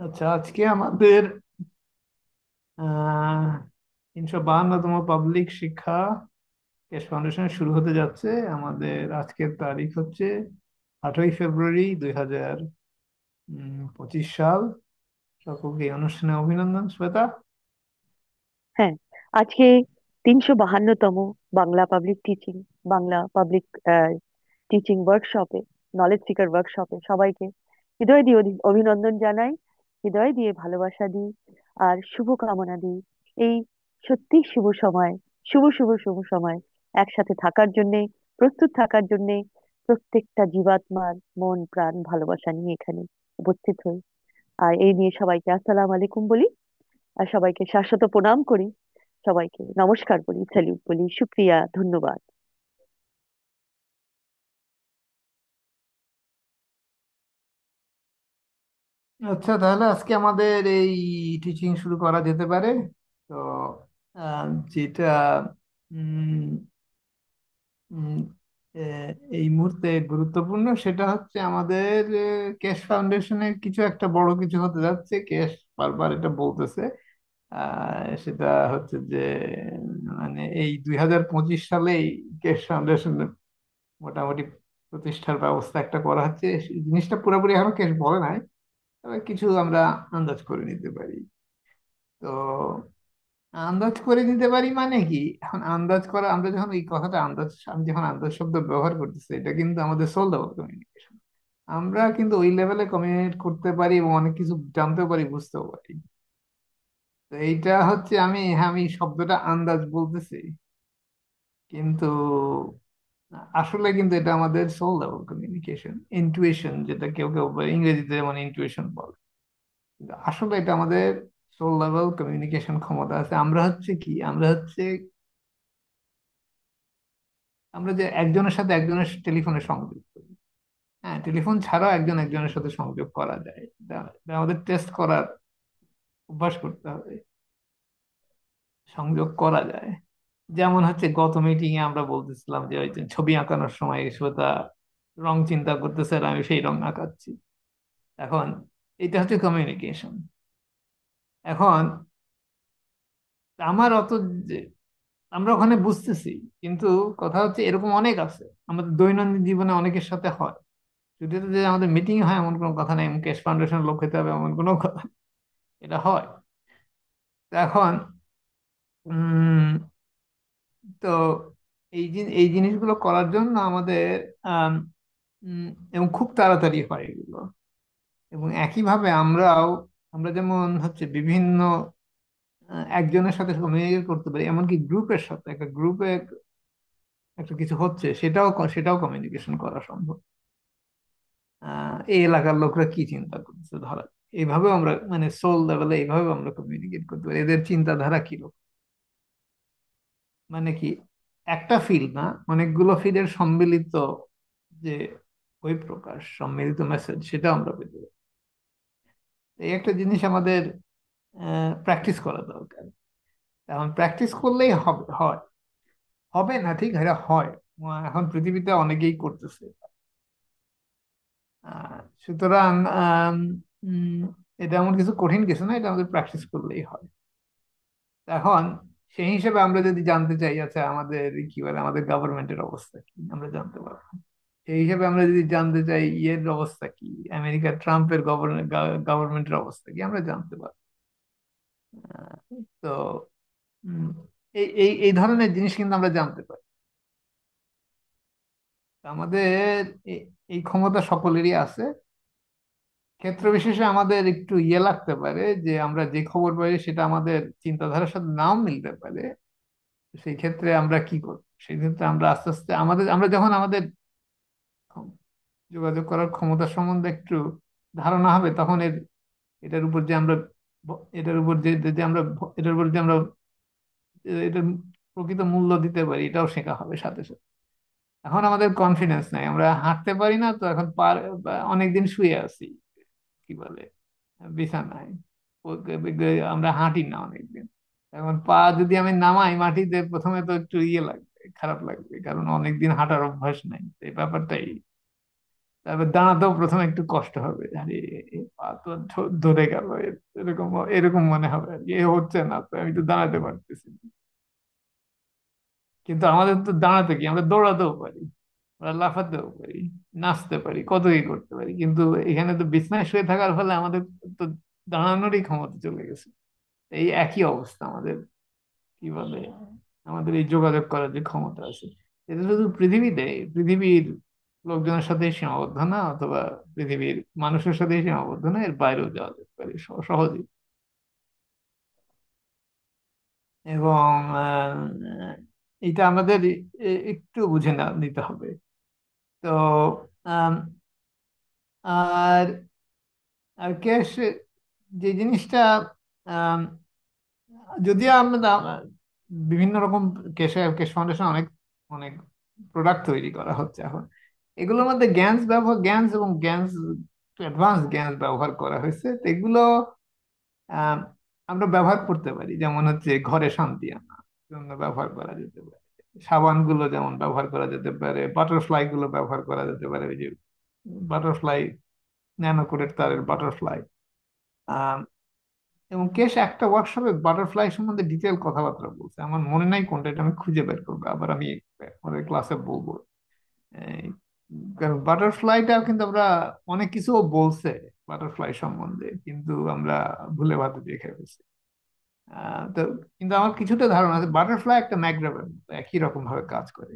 আচ্ছা, আজকে আমাদের 352তম পাবলিক শিক্ষা কেশ ফাউন্ডেশন শুরু হতে যাচ্ছে। আমাদের আজকের তারিখ হচ্ছে 8ই ফেব্রুয়ারি 2025 সাল। সকলকে এই অনুষ্ঠানে অভিনন্দন। শ্বেতা। হ্যাঁ, আজকে 352তম Bangla public teaching Bangla public teaching ওয়ার্কশপে, নলেজ সিকার ওয়ার্কশপে সবাইকে হৃদয় দিয়ে অভিনন্দন জানাই। হৃদয় দিয়ে ভালোবাসা দিই আর শুভকামনা দিই। এই সত্যি শুভ সময়, শুভ শুভ শুভ সময় একসাথে থাকার জন্যে, প্রস্তুত থাকার জন্যে প্রত্যেকটা জীবাত্মার মন প্রাণ ভালোবাসা নিয়ে এখানে উপস্থিত হই। আর এই নিয়ে সবাইকে আসসালামু আলাইকুম বলি, আর সবাইকে শাশ্বত প্রণাম করি, সবাইকে নমস্কার বলি, স্যালিউট বলি, শুক্রিয়া, ধন্যবাদ। আচ্ছা, তাহলে আজকে আমাদের এই টিচিং শুরু করা যেতে পারে। তো আহ, যেটা উম, উম, এই মুহূর্তে গুরুত্বপূর্ণ সেটা হচ্ছে আমাদের ক্যাশ ফাউন্ডেশনের কিছু একটা বড় কিছু হতে যাচ্ছে। ক্যাশ বারবার এটা বলতেছে। সেটা হচ্ছে যে মানে এই 2025 সালেই ক্যাশ ফাউন্ডেশনের মোটামুটি প্রতিষ্ঠার ব্যবস্থা একটা করা হচ্ছে। জিনিসটা পুরোপুরি এখনো ক্যাশ বলে নাই, তবে কিছু আমরা আন্দাজ করে নিতে পারি। তো আন্দাজ করে নিতে পারি মানে কি, এখন আন্দাজ করা, আমরা যখন এই কথাটা আন্দাজ, আমি যখন আন্দাজ শব্দ ব্যবহার করতেছি, এটা কিন্তু আমাদের সোল লেভেল কমিউনিকেশন। আমরা কিন্তু ওই লেভেলে কমিউনিকেট করতে পারি এবং অনেক কিছু জানতেও পারি, বুঝতেও পারি। তো এইটা হচ্ছে আমি শব্দটা আন্দাজ বলতেছি, কিন্তু আসলে কিন্তু এটা আমাদের সোল লেভেল কমিউনিকেশন, ইন্টুইশন, যেটা কেউ কেউ বলে, ইংরেজিতে যেমন ইন্টুইশন বলে। কিন্তু আসলে এটা আমাদের সোল লেভেল কমিউনিকেশন ক্ষমতা আছে। আমরা যে একজনের সাথে একজনের টেলিফোনে সংযোগ করি। হ্যাঁ, টেলিফোন ছাড়াও একজন একজনের সাথে সংযোগ করা যায়। এটা আমাদের টেস্ট করার অভ্যাস করতে হবে। সংযোগ করা যায়। যেমন হচ্ছে গত মিটিং এ আমরা বলতেছিলাম যে ওই যে ছবি আঁকানোর সময় শ্বেতা রং চিন্তা করতেছে আর আমি সেই রং আঁকাচ্ছি। এখন এটা হচ্ছে কমিউনিকেশন। এখন আমার অত যে আমরা ওখানে বুঝতেছি, কিন্তু কথা হচ্ছে এরকম অনেক আছে আমাদের দৈনন্দিন জীবনে, অনেকের সাথে হয়। শুধু যে আমাদের মিটিং হয় এমন কোনো কথা নেই, ক্যাশ ফাউন্ডেশনের লোক হতে হবে এমন কোনো কথা নেই। এটা হয়। তো এখন উম তো এই জিনিসগুলো করার জন্য আমাদের আম, এবং খুব তাড়াতাড়ি হয় এগুলো। এবং একইভাবে আমরা যেমন হচ্ছে বিভিন্ন একজনের সাথে কমিউনিকেট করতে পারি, এমনকি গ্রুপের সাথে, একটা গ্রুপে একটা কিছু হচ্ছে, সেটাও কমিউনিকেশন করা সম্ভব। এই এলাকার লোকরা কি চিন্তা করছে, ধরা এইভাবেও আমরা মানে সোল লেভেলে এইভাবে আমরা কমিউনিকেট করতে পারি, এদের চিন্তাধারা কি রকম। মানে কি, একটা ফিল্ড না, অনেকগুলো ফিল্ডের সম্মিলিত যে প্রকাশ, সম্মিলিত মেসেজ, সেটা আমরা পেতে পারি। এই একটা জিনিস আমাদের প্র্যাকটিস করা দরকার। এখন প্র্যাকটিস করলেই হয় হবে না, ঠিক এটা হয়। এখন পৃথিবীতে অনেকেই করতেছে। সুতরাং উম, এটা এমন কিছু কঠিন কিছু না, এটা আমাদের প্র্যাকটিস করলেই হয়। এখন সেই হিসেবে আমরা যদি জানতে চাই, আচ্ছা আমাদের কি বলে, আমাদের গভর্নমেন্টের অবস্থা কি, আমরা জানতে পারবো। সেই হিসেবে আমরা যদি জানতে চাই ইয়ের অবস্থা কি, আমেরিকা ট্রাম্পের গভর্নমেন্টের অবস্থা কি, আমরা জানতে পারবো। আহ, তো উম, এই এই এই ধরনের জিনিস কিন্তু আমরা জানতে পারি। তো আমাদের এই ক্ষমতা সকলেরই আছে। ক্ষেত্র বিশেষে আমাদের একটু ইয়ে লাগতে পারে যে আমরা যে খবর পাই সেটা আমাদের চিন্তাধারার সাথে নাও মিলতে পারে। সেই ক্ষেত্রে আমরা কি করব, সেই ক্ষেত্রে আমরা আস্তে আস্তে আমরা যখন আমাদের যোগাযোগ করার ক্ষমতা সম্বন্ধে একটু ধারণা হবে, তখন এটার উপর যে আমরা এটার উপর যে আমরা এটার প্রকৃত মূল্য দিতে পারি, এটাও শেখা হবে সাথে সাথে। এখন আমাদের কনফিডেন্স নাই, আমরা হাঁটতে পারি না, তো এখন অনেকদিন শুয়ে আছি, কি বলে, বিছানায়। আমরা হাঁটি না অনেকদিন। এখন পা যদি আমি নামাই মাটিতে, প্রথমে তো একটু ইয়ে লাগবে, খারাপ লাগবে, কারণ অনেকদিন হাঁটার অভ্যাস নাই, তো এই ব্যাপারটাই। তারপর দাঁড়াতেও প্রথমে একটু কষ্ট হবে, আরে এ পা তো ধরে গেল, এরকম এরকম মনে হবে আর কি, এ হচ্ছে না তো, আমি তো দাঁড়াতে পারতেছি না। কিন্তু আমাদের তো দাঁড়াতে কি, আমরা দৌড়াতেও পারি, আমরা লাফাতেও পারি, নাচতে পারি, কত কি করতে পারি, কিন্তু এখানে তো বিছনায় শুয়ে থাকার ফলে আমাদের তো দাঁড়ানোরই ক্ষমতা চলে গেছে। এই একই অবস্থা আমাদের, কি বলে, আমাদের এই যোগাযোগ করার যে ক্ষমতা আছে, এটা শুধু পৃথিবীতে, পৃথিবীর লোকজনের সাথে সীমাবদ্ধ না, অথবা পৃথিবীর মানুষের সাথে সীমাবদ্ধ না, এর বাইরেও যাওয়া যেতে পারে সহজেই। এবং এটা আমাদের একটু বুঝে নিতে হবে। তো আম, আর আর ক্যাশ যে জিনিসটা, আম, যদিও আমরা বিভিন্ন রকম ক্যাশ ফাউন্ডেশন অনেক অনেক প্রোডাক্ট তৈরি করা হচ্ছে এখন, এগুলোর মধ্যে গ্যাস এবং গ্যাস, অ্যাডভান্স গ্যাস ব্যবহার করা হয়েছে, তো এগুলো আহ, আমরা ব্যবহার করতে পারি, যেমন হচ্ছে ঘরে শান্তি আনার জন্য ব্যবহার করা যেতে পারে, সাবান গুলো যেমন ব্যবহার করা যেতে পারে, বাটারফ্লাই গুলো ব্যবহার করা যেতে পারে, ওই যে বাটারফ্লাই, ন্যানো কোটেড তারের বাটারফ্লাই। এবং কেশ একটা ওয়ার্কশপে বাটারফ্লাই সম্বন্ধে ডিটেল কথাবার্তা বলছে, আমার মনে নাই কোনটা, এটা আমি খুঁজে বের করবো, আবার আমি আমাদের ক্লাসে বলবো। এই, কারণ বাটারফ্লাইটা কিন্তু আমরা অনেক কিছু বলছে বাটারফ্লাই সম্বন্ধে, কিন্তু আমরা ভুলে ভাতে দেখে ফেলছি। তো কিন্তু আমার কিছুটা ধারণা আছে বাটারফ্লাই একটা ম্যাগরেবের মতো একই রকম ভাবে কাজ করে।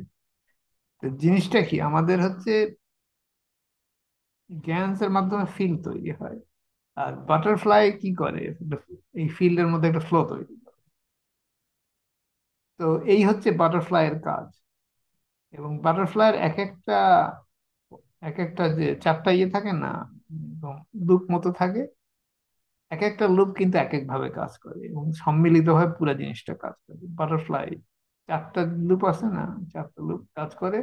তো জিনিসটা কি, আমাদের হচ্ছে গ্যান্সের মাধ্যমে ফিল তৈরি হয়, আর বাটারফ্লাই কি করে, এই ফিল্ডের মধ্যে একটা ফ্লো তৈরি করে। তো এই হচ্ছে বাটারফ্লাইয়ের কাজ। এবং বাটারফ্লাইয়ের এক একটা যে চারটা ইয়ে থাকে না, লুপ মতো থাকে, এক একটা লুপ কিন্তু এক এক ভাবে কাজ করে এবং সম্মিলিত হয় পুরো জিনিসটা কাজ করে। বাটারফ্লাই চারটা লুপ আছে না, চারটা লুপ কাজ করে।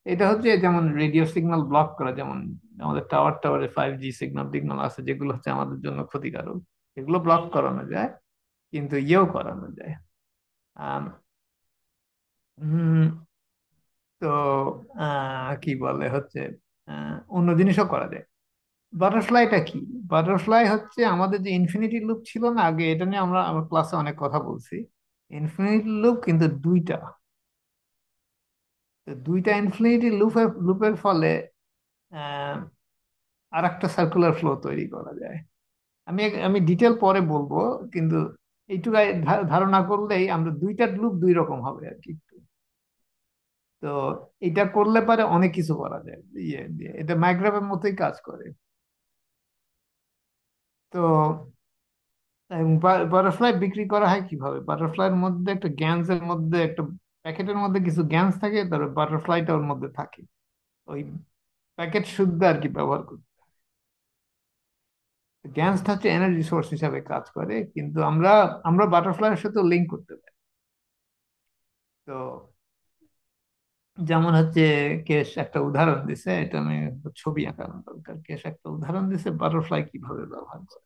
এটা হচ্ছে যেমন রেডিও সিগন্যাল ব্লক করা, যেমন আমাদের টাওয়ারে 5G সিগন্যাল টিগনাল আছে যেগুলো হচ্ছে আমাদের জন্য ক্ষতিকারক, এগুলো ব্লক করানো যায়, কিন্তু ইয়েও করানো যায়। আম, উম, তো কি বলে হচ্ছে অন্য জিনিসও করা যায়। বাটারফ্লাইটা কি, বাটারফ্লাই হচ্ছে আমাদের যে ইনফিনিটি লুপ ছিল না আগে, এটা নিয়ে আমরা আমার ক্লাসে অনেক কথা বলছি। ইনফিনিটি লুপ কিন্তু দুইটা, তো দুইটা ইনফিনিটি লুপের ফলে আহ আর একটা সার্কুলার ফ্লো তৈরি করা যায়। আমি ডিটেল পরে বলবো, কিন্তু এইটুকু ধারণা করলেই আমরা দুইটা লুপ দুই রকম হবে আর কি। তো এটা করলে পারে অনেক কিছু করা যায় ইয়ে দিয়ে, এটা মাইক্রোওয়েভের মতোই কাজ করে। তো বাটারফ্লাই বিক্রি করা হয় কিভাবে, বাটারফ্লাইয়ের মধ্যে একটা গ্যান্সের মধ্যে একটা প্যাকেটের মধ্যে কিছু গ্যান্স থাকে, তারপর বাটারফ্লাইটা ওর মধ্যে থাকে, ওই প্যাকেট শুদ্ধ আর কি ব্যবহার করতে। গ্যান্সটা হচ্ছে এনার্জি সোর্স হিসাবে কাজ করে, কিন্তু আমরা আমরা বাটারফ্লাইয়ের সাথে লিঙ্ক করতে পারি। তো যেমন হচ্ছে কেশ একটা উদাহরণ দিছে, এটা আমি ছবি আঁকানো দরকার, কেশ একটা উদাহরণ দিছে বাটারফ্লাই কিভাবে ব্যবহার করে।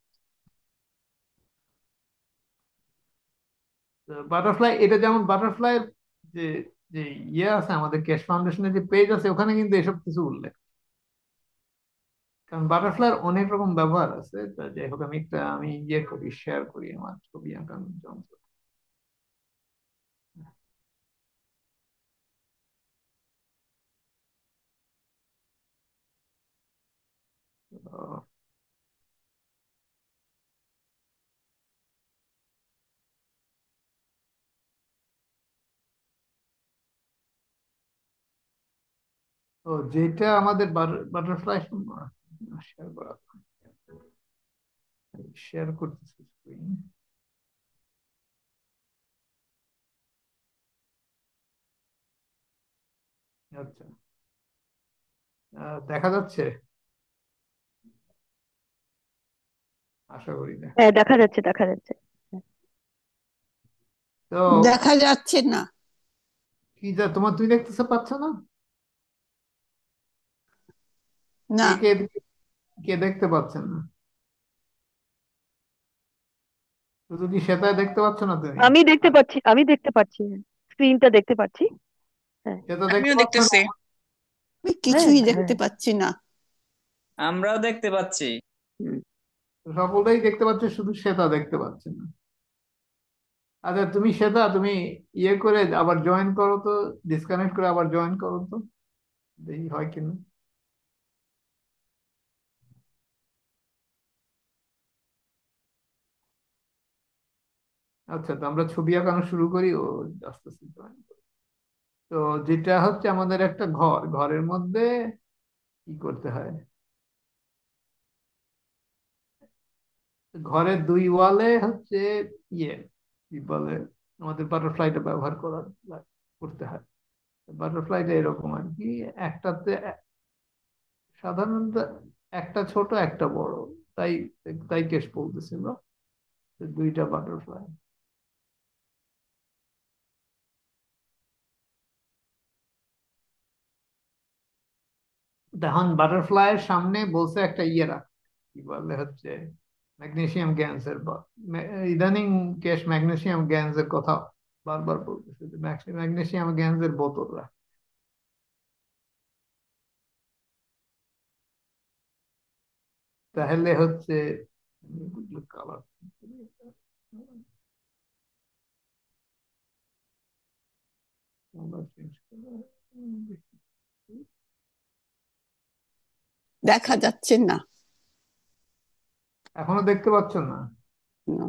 বাটারফ্লাই এটা যেমন বাটারফ্লাই যে যে ইয়ে আছে আমাদের ক্যাশ ফাউন্ডেশনের যে পেজ আছে, ওখানে কিন্তু এসব কিছু উল্লেখ, কারণ বাটারফ্লাইয়ের অনেক রকম ব্যবহার আছে। তা যাই হোক, আমি ইয়ে করি, শেয়ার করি আমার ছবি আঁকানোর যন্ত্র। তো, যেটা আমাদের বাটারফ্লাই শেয়ার করা, শেয়ার করতেছি স্ক্রিন। আচ্ছা, দেখা যাচ্ছে, আশা করি দেখা হ্যাঁ, যাচ্ছে। দেখা যাচ্ছে, দেখা যাচ্ছে। হ্যাঁ। তো দেখা যাচ্ছে না। কি যা তোমার, তুই দেখতেছে পাচ্ছ না? না, কে কে কে দেখতে পাচ্ছেন না? শুধু কি সেটাই দেখতে পাচ্ছ না তুমি? আমি দেখতে আর পাচ্ছি, আমি দেখতে পাচ্ছি, স্ক্রিনটা দেখতে পাচ্ছি। হ্যাঁ। সেটা দেখতে আমিও পাচ্ছ না? দেখতেছি। আমি হ্যাঁ। কিছুই হ্যাঁ। দেখতে পাচ্ছি না। আমরাও দেখতে পাচ্ছি। হুম, তো সকলটাই দেখতে পাচ্ছে, শুধু শ্বেতা দেখতে পাচ্ছে না। আচ্ছা তুমি শ্বেতা, তুমি ইয়ে করে আবার জয়েন করো তো, ডিসকানেক্ট করে আবার জয়েন করো তো, দেখি হয় কিনা। আচ্ছা, তো আমরা ছবি আঁকানো শুরু করি, ও আস্তে আস্তে join করে। তো যেটা হচ্ছে আমাদের একটা ঘর, ঘরের মধ্যে কি করতে হয়, ঘরের দুই ওয়ালে হচ্ছে ইয়ে কি বলে, আমাদের বাটারফ্লাইটা ব্যবহার করতে হয়। বাটারফ্লাইটা এরকম আর কি, একটাতে সাধারণত একটা ছোট একটা বড়, তাই তাই কেশ বলতেছিল যে দুইটা বাটারফ্লাই। তখন বাটারফ্লাইয়ের সামনে বলছে একটা ইয়ে রাখ, কি বলে হচ্ছে ম্যাগনেসিয়াম গ্যাসের ইদানিং কেশ ম্যাগনেসিয়াম গ্যাসের কথা বারবার বলতেছে, যে ম্যাগনেসিয়াম গ্যাসের বোতল রাখ। তাহলে হচ্ছে কালার দেখা যাচ্ছে না। এখনো দেখতে পাচ্ছ না? No,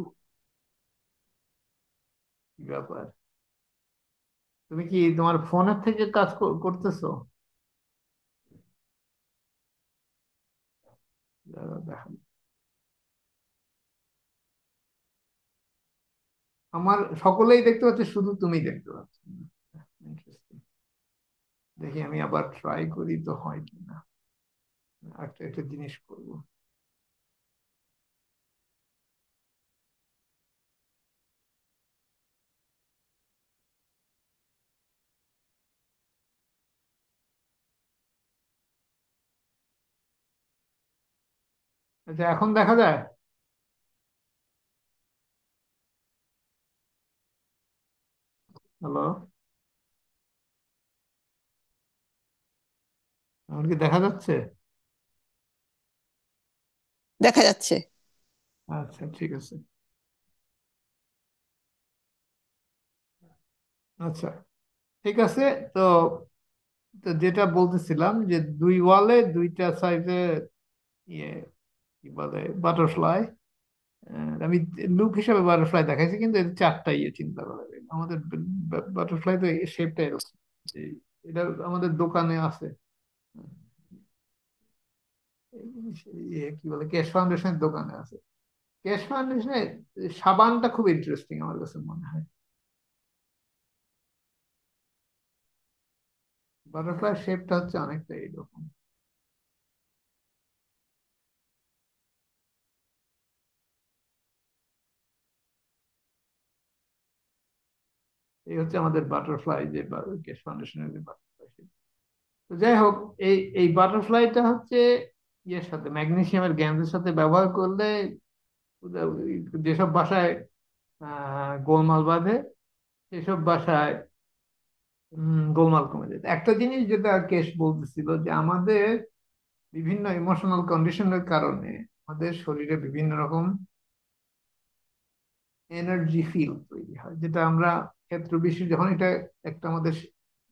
কি ব্যাপার, তুমি কি তোমার ফোনের থেকে কাজ করতেছো? দাঁড়াও, দেখো। আমার সকলেই দেখতে পাচ্ছে, শুধু তুমি দেখতে পাচ্ছ না। Interesting. দেখি আমি আবার ট্রাই করি তো হয় কিনা, একটা একটা জিনিস করবো। আচ্ছা, এখন দেখা যায়? হ্যালো, আমার কি দেখা যাচ্ছে? দেখা যাচ্ছে। আচ্ছা, ঠিক আছে। আচ্ছা, ঠিক আছে। তো তো যেটা বলতেছিলাম যে দুই ওয়ালে দুইটা সাইজে ইয়ে কি বলে বাটারফ্লাই, আমি লুপ হিসাবে বাটারফ্লাই দেখাইছি, কিন্তু এর চারটা ইয়ে চিন্তা করা যায়। আমাদের বাটারফ্লাই তো শেপটা এরকম, যে এটা আমাদের দোকানে আছে। কি বলে, ক্যাশ ফাউন্ডেশনের দোকানে আছে। ক্যাশ ফাউন্ডেশনের সাবানটা খুব ইন্টারেস্টিং আমার কাছে মনে হয়। বাটারফ্লাই শেপটা হচ্ছে অনেকটা এইরকম। এই হচ্ছে আমাদের বাটারফ্লাই, যে ক্যাশ ফাউন্ডেশনের যে বাটারফ্লাই। তো যাই হোক, এই এই বাটারফ্লাইটা হচ্ছে ইয়ের সাথে, ম্যাগনেসিয়ামের গ্যাসের সাথে ব্যবহার করলে যেসব বাসায় গোলমাল বাঁধে, সেসব বাসায় গোলমাল কমে যায়। একটা জিনিস যেটা কেশ বলতেছিল, যে আমাদের বিভিন্ন ইমোশনাল কন্ডিশনের কারণে আমাদের শরীরে বিভিন্ন রকম এনার্জি ফিল তৈরি হয়, যেটা আমরা ক্ষেত্র বিশেষে যখন এটা একটা আমাদের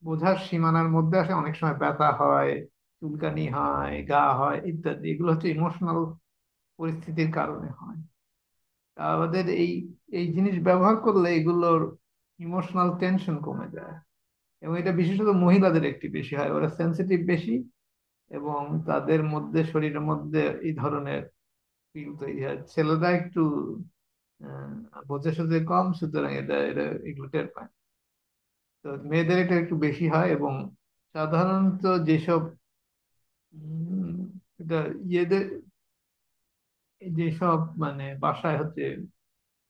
বোঝার সীমানার মধ্যে আসে, অনেক সময় ব্যথা হয়, চুলকানি হয়, গা হয় ইত্যাদি, এগুলো হচ্ছে ইমোশনাল পরিস্থিতির কারণে হয়। তা আমাদের এই এই জিনিস ব্যবহার করলে এগুলোর ইমোশনাল টেনশন কমে যায়। এবং এটা বিশেষত মহিলাদের একটি বেশি হয়, ওরা সেন্সিটিভ বেশি, এবং তাদের মধ্যে শরীরের মধ্যে এই ধরনের ফিল তৈরি হয়। ছেলেরা একটু বোঝে সোজে কম, সুতরাং এটা এটা এগুলো টের পায়। তো মেয়েদের এটা একটু বেশি হয়। এবং সাধারণত যেসব উম, এটা ইয়েদের, যেসব মানে বাসায় হচ্ছে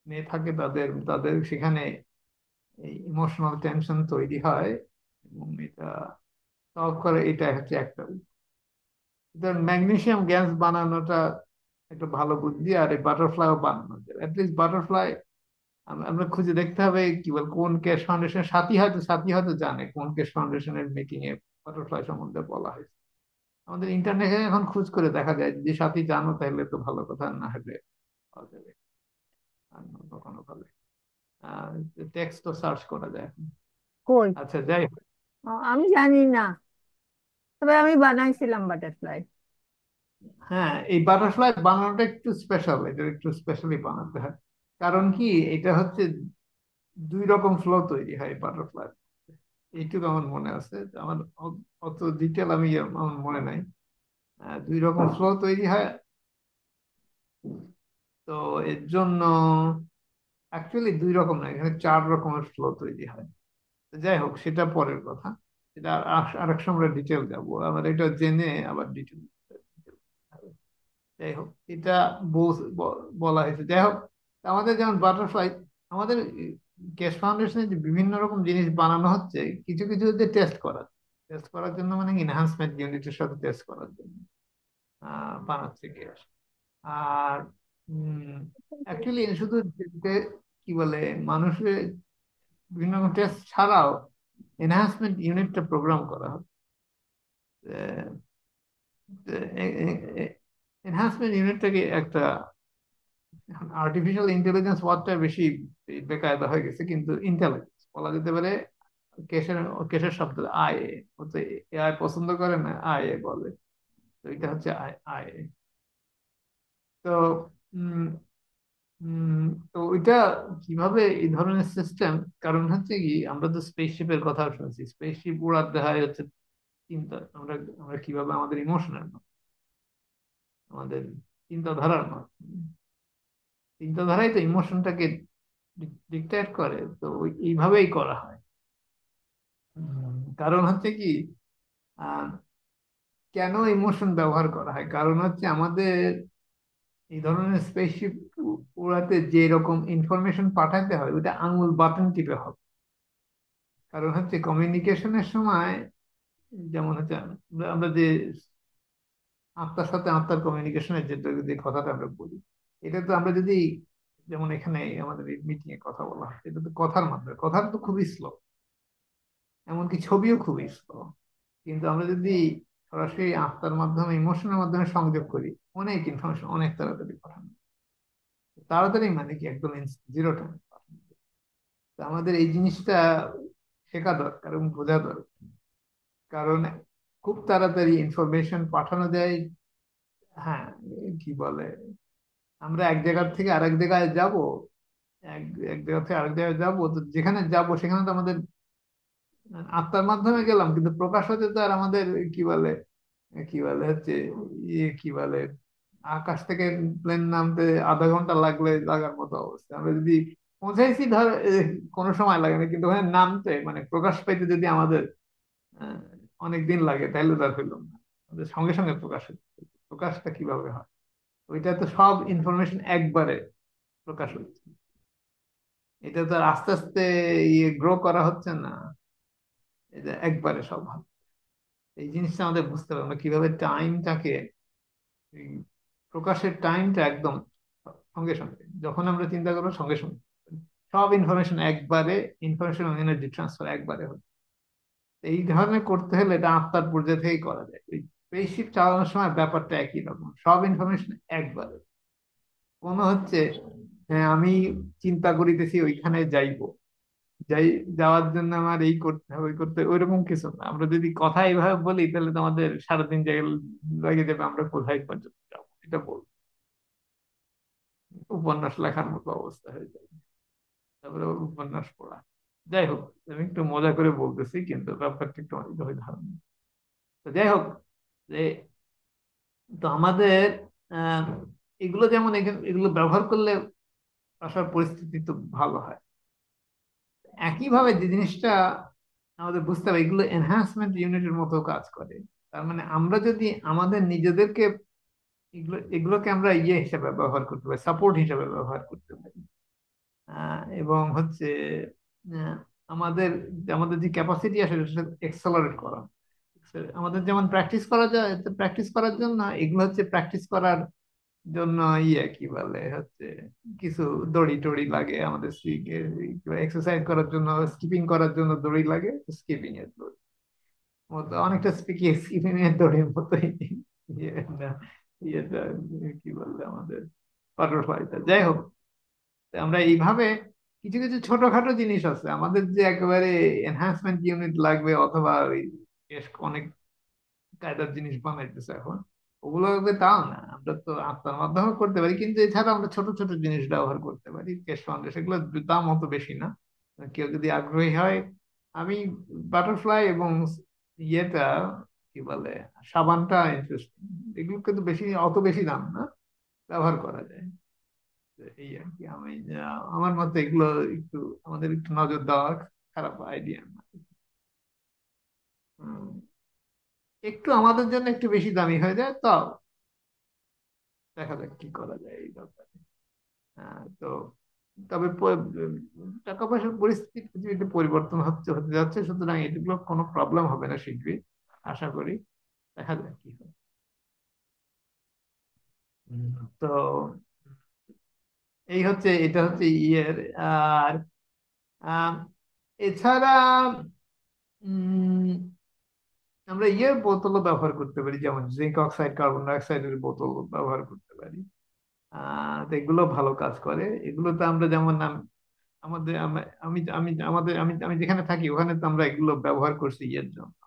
মেয়ে থাকে, তাদের তাদের সেখানে এই ইমোশনাল টেনশন তৈরি হয়, এবং এটা সলভ করে, এটা হচ্ছে একটা। ম্যাগনেসিয়াম গ্যাস বানানোটা একটা ভালো বুদ্ধি, আর এই বাটারফ্লাইও বানানো যায়। অ্যাটলিস্ট বাটারফ্লাই আমরা খুঁজে দেখতে হবে, কি বল, কোন ক্যাশ ফাউন্ডেশন, সাথী হয়তো জানে কোন ক্যাশ ফাউন্ডেশনের মিটিং এ বাটারফ্লাই সম্বন্ধে বলা হয়েছে। আমাদের ইন্টারনেটে এখন খোঁজ করে দেখা যায়, যদি সাথী জানো তাহলে তো ভালো কথা, না হলে পাওয়া যাবে আর অন্য কোনো ভাবে। টেক্সট তো সার্চ করা যায় এখন। কই? আচ্ছা, যাই হোক। আমি জানি না, তবে আমি বানাইছিলাম বাটারফ্লাই। হ্যাঁ, এই বাটারফ্লাই বানানোটা একটু স্পেশাল, এটা একটু স্পেশালি বানাতে হয়। কারণ কি, এটা হচ্ছে দুই রকম ফ্লো তৈরি হয় বাটারফ্লাই। এইটুকু আমার মনে আছে, আমার অত ডিটেল আমি আমার মনে নাই। দুই রকম ফ্লো তৈরি হয়। তো এর জন্য অ্যাকচুয়ালি দুই রকম না, এখানে চার রকমের ফ্লো তৈরি হয়। তো যাই হোক, সেটা পরের কথা। এটা আরেক সময় আমরা ডিটেল যাবো, আবার এটা জেনে আবার ডিটেল। যাই হোক, এটা বলা হয়েছে। যাই হোক, আমাদের যেমন বাটারফ্লাই, আমাদের কেস ফাউন্ডেশনে যে বিভিন্ন রকম জিনিস বানানো হচ্ছে, কিছু কিছু যে টেস্ট করার জন্য, মানে এনহান্সমেন্ট ইউনিটের সাথে টেস্ট করার জন্য বানাচ্ছে কেস। আর অ্যাকচুয়ালি শুধু কি বলে, মানুষের বিভিন্ন রকম টেস্ট ছাড়াও এনহান্সমেন্ট ইউনিটটা প্রোগ্রাম করা হয়। এনহান্সমেন্ট ইউনিটটাকে একটা, এখন আর্টিফিশিয়াল ইন্টেলিজেন্স ওয়ার্ডটা বেশি বেকায়দা হয়ে গেছে, কিন্তু ইন্টেলিজেন্স বলা যেতে পারে। কেসের কেসের শব্দ আই এ, হচ্ছে এআই পছন্দ করে না, আই এ বলে। তো এটা হচ্ছে আই আই এ। তো উম, উম, তো ওইটা কিভাবে এই ধরনের সিস্টেম, কারণ হচ্ছে কি, আমরা তো স্পেসশিপের কথা শুনছি, স্পেসশিপ উড়াতে হয় হচ্ছে চিন্তা, আমরা আমরা কিভাবে আমাদের ইমোশনের, আমাদের চিন্তাধারার চিন্তাধারাই তো ইমোশনটাকে ডিকটেট করে। তো এইভাবেই করা হয়। কারণ হচ্ছে কি, আহ, কেন ইমোশন ব্যবহার করা হয়, কারণ হচ্ছে আমাদের এই ধরনের স্পেসশিপ উড়াতে যে রকম ইনফরমেশন পাঠাতে হয়, ওটা আঙুল বাটন টিপে হবে। কারণ হচ্ছে কমিউনিকেশনের সময়, যেমন হচ্ছে আমরা যে আত্মার সাথে আত্মার কমিউনিকেশনের যে কথাটা আমরা বলি, এটা তো আমরা যদি, যেমন এখানে আমাদের এই মিটিং এ কথা বলা হয়, এটা তো কথার মাধ্যমে, কথা তো খুবই স্লো, এমনকি ছবিও খুবই স্লো। কিন্তু আমরা যদি সরাসরি আত্মার মাধ্যমে, ইমোশনের মাধ্যমে সংযোগ করি, অনেক ইনফরমেশন অনেক তাড়াতাড়ি পাঠানো, তাড়াতাড়ি মানে কি একদম জিরো টাইম। আমাদের এই জিনিসটা শেখা দরকার এবং বোঝা দরকার। কারণ খুব তাড়াতাড়ি ইনফরমেশন পাঠানো যায়। হ্যাঁ, কি বলে, আমরা এক জায়গা থেকে আরেক জায়গায় যাব, এক এক জায়গা থেকে আরেক জায়গায় যাবো, তো যেখানে যাব সেখানে তো আমাদের আত্মার মাধ্যমে গেলাম, কিন্তু প্রকাশ হতে তো আর আমাদের কি বলে হচ্ছে কি বলে, আকাশ থেকে প্লেন নামতে আধা ঘন্টা লাগার মতো অবস্থা। আমরা যদি পৌঁছাইছি, ধর কোনো সময় লাগে না, কিন্তু ওখানে নামতে, মানে প্রকাশ পাইতে যদি আমাদের আহ, অনেক দিন লাগে, তাহলে তার হইল না। আমাদের সঙ্গে সঙ্গে প্রকাশটা কিভাবে হয়, ওইটা তো সব ইনফরমেশন একবারে প্রকাশ হচ্ছে। এটা তো আর আস্তে আস্তে গ্রো করা হচ্ছে না, এটা একবারে সব হয়। এই জিনিসটা আমাদের বুঝতে হবে, আমরা কিভাবে টাইমটাকে, প্রকাশের টাইমটা একদম সঙ্গে সঙ্গে, যখন আমরা চিন্তা করবো সঙ্গে সঙ্গে সব ইনফরমেশন একবারে, ইনফরমেশন এনার্জি ট্রান্সফার একবারে হচ্ছে। এই ধরনের করতে হলে এটা আত্মার পর্যায়ে থেকেই করা যায়। এই স্পেসশিপ চালানোর সময় ব্যাপারটা একই রকম, সব ইনফরমেশন একবারে। কোনো হচ্ছে, হ্যাঁ আমি চিন্তা করিতেছি ওইখানে যাই, যাওয়ার জন্য আমার এই করতে হবে, ওই করতে হবে, ওইরকম কিছু না। আমরা যদি কথা এইভাবে বলি, তাহলে তো আমাদের সারাদিন লেগে যাবে, আমরা কোথায় পর্যন্ত যাবো এটা উপন্যাস লেখার মতো অবস্থা হয়ে যাবে। তারপরে আবার উপন্যাস পড়া। যাই হোক, আমি একটু মজা করে বলতেছি, কিন্তু ব্যাপারটা একটু অনেকভাবে ধারণা। তো যাই হোক, যে তো আমাদের আহ এগুলো যেমন এগুলো ব্যবহার করলে আসার পরিস্থিতি তো ভালো হয়। একইভাবে যে জিনিসটা আমাদের বুঝতে হবে, এগুলো এনহ্যান্সমেন্ট ইউনিটের মতো কাজ করে। তার মানে আমরা যদি আমাদের নিজেদেরকে, এগুলোকে আমরা ইয়ে হিসেবে ব্যবহার করতে পারি, সাপোর্ট হিসেবে ব্যবহার করতে পারি। এবং হচ্ছে আহ, আমাদের আমাদের যে ক্যাপাসিটি আছে সেটা এক্সেলারেট করা। আমাদের যেমন প্র্যাকটিস করা যায়, প্র্যাকটিস করার জন্য এগুলো হচ্ছে প্র্যাকটিস করার জন্য, কি বলে হচ্ছে, কিছু দড়ি টড়ি লাগে আমাদের, এক্সারসাইজ করার জন্য, স্কিপিং করার জন্য দড়ি লাগে, স্কিপিং এর দড়ি। মতো অনেকটা স্পিকিং দড়ির মতোই। ইয়ে না, ইয়েটা কি বললে আমাদের বাটারফ্লাইটা, যাই হোক। তো আমরা এইভাবে কিছু কিছু ছোটখাটো জিনিস আছে আমাদের যে একেবারে এনহান্সমেন্ট ইউনিট লাগবে, অথবা ওই বেশ অনেক কায়দার জিনিস বানাইতেছে এখন, ওগুলো লাগবে তাও না, আমরা তো আত্মার মাধ্যমে করতে পারি। কিন্তু এছাড়া আমরা ছোট ছোট জিনিস ব্যবহার করতে পারি, কেশ ফাউন্ডেশন, সেগুলো দাম অত বেশি না। কেউ যদি আগ্রহী হয়, আমি বাটারফ্লাই এবং ইয়েটা কি বলে সাবানটা ইন্টারেস্টিং, এগুলো কিন্তু অত বেশি দাম না, ব্যবহার করা যায়। তো এই আর কি, আমি আমার মতে এগুলো একটু আমাদের একটু নজর দেওয়া খারাপ আইডিয়া না। হুম, একটু আমাদের জন্য একটু বেশি দামি হয়ে যায়, তাও দেখা যাক কি করা যায় এই ব্যাপারে। তো তবে টাকা পয়সার পরিস্থিতি পৃথিবীতে পরিবর্তন হতে যাচ্ছে, সুতরাং এগুলো কোনো প্রবলেম হবে না শীঘ্রই, আশা করি। দেখা যাক কি হয়। তো এটা হচ্ছে ইয়ের। আর আম, এছাড়া উম, আমরা ইয়ের বোতলও ব্যবহার করতে পারি, যেমন জিঙ্ক অক্সাইড, কার্বন ডাই অক্সাইডের বোতল ব্যবহার করতে পারি। তো এগুলো ভালো কাজ করে। এগুলোতে আমরা যেমন আমাদের আমি আমি আমাদের আমি আমি যেখানে থাকি ওখানে তো আমরা এগুলো ব্যবহার করছি ইয়ের জন্য,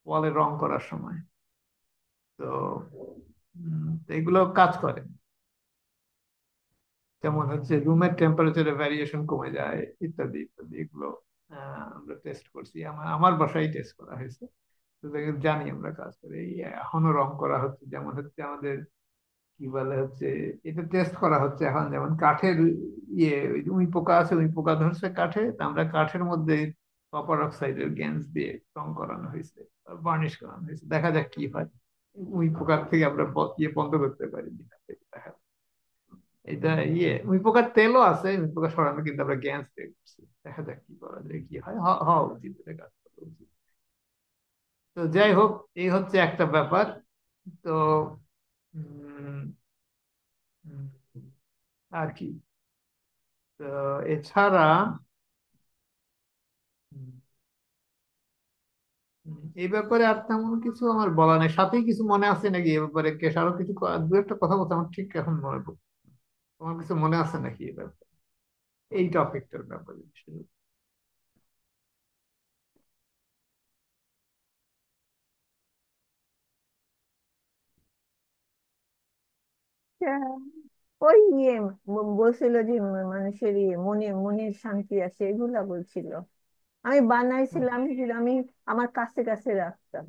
ওয়ালে রং করার সময়। তো তো এগুলো কাজ করে। যেমন হচ্ছে রুমের টেম্পারেচারে ভ্যারিয়েশন কমে যায়, ইত্যাদি ইত্যাদি, এগুলো আমরা টেস্ট করছি, আমার আমার বাসায় টেস্ট করা হয়েছে। তো জানি আমরা কাজ করে। এই এখনো রং করা হচ্ছে, যেমন হচ্ছে আমাদের কি বলে হচ্ছে, এটা টেস্ট করা হচ্ছে এখন, যেমন কাঠের ওই যে উই পোকা আছে, উই পোকা ধরছে কাঠে, তা আমরা কাঠের মধ্যে কপার অক্সাইডের গ্যাস দিয়ে রং করানো হয়েছে, বার্নিশ করানো হয়েছে, দেখা যাক কি হয়। উই পোকার থেকে আমরা বন্ধ করতে পারি কিনা, দেখা যাক। এটা উই পোকার তেলও আছে, উই পোকা সরানো, কিন্তু আমরা গ্যাস দিয়ে করছি, দেখা যাক কি করা যায়, কি হয়, হওয়া উচিত, এটা কাজ করা উচিত। তো যাই হোক, এই হচ্ছে একটা ব্যাপার। তো উম, উম, আর কি, তো এছাড়া উম, এই ব্যাপারে আর তেমন কিছু আমার বলা নেই। সাথেই কিছু মনে আছে নাকি এ ব্যাপারে, কেশ আরো কিছু দু একটা কথা বলতে আমার ঠিক এখন মনে পড়ছে। তোমার কিছু মনে আছে নাকি এই ব্যাপারে, এই টপিকটার ব্যাপারে বিশেষত? হ্যাঁ, ওই বলছিল যে মানুষের মনে মনের শান্তি আছে, এগুলা বলছিল। আমি বানাইছিলাম, কিন্তু আমি আমার কাছে কাছে রাখতাম,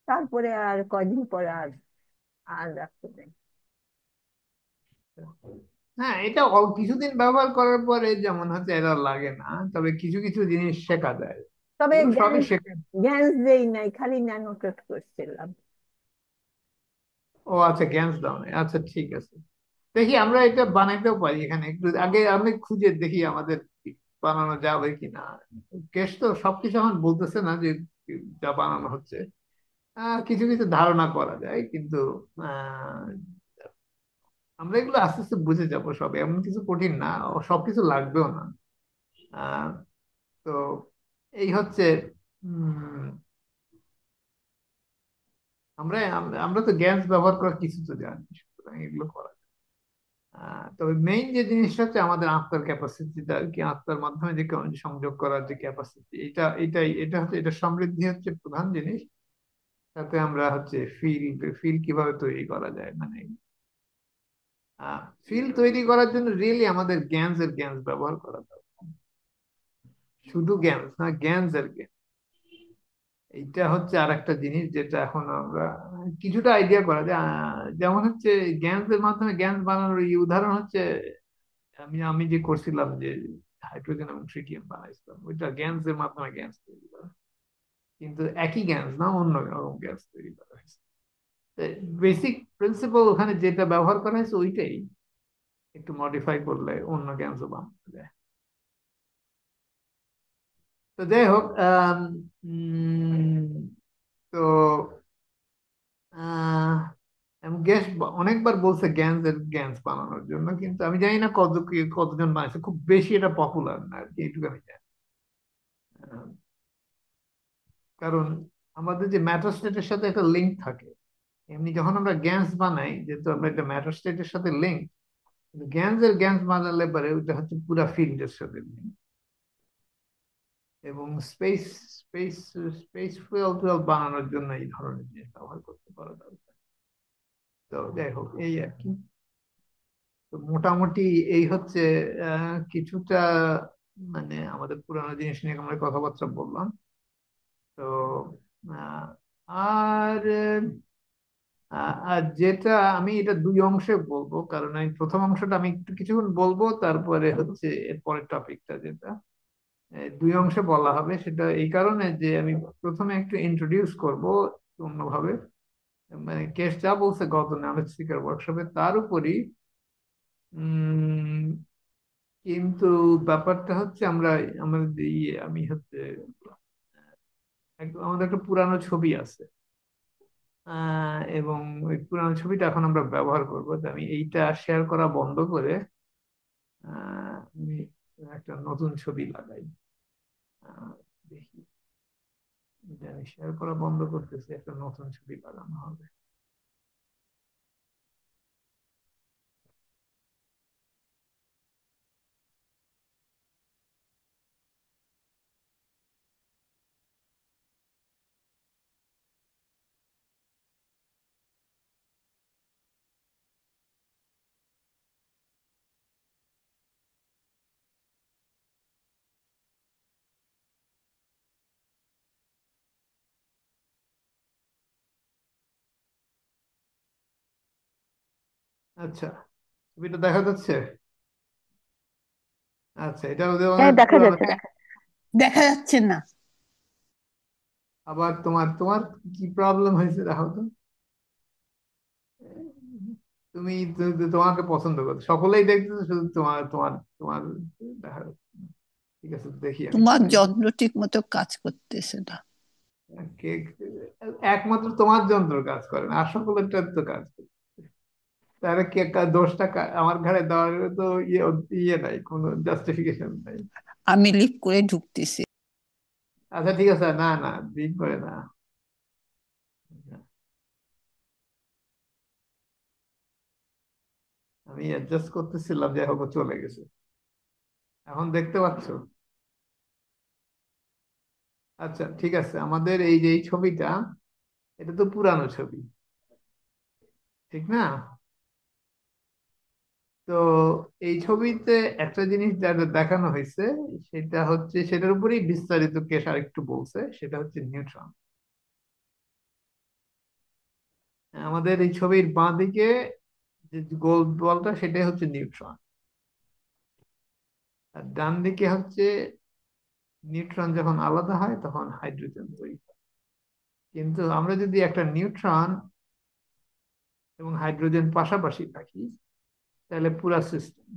তারপরে আর কয়দিন পরে আর আর রাখতে দেয়। হ্যাঁ, এটা কিছুদিন ব্যবহার করার পরে যেমন হচ্ছে এরা লাগে না, তবে কিছু কিছু জিনিস শেখা যায়, তবে এগুলো জ্ঞান সবই শেখা। জ্ঞান দেই নাই, খালি ন্যানো কোট করছিলাম। ও আচ্ছা, জ্ঞান দাও নাই, আচ্ছা ঠিক আছে। দেখি আমরা এটা বানাইতেও পারি, এখানে একটু আগে আমি খুঁজে দেখি আমাদের বানানো যাবে কিনা। কেস তো সবকিছু এখন বলতেছে না যে যা বানানো হচ্ছে, কিছু কিছু ধারণা করা যায়, কিন্তু আহ, আমরা এগুলো আস্তে আস্তে বুঝে যাবো সব, এমন কিছু কঠিন না, ও সবকিছু লাগবেও না। আহ, তো এই হচ্ছে উম, আমরা তো গ্যাস ব্যবহার করা কিছু তো জানি, সুতরাং এগুলো করা যায়। তবে মেইন যে জিনিসটা হচ্ছে আমাদের আত্মার ক্যাপাসিটিটা আর কি, আত্মার মাধ্যমে যে সংযোগ করার যে ক্যাপাসিটি, এটা হচ্ছে, এটা সমৃদ্ধি হচ্ছে প্রধান জিনিস। তাতে আমরা হচ্ছে ফিল ফিল কিভাবে তৈরি করা যায়, মানে ফিল তৈরি করার জন্য রিয়েলি আমাদের জ্ঞান ব্যবহার করা দরকার। শুধু জ্ঞান না, জ্ঞান এইটা হচ্ছে আর একটা জিনিস যেটা এখন আমরা কিছুটা আইডিয়া করা যায়। যেমন হচ্ছে জ্ঞানের মাধ্যমে জ্ঞান বানানোর উদাহরণ হচ্ছে, আমি আমি যে করছিলাম যে হাইড্রোজেন এবং ট্রিটিয়াম বানাইছিলাম, ওইটা গ্যাসের মাধ্যমে গ্যাস তৈরি করা, কিন্তু একই গ্যাস না, অন্য রকম গ্যাস তৈরি করা হয়েছে। বেসিক প্রিন্সিপাল ওখানে যেটা ব্যবহার করা হয়েছে ওইটাই, একটু মডিফাই করলে অন্য গ্যাসও বানানো যায়। তো যাই হোক, তো আহ গ্যাস অনেকবার বলছে গ্যাস বানানোর জন্য, কিন্তু আমি জানি না কতজন বানাইছে, খুব বেশি এটা পপুলার না আর কি, এইটুকু আমি জানি। আহ, কারণ আমাদের যে ম্যাটার স্টেটের সাথে একটা লিঙ্ক থাকে। এমনি যখন আমরা গ্যাস বানাই, যেহেতু আমরা একটা ম্যাটার স্টেটের সাথে লিঙ্ক, কিন্তু গ্যাস বানালে পরে ওটা হচ্ছে পুরা ফিল্ডের সাথে লিঙ্ক। এবং স্পেস স্পেস স্পেস ফুয়েল টুয়েল বানানোর জন্য এই ধরনের জিনিস ব্যবহার করতে পারা দরকার। তো যাই হোক, এই আর কি। তো মোটামুটি এই হচ্ছে কিছুটা মানে আমাদের পুরানো জিনিস নিয়ে আমরা কথাবার্তা বললাম। তো আহ, আর আর যেটা আমি এটা দুই অংশে বলবো, কারণ আমি প্রথম অংশটা আমি একটু কিছুক্ষণ বলবো, তারপরে হচ্ছে এর পরের টপিকটা যেটা দুই অংশে বলা হবে, সেটা এই কারণে যে আমি প্রথমে একটু ইন্ট্রোডিউস করব অন্যভাবে। মানে কেস যা বলছে গত নলেজ সিকার ওয়ার্কশপে তার উপরই। উম কিন্তু ব্যাপারটা হচ্ছে আমরা আমাদের আমি হচ্ছে আমাদের একটা পুরানো ছবি আছে। এবং ওই পুরানো ছবিটা এখন আমরা ব্যবহার করবো। তো আমি এইটা শেয়ার করা বন্ধ করে আমি একটা নতুন ছবি লাগাই। আহ, দেখি, এটা আমি শেয়ার করা বন্ধ করতেছি, একটা নতুন ছবি লাগানো হবে। আচ্ছা, ছবিটা দেখা যাচ্ছে? আচ্ছা, এটা ওদের হ্যাঁ, আমাদের দেখা পুরানো। যাচ্ছে। দেখা যাচ্ছে না। আবার তোমার তোমার কি প্রবলেম হয়েছে দেখো তো। তুমি তোমাকে পছন্দ করো, সকলেই দেখতেছো, শুধু তোমার তোমার তোমার দেখা যাচ্ছে না। ঠিক আছে, দেখি আমি তোমার ট্রাই করি। যন্ত্র ঠিক মতো কাজ করতেছে না। কে- একমাত্র তোমার যন্ত্র কাজ করে না, আর সকলেরটা তো কাজ করে। তাহলে দোষটা আমার ঘাড়ে দেওয়ার তো ইয়ে ইয়ে নাই, কোনো জাস্টিফিকেশন নাই। আমি লিফট করে ঢুকতেছি। আচ্ছা ঠিক আছে, না না, দিন করে না। আমি অ্যাডজাস্ট করতেছিলাম, যাই হোক ও চলে গেছে। এখন দেখতে পাচ্ছ? আচ্ছা ঠিক আছে, আমাদের এই যে এই ছবিটা, এটা তো পুরানো ছবি, ঠিক না? তো এই ছবিতে একটা জিনিস যেটা দেখানো হয়েছে, সেটা হচ্ছে সেটার উপরেই বিস্তারিত কেস আর একটু বলছে, সেটা হচ্ছে নিউট্রন। আমাদের এই ছবির বাঁ দিকে যে গোল বলটা, সেটাই হচ্ছে নিউট্রন। আর ডান দিকে হচ্ছে নিউট্রন যখন আলাদা হয় তখন হাইড্রোজেন তৈরি হয়। কিন্তু আমরা যদি একটা নিউট্রন এবং হাইড্রোজেন পাশাপাশি রাখি, তাহলে পুরা সিস্টেম,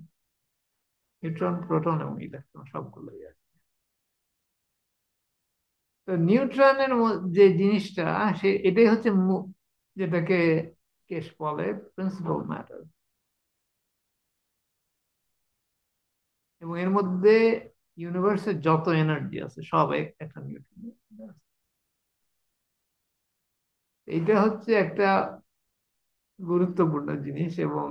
নিউট্রন প্রোটন এবং ইলেকট্রন সবগুলোই আছে। তো নিউট্রনের যে জিনিসটা, এটাই হচ্ছে যেটাকে কেস বলে প্রিন্সিপাল ম্যাটার। এবং এর মধ্যে ইউনিভার্সের যত এনার্জি আছে সব একটা নিউট্রন। এইটা হচ্ছে একটা গুরুত্বপূর্ণ জিনিস। এবং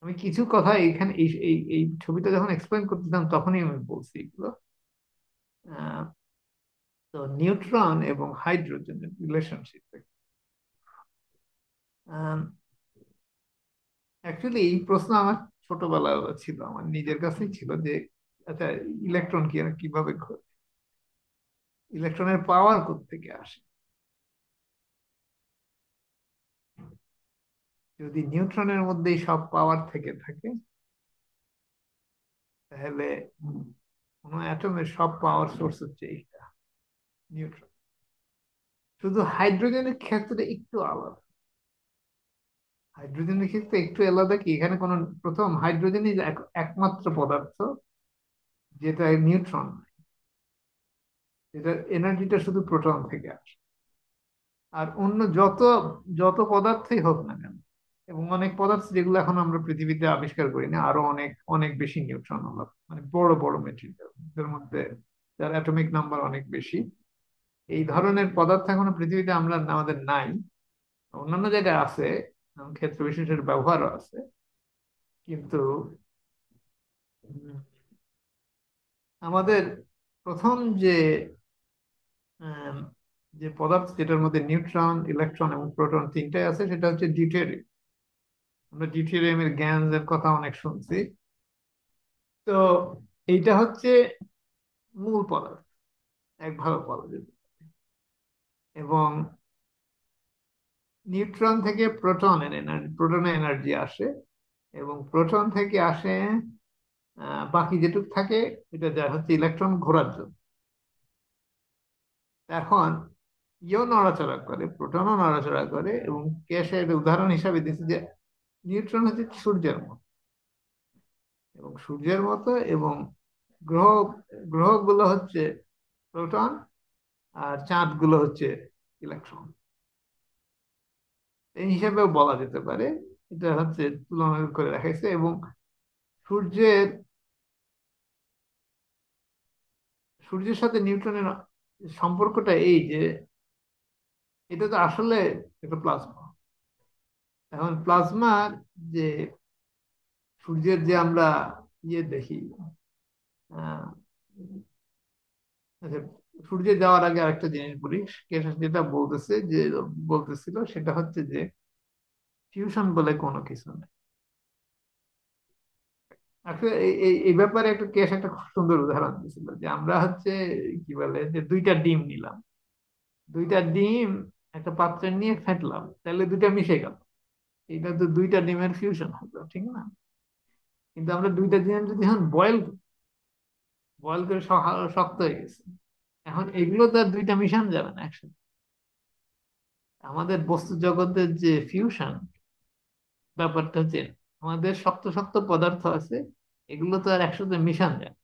আমি কিছু কথা এখানে এই এই এই ছবিটা যখন এক্সপ্লেন করতেছিলাম তখনই আমি বলছি এগুলো। আহ, তো নিউট্রন এবং হাইড্রোজেনের রিলেশনশিপ, অ্যাকচুয়ালি এই প্রশ্ন আমার ছোটবেলায় ছিল, আমার নিজের কাছেই ছিল যে আচ্ছা, ইলেকট্রন কি আর কিভাবে ঘটে, ইলেকট্রনের পাওয়ার কোত্থেকে আসে? যদি নিউট্রনের মধ্যেই সব পাওয়ার থেকে থাকে, তাহলে কোনো অ্যাটমের সব পাওয়ার সোর্স হচ্ছে এইটা, নিউট্রন। শুধু হাইড্রোজেনের ক্ষেত্রে একটু আলাদা। হাইড্রোজেনের ক্ষেত্রে একটু আলাদা কি, এখানে কোন প্রথম হাইড্রোজেনই একমাত্র পদার্থ যেটা নিউট্রন, যেটার এনার্জিটা শুধু প্রোটন থেকে আসে। আর অন্য যত যত পদার্থই হোক না কেন, এবং অনেক পদার্থ যেগুলো এখন আমরা পৃথিবীতে আবিষ্কার করি না, আরো অনেক অনেক বেশি নিউট্রন হলো, মানে বড় বড় মেটেরিয়াল, এর মধ্যে যার অ্যাটমিক নাম্বার অনেক বেশি, এই ধরনের পদার্থ এখনো পৃথিবীতে আমাদের নাই। অন্যান্য জায়গায় আছে, ক্ষেত্র বিশেষের ব্যবহারও আছে, কিন্তু উম, আমাদের প্রথম আম, যে পদার্থ যেটার মধ্যে নিউট্রন, ইলেকট্রন এবং প্রোটন তিনটাই আছে, সেটা হচ্ছে ডিউটেরিয়াম। আমরা ডিউটেরিয়ামের গ্যাসের কথা অনেক শুনছি। তো এইটা হচ্ছে মূল পদার্থ, এক ভাবে বলা যেতে পারে। এবং নিউট্রন থেকে প্রোটনের এনার্জি আসে, এবং প্রোটন থেকে আসে বাকি যেটুকু থাকে, এটা যা হচ্ছে ইলেকট্রন ঘোরার জন্য। এখন ইও নড়াচড়া করে, প্রোটনও নড়াচড়া করে, এবং কেসের উদাহরণ হিসাবে দিচ্ছে যে নিউট্রন হচ্ছে সূর্যের মতো, এবং গ্রহ গ্রহগুলো হচ্ছে প্রোটন, আর চাঁদ গুলো হচ্ছে ইলেকট্রন। এই হিসাবেও বলা যেতে পারে। এটা হচ্ছে তুলনা করে দেখাইছে। এবং সূর্যের সূর্যের সাথে নিউট্রনের সম্পর্কটা এই যে এটা তো আসলে একটা প্লাজমা। এখন প্লাজমার যে সূর্যের যে আমরা দেখি, আহ, আচ্ছা, সূর্যে যাওয়ার আগে আরেকটা জিনিস বলি। যেটা বলতেছিল সেটা হচ্ছে যে ফিউশন বলে কোনো কিছু নেই। আসলে এই ব্যাপারে একটা খুব সুন্দর উদাহরণ দিয়েছিল, যে আমরা হচ্ছে কি বলে যে দুইটা ডিম নিলাম, দুইটা ডিম একটা পাত্রে নিয়ে ফেটলাম, তাহলে দুইটা মিশে গেল। এটা তো দুইটা ডিমের ফিউশন হলো, ঠিক না? কিন্তু আমরা দুইটা ডিম যদি এখন বয়েল করে শক্ত হয়ে গেছে, এখন এগুলো তো আর দুইটা মিশানো যাবে না একসাথে। আমাদের বস্তু জগতের যে ফিউশন ব্যাপারটা হচ্ছে, আমাদের শক্ত শক্ত পদার্থ আছে, এগুলো তো আর একসাথে মিশান যায় না।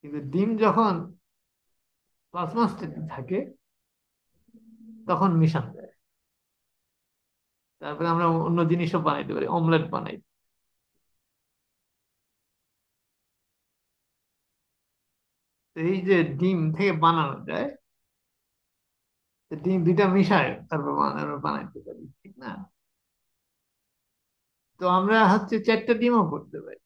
কিন্তু ডিম যখন প্লাজমা স্টেটে থাকে, তখন মিশান যায়। তারপরে আমরা অন্য জিনিসও বানাইতে পারি, অমলেট বানাই। তো এই যে ডিম থেকে বানানো যায়, তো ডিম দুইটা মিশায় তারপর বানাইতে পারি, ঠিক না? তো আমরা হচ্ছে চারটা ডিমও করতে পারি।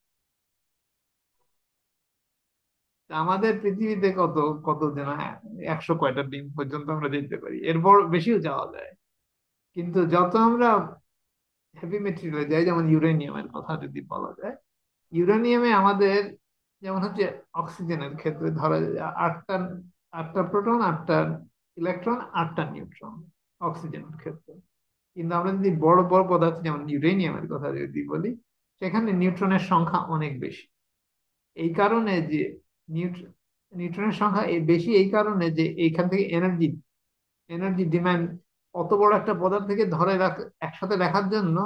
তা আমাদের পৃথিবীতে কত কত যেন 100 কয়টা ডিম পর্যন্ত আমরা যেতে পারি, এরপর বেশিও যাওয়া যায়। কিন্তু যত আমরা হেভি মেটেরিয়ালে যাই, যেমন ইউরেনিয়ামের কথা যদি বলা যায়, ইউরেনিয়ামে আমাদের যেমন হচ্ছে অক্সিজেনের ক্ষেত্রে ধরা যায় আটটা আটটা প্রোটন, আটটা ইলেকট্রন, আটটা নিউট্রন অক্সিজেনের ক্ষেত্রে। কিন্তু আমরা যদি বড় বড় পদার্থ যেমন ইউরেনিয়ামের কথা যদি বলি, সেখানে নিউট্রনের সংখ্যা অনেক বেশি। এই কারণে যে নিউট্র- নিউট্রনের সংখ্যা বেশি, এই কারণে যে এইখান থেকে এনার্জি এনার্জি ডিমান্ড, অত বড় একটা পদার্থকে একসাথে রাখার জন্য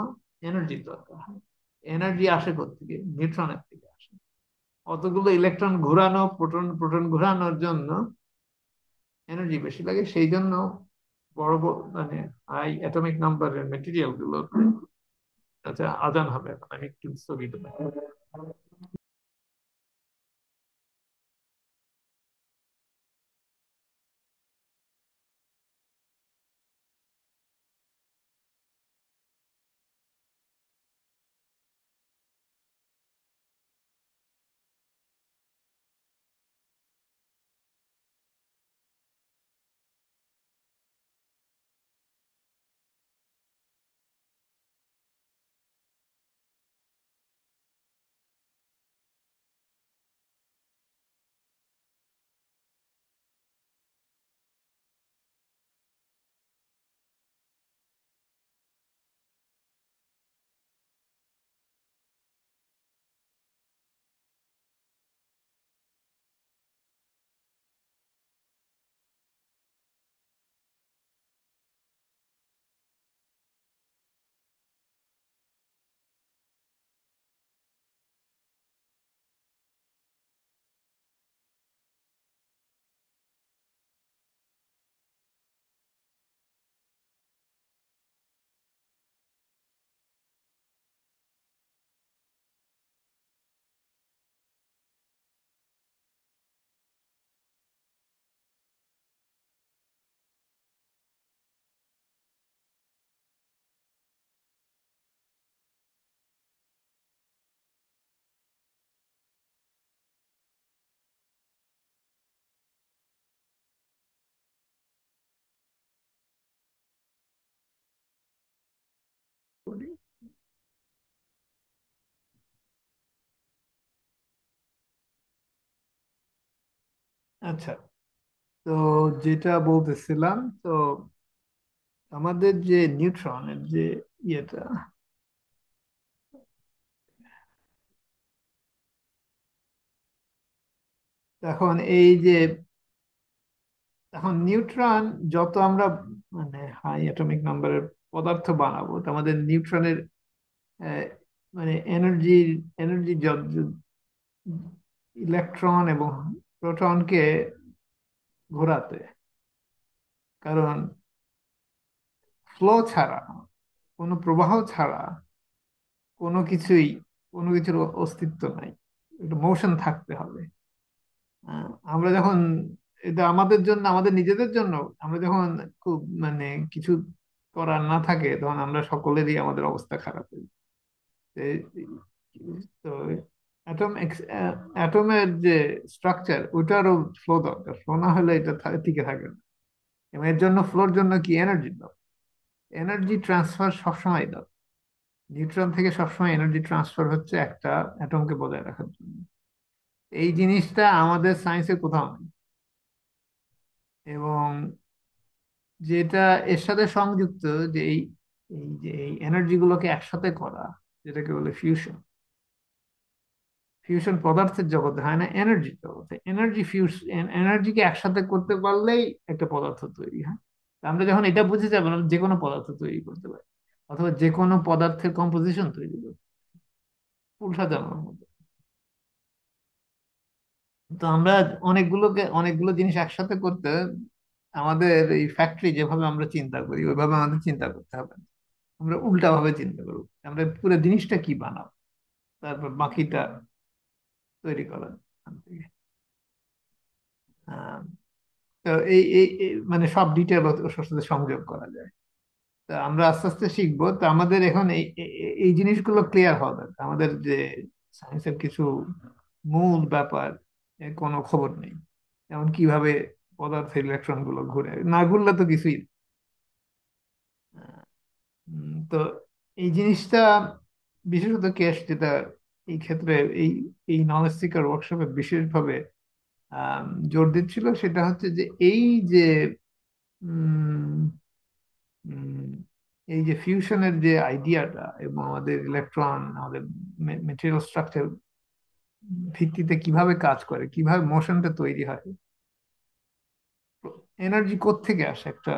এনার্জির দরকার হয়। এনার্জি আসে কোত্থেকে? নিউট্রনের থেকে আসে। অতগুলো ইলেকট্রন ঘোরানো, প্রোটন প্রোটন ঘোরানোর জন্য এনার্জি বেশি লাগে। সেই জন্য বড় বড় মানে হাই অ্যাটমিক নাম্বারের মেটেরিয়াল গুলো। আচ্ছা, আজান হবে, এখন আমি একটু স্থগিত। আচ্ছা, তো যেটা বলতেছিলাম, তো আমাদের যে নিউট্রনের যে ইয়েটা, এখন এই যে এখন নিউট্রন যত আমরা মানে হাই অ্যাটমিক নাম্বারের পদার্থ বানাবো, তো আমাদের নিউট্রনের আহ, মানে এনার্জি এনার্জি ইলেকট্রন এবং প্রোটনকে ঘোরাতে, কারণ ফ্লো ছাড়া, কোনো প্রবাহ ছাড়া কোনো কিছুই, কোনো কিছুর অস্তিত্ব নাই। একটু মোশন থাকতে হবে। আমরা যখন, এটা আমাদের জন্য, আমাদের নিজেদের জন্য, আমরা যখন খুব মানে কিছু করার না থাকে, তখন আমরা সকলেরই আমাদের অবস্থা খারাপ হয়ে যায়। তো অ্যাটম অ্যাটমের যে স্ট্রাকচার, ওইটারও ফ্লো দরকার। ফ্লো না হলে এটা টিকে থাকে না। এবং এর জন্য, ফ্লোর জন্য কি এনার্জি দাও, এনার্জি ট্রান্সফার সবসময় দাও। নিউট্রন থেকে সবসময় এনার্জি ট্রান্সফার হচ্ছে একটা অ্যাটমকে বজায় রাখার জন্য। এই জিনিসটা আমাদের সায়েন্সে কোথাও নেই। এবং যেটা এর সাথে সংযুক্ত, যে এই এই যে এই এনার্জি গুলোকে একসাথে করা, যেটাকে বলে ফিউশন। ফিউশন পদার্থের জগতে হয় না, এনার্জির জগতে। এনার্জিকে একসাথে করতে পারলেই একটা পদার্থ তৈরি হয়। তা আমরা যখন এটা বুঝে যাবো, আমরা যে কোনো পদার্থ তৈরি করতে পারি, অথবা যে কোনো পদার্থের কম্পোজিশন তৈরি করতে, ফুল সাজানোর মতো। তো আমরা অনেকগুলো জিনিস একসাথে করতে, আমাদের এই ফ্যাক্টরি যেভাবে আমরা চিন্তা করি, ওইভাবে আমাদের চিন্তা করতে হবে না। আমরা উল্টা ভাবে চিন্তা করবো, আমরা পুরো জিনিসটা কি বানাবো, তারপর বাকিটা তৈরি করা ওখান থেকে। আহ, তো মানে সব ডিটেল ওর সাথে সংযোগ করা যায়। তো আমরা আস্তে আস্তে শিখবো। তো আমাদের এখন এই জিনিসগুলো ক্লিয়ার হওয়া দরকার। আমাদের যে সায়েন্সের কিছু মূল ব্যাপার, এর কোনো খবর নেই। যেমন কিভাবে পদার্থের ইলেকট্রন গুলো ঘুরে, না ঘুরলে তো কিছুই না। তো এই জিনিসটা বিশেষত কেস যেটা এই ক্ষেত্রে, এই এই নলেজ সিকার ওয়ার্কশপে বিশেষভাবে জোর দিচ্ছিল, সেটা হচ্ছে যে এই যে উম, উম, এই যে ফিউশনের যে আইডিয়াটা, এবং আমাদের ইলেকট্রন, আমাদের মেটেরিয়াল স্ট্রাকচার ভিত্তিতে কিভাবে কাজ করে, কিভাবে মোশনটা তৈরি হয়, এনার্জি কোত্থেকে আসে একটা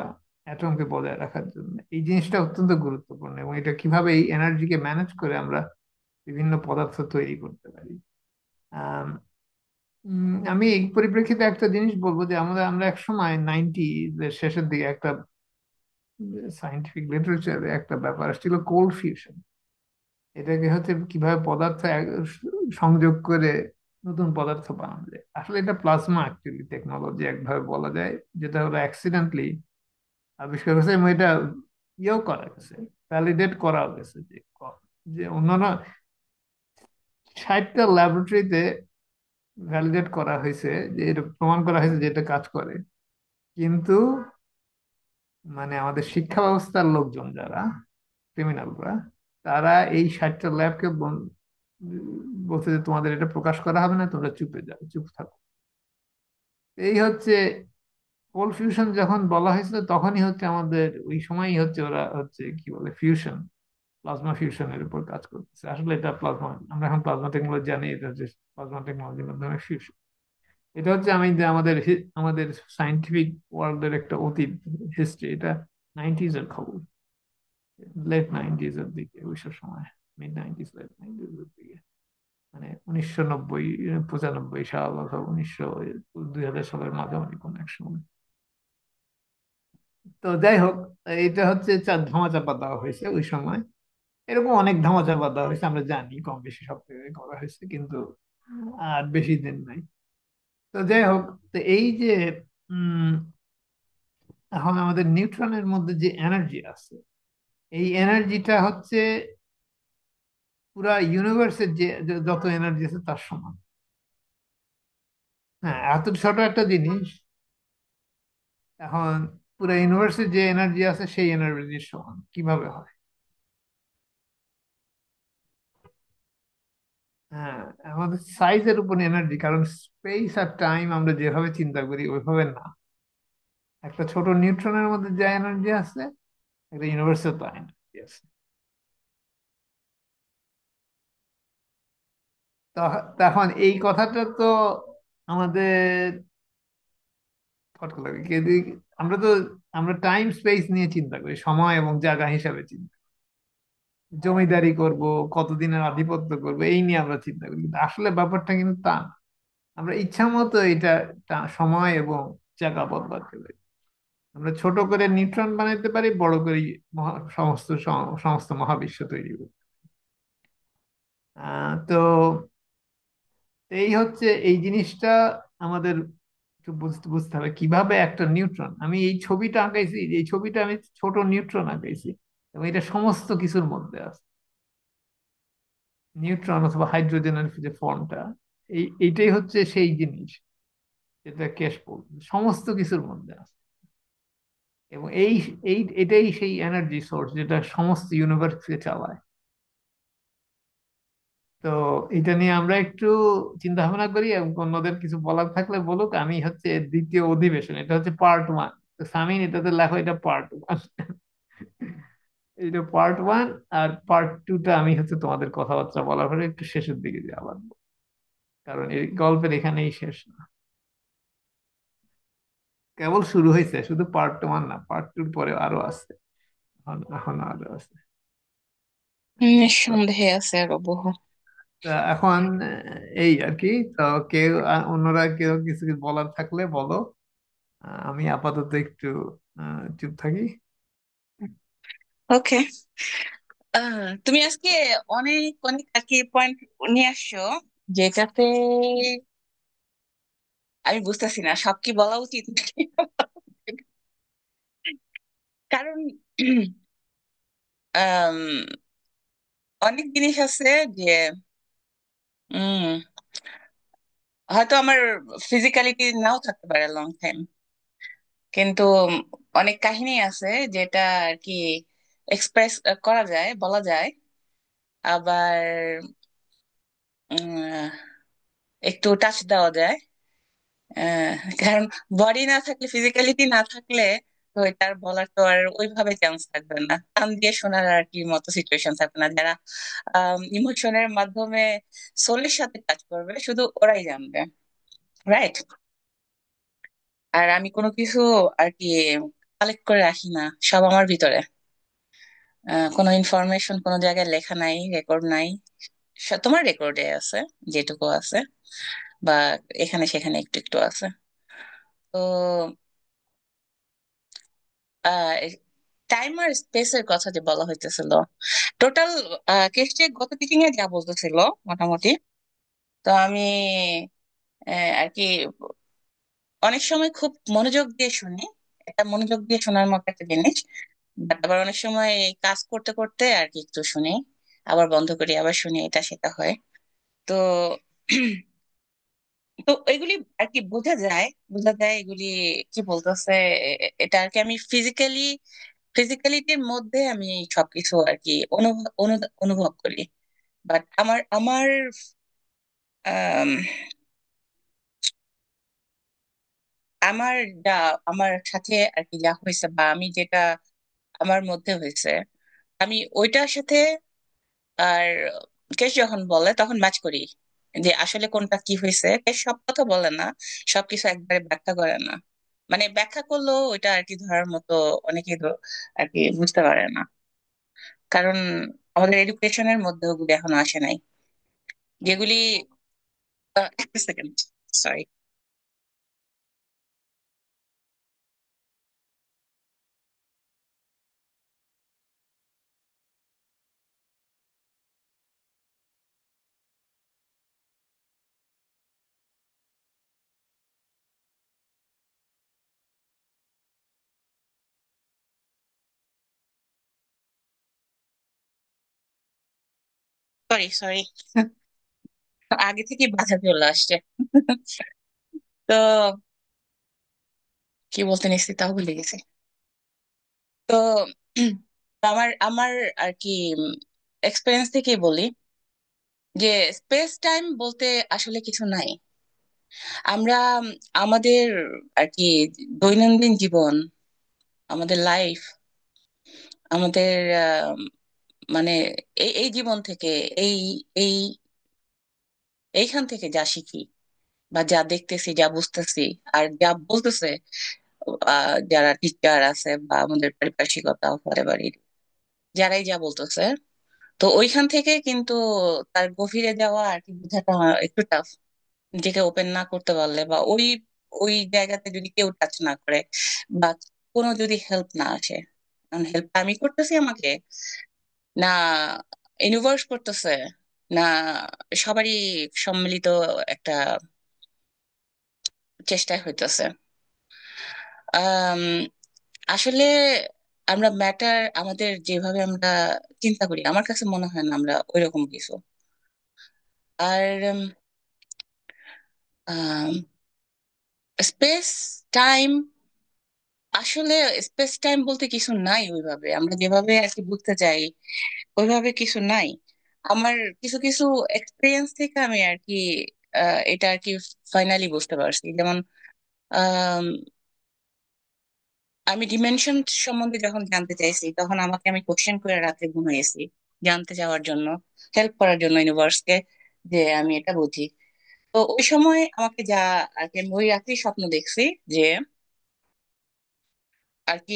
অ্যাটমকে বজায় রাখার জন্য, এই জিনিসটা অত্যন্ত গুরুত্বপূর্ণ। এবং এটা কিভাবে এই এনার্জিকে ম্যানেজ করে আমরা বিভিন্ন পদার্থ তৈরি করতে পারি। আম, আমি এই পরিপ্রেক্ষিতে একটা জিনিস বলবো, যে আমরা এক সময় 90 শেষের দিকে একটা সায়েন্টিফিক লিটারেচারে একটা ব্যাপার আসছিল, কোল্ড ফিউশন। এটাকে হচ্ছে কিভাবে পদার্থ সংযোগ করে নতুন পদার্থ বানানো যায়। আসলে এটা প্লাজমা অ্যাকচুয়ালি টেকনোলজি একভাবে বলা যায়, যেটা হলো অ্যাক্সিডেন্টলি আবিষ্কার করেছে। এবং এটা ইয়েও করা গেছে, ভ্যালিডেট করা গেছে, যে যে অন্যান্য 60টা ল্যাবরেটরিতে ভ্যালিডেট করা হয়েছে, যে এটা প্রমাণ করা হয়েছে যে এটা কাজ করে। কিন্তু মানে আমাদের শিক্ষা ব্যবস্থার লোকজন যারা, ক্রিমিনালরা, তারা এই 60টা ল্যাবকে বলছে যে তোমাদের এটা প্রকাশ করা হবে না, তোমরা চুপে যাও, চুপ থাকো। এই হচ্ছে কোল্ড ফিউশন যখন বলা হয়েছিল, তখনই হচ্ছে আমাদের ওই সময়ই হচ্ছে ওরা হচ্ছে কি বলে ফিউশন, প্লাজমা ফিউশনের উপর কাজ করতেছে। আসলে এটা প্লাজমা, আমরা এখন প্লাজমা টেকনোলজি জানি, এটা হচ্ছে প্লাজমা টেকনোলজির মাধ্যমে ফিউশন। এটা হচ্ছে আমি যে আমাদের সাইন্টিফিক ওয়ার্ল্ডের একটা অতীত হিস্ট্রি। এটা 90s এর খবর, লেট 90s এর দিকে, ওইসব সময়, মিড 90s, লেট 90s এর দিকে, মানে 1990, 95 সাল, অথবা 2000 সালের মাঝামাঝি কোন এক সময়। তো যাই হোক, এটা হচ্ছে ধামাচাপা দেওয়া হয়েছে ওই সময়। এরকম অনেক ধামাচাপা দেওয়া হয়েছে, আমরা জানি, কম বেশি সব জায়গায় করা হয়েছে, কিন্তু আর বেশি দিন নাই। তো যাই হোক, তো এই যে উম এখন আমাদের নিউট্রনের মধ্যে যে এনার্জি আছে, এই এনার্জিটা হচ্ছে পুরা ইউনিভার্সের যে যত এনার্জি আছে তার সমান। হ্যাঁ, এত ছোট একটা জিনিস এখন পুরা ইউনিভার্সের যে এনার্জি আছে সেই এনার্জির সমান কিভাবে হয়? হ্যাঁ, আমাদের সাইজের উপর এনার্জি, কারণ স্পেস আর টাইম আমরা যেভাবে চিন্তা করি ওইভাবে না। একটা ছোট নিউট্রনের মধ্যে যে এনার্জি আছে, একটা ইউনিভার্সের তা এনার্জি আছে। তখন এই কথাটা তো আমাদের খটকা লাগে আমরা তো আমরা টাইম স্পেস নিয়ে চিন্তা করি, সময় এবং জায়গা হিসাবে চিন্তা, জমিদারি করব, কতদিনের আধিপত্য করব, এই নিয়ে আমরা চিন্তা করি, কিন্তু আসলে ব্যাপারটা কিন্তু তা না। আমরা ইচ্ছা মতো এটা সময় এবং জায়গা বদলাতে পারি। আমরা ছোট করে নিউট্রন বানাইতে পারি, বড় করে সমস্ত মহাবিশ্ব তৈরি করি। তো এই হচ্ছে এই জিনিসটা আমাদের একটু বুঝতে বুঝতে হবে কিভাবে একটা নিউট্রন, আমি এই ছবিটা আঁকাইছি, এই ছবিটা আমি ছোট নিউট্রন আঁকাইছি, এবং এটা সমস্ত কিছুর মধ্যে আছে। নিউট্রন অথবা হাইড্রোজেনের যে ফর্মটা, এইটাই হচ্ছে সেই জিনিস যেটা কেশ বলবে, সমস্ত কিছুর মধ্যে আছে। এবং এটাই সেই এনার্জি সোর্স যেটা সমস্ত ইউনিভার্সকে চালায়। তো এটা নিয়ে আমরা একটু চিন্তা ভাবনা করি, এবং অন্যদের কিছু বলার থাকলে বলুক। আমি হচ্ছে এর দ্বিতীয় অধিবেশন, এটা হচ্ছে পার্ট 1। তো সামিন এটাতে লেখো এটা পার্ট 1। এটা পার্ট 1, আর পার্ট 2টা আমি হচ্ছে তোমাদের কথাবার্তা বলার পরে একটু শেষের দিকে দিয়ে আবার বলবো। কারণ এই গল্পের এখানেই শেষ না, কেবল শুরু হয়েছে, শুধু পার্ট 1 না, পার্ট 2 পরে আরো আছে। এখন আরো আছে। তো নিঃসন্দেহে আছে আরো বহু। তা এখন এই আর কি। তো কেউ অন্যরা কেউ কিছু বলার থাকলে বলো। আমি আপাতত একটু চুপ থাকি। ওকে। তুমি আজকে অনেক অনেক আর কি পয়েন্ট নিয়ে আসছো, যেটাতে আমি বুঝতেছি না সব কি বলা উচিত নাকি। কারণ আম, অনেক জিনিস আছে যে উম হয়তো আমার ফিজিক্যালিটি নাও থাকতে পারে লং টাইম, কিন্তু অনেক কাহিনী আছে যেটা আর কি এক্সপ্রেস করা যায়, বলা যায়। আবার উম, একটু টাচ দেওয়া যায়। আহ, কারণ বডি না থাকলে, ফিজিক্যালিটি না থাকলে তো এটার বলার তো আর ওইভাবে চান্স থাকবে না, কান দিয়ে শোনার আর কি মতো সিচুয়েশন থাকবে না। যারা ইমোশনের মাধ্যমে সোলের সাথে কাজ করবে শুধু ওরাই জানবে, রাইট? আর আমি কোনো কিছু আর কি কালেক্ট করে রাখি না, সব আমার ভিতরে। কোনো ইনফরমেশন কোনো জায়গায় লেখা নাই, রেকর্ড নাই। তোমার রেকর্ডে আছে যেটুকু আছে, বা এখানে সেখানে একটু একটু আছে। তো টাইম আর স্পেসের কথা যে বলা হইতেছিল, টোটাল কেসটা গত টিচিং এ যা বলতেছিল মোটামুটি। তো আমি আর কি অনেক সময় খুব মনোযোগ দিয়ে শুনি, এটা মনোযোগ দিয়ে শোনার মতো একটা জিনিস। বাট আবার অনেক সময় কাজ করতে করতে আর কি একটু শুনি, আবার বন্ধ করি, আবার শুনি, এটা সেটা হয়। তো তো এগুলি আর কি বোঝা যায়, বোঝা যায় এগুলি কি বলতেছে। এটা আর কি আমি ফিজিক্যালিটির মধ্যে আমি সবকিছু আর কি অনুভব করি। বাট আমার আমার আম, আমার যা আমার সাথে আর কি যা হয়েছে, বা আমি যেটা আমার মধ্যে হয়েছে, আমি ওইটার সাথে আর কেশ যখন বলে তখন ম্যাচ করি যে আসলে কোনটা কি হয়েছে। কেশ সব কথা বলে না, সবকিছু একবারে ব্যাখ্যা করে না। মানে ব্যাখ্যা করলেও ওইটা আর কি ধরার মতো অনেকেই তো আর কি বুঝতে পারে না, কারণ আমাদের এডুকেশনের মধ্যে ওগুলি এখনো আসে নাই, যেগুলি একটা সেকেন্ড, সরি। সরি সরি, আগে থেকে বাধা চলে আসছে। তো কি বলতে নিচ্ছি তাও ভুলে গেছি। তো আমার আমার আর কি এক্সপিরিয়েন্স থেকে বলি যে স্পেস টাইম বলতে আসলে কিছু নাই। আমরা আমাদের আর কি দৈনন্দিন জীবন, আমাদের লাইফ, আমাদের মানে এই এই জীবন থেকে, এই এই এইখান থেকে যা শিখি বা যা দেখতেছি, যা বুঝতেছি, আর যা বলতেছে যারা টিচার আছে বা আমাদের পারিপার্শ্বিকতা হতে পারি, যারাই যা বলতেছে, তো ওইখান থেকে কিন্তু তার গভীরে যাওয়া আর কি বোঝাটা একটু টাফ। নিজেকে ওপেন না করতে পারলে বা ওই ওই জায়গাতে যদি কেউ টাচ না করে বা কোনো যদি হেল্প না আসে, কারণ হেল্পটা আমি করতেছি আমাকে না, ইউনিভার্স করতেছে না, সবারই সম্মিলিত একটা চেষ্টায় হইতেছে। আম, আসলে আমরা ম্যাটার আমাদের যেভাবে আমরা চিন্তা করি, আমার কাছে মনে হয় না আমরা ওইরকম কিছু। আর স্পেস টাইম, আসলে স্পেস টাইম বলতে কিছু নাই ওইভাবে, আমরা যেভাবে আর কি বুঝতে চাই ওইভাবে কিছু নাই। আমার কিছু কিছু এক্সপিরিয়েন্স থেকে আমি আর কি এটা আর কি ফাইনালি বুঝতে পারছি। যেমন আম, আমি ডিমেনশন সম্বন্ধে যখন জানতে চাইছি, তখন আমি কোশ্চেন করে রাতে ঘুমিয়েছি জানতে যাওয়ার জন্য, হেল্প করার জন্য ইউনিভার্সকে, যে আমি এটা বুঝি। তো ওই সময় আমাকে যা আর কি, আমি ওই রাতেই স্বপ্ন দেখছি যে আর কি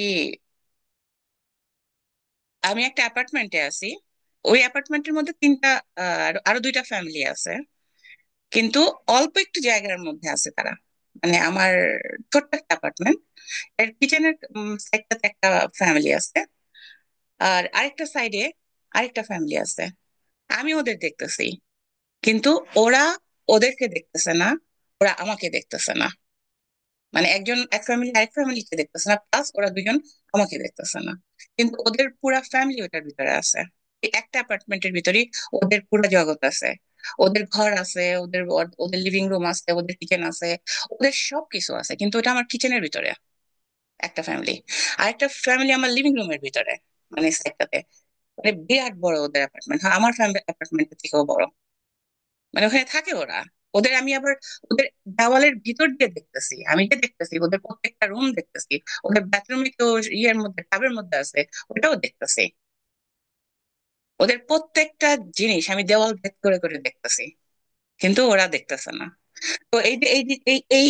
আমি একটা অ্যাপার্টমেন্টে আছি। ওই অ্যাপার্টমেন্টের মধ্যে তিনটা আরো দুইটা ফ্যামিলি আছে, কিন্তু অল্প একটু জায়গার মধ্যে আছে তারা। মানে আমার ছোট্ট একটা অ্যাপার্টমেন্ট, এর কিচেনের সাইডটাতে একটা ফ্যামিলি আছে, আর আরেকটা সাইডে আরেকটা ফ্যামিলি আছে। আমি ওদের দেখতেছি, কিন্তু ওরা ওদেরকে দেখতেছে না, ওরা আমাকে দেখতেছে না। মানে একজন এক ফ্যামিলি আরেক ফ্যামিলিকে দেখতেছে না, প্লাস ওরা দুজন আমাকে দেখতেছে না, কিন্তু ওদের পুরা ফ্যামিলি ওটার ভিতরে আছে। এই একটা অ্যাপার্টমেন্টের ভিতরেই ওদের পুরো জগৎ আছে, ওদের ঘর আছে, ওদের ওদের লিভিং রুম আছে, ওদের কিচেন আছে, ওদের সবকিছু আছে, কিন্তু ওটা আমার কিচেনের ভিতরে একটা ফ্যামিলি। আরেকটা ফ্যামিলি আমার লিভিং রুমের ভিতরে, মানে সাইডটাতে। মানে বিরাট বড় ওদের অ্যাপার্টমেন্ট, আমার ফ্যামিলি অ্যাপার্টমেন্টের থেকেও বড়। মানে ওখানে থাকে ওরা। ওদের আমি আবার ওদের দেওয়ালের ভিতর দিয়ে দেখতেছি, আমি যে দেখতেছি ওদের প্রত্যেকটা রুম দেখতেছি, ওদের বাথরুমে কেউ ইয়ের মধ্যে টাবের মধ্যে আছে, ওটাও দেখতেছি। ওদের প্রত্যেকটা জিনিস আমি দেওয়াল ভেদ করে করে দেখতেছি, কিন্তু ওরা দেখতেছে না। তো এই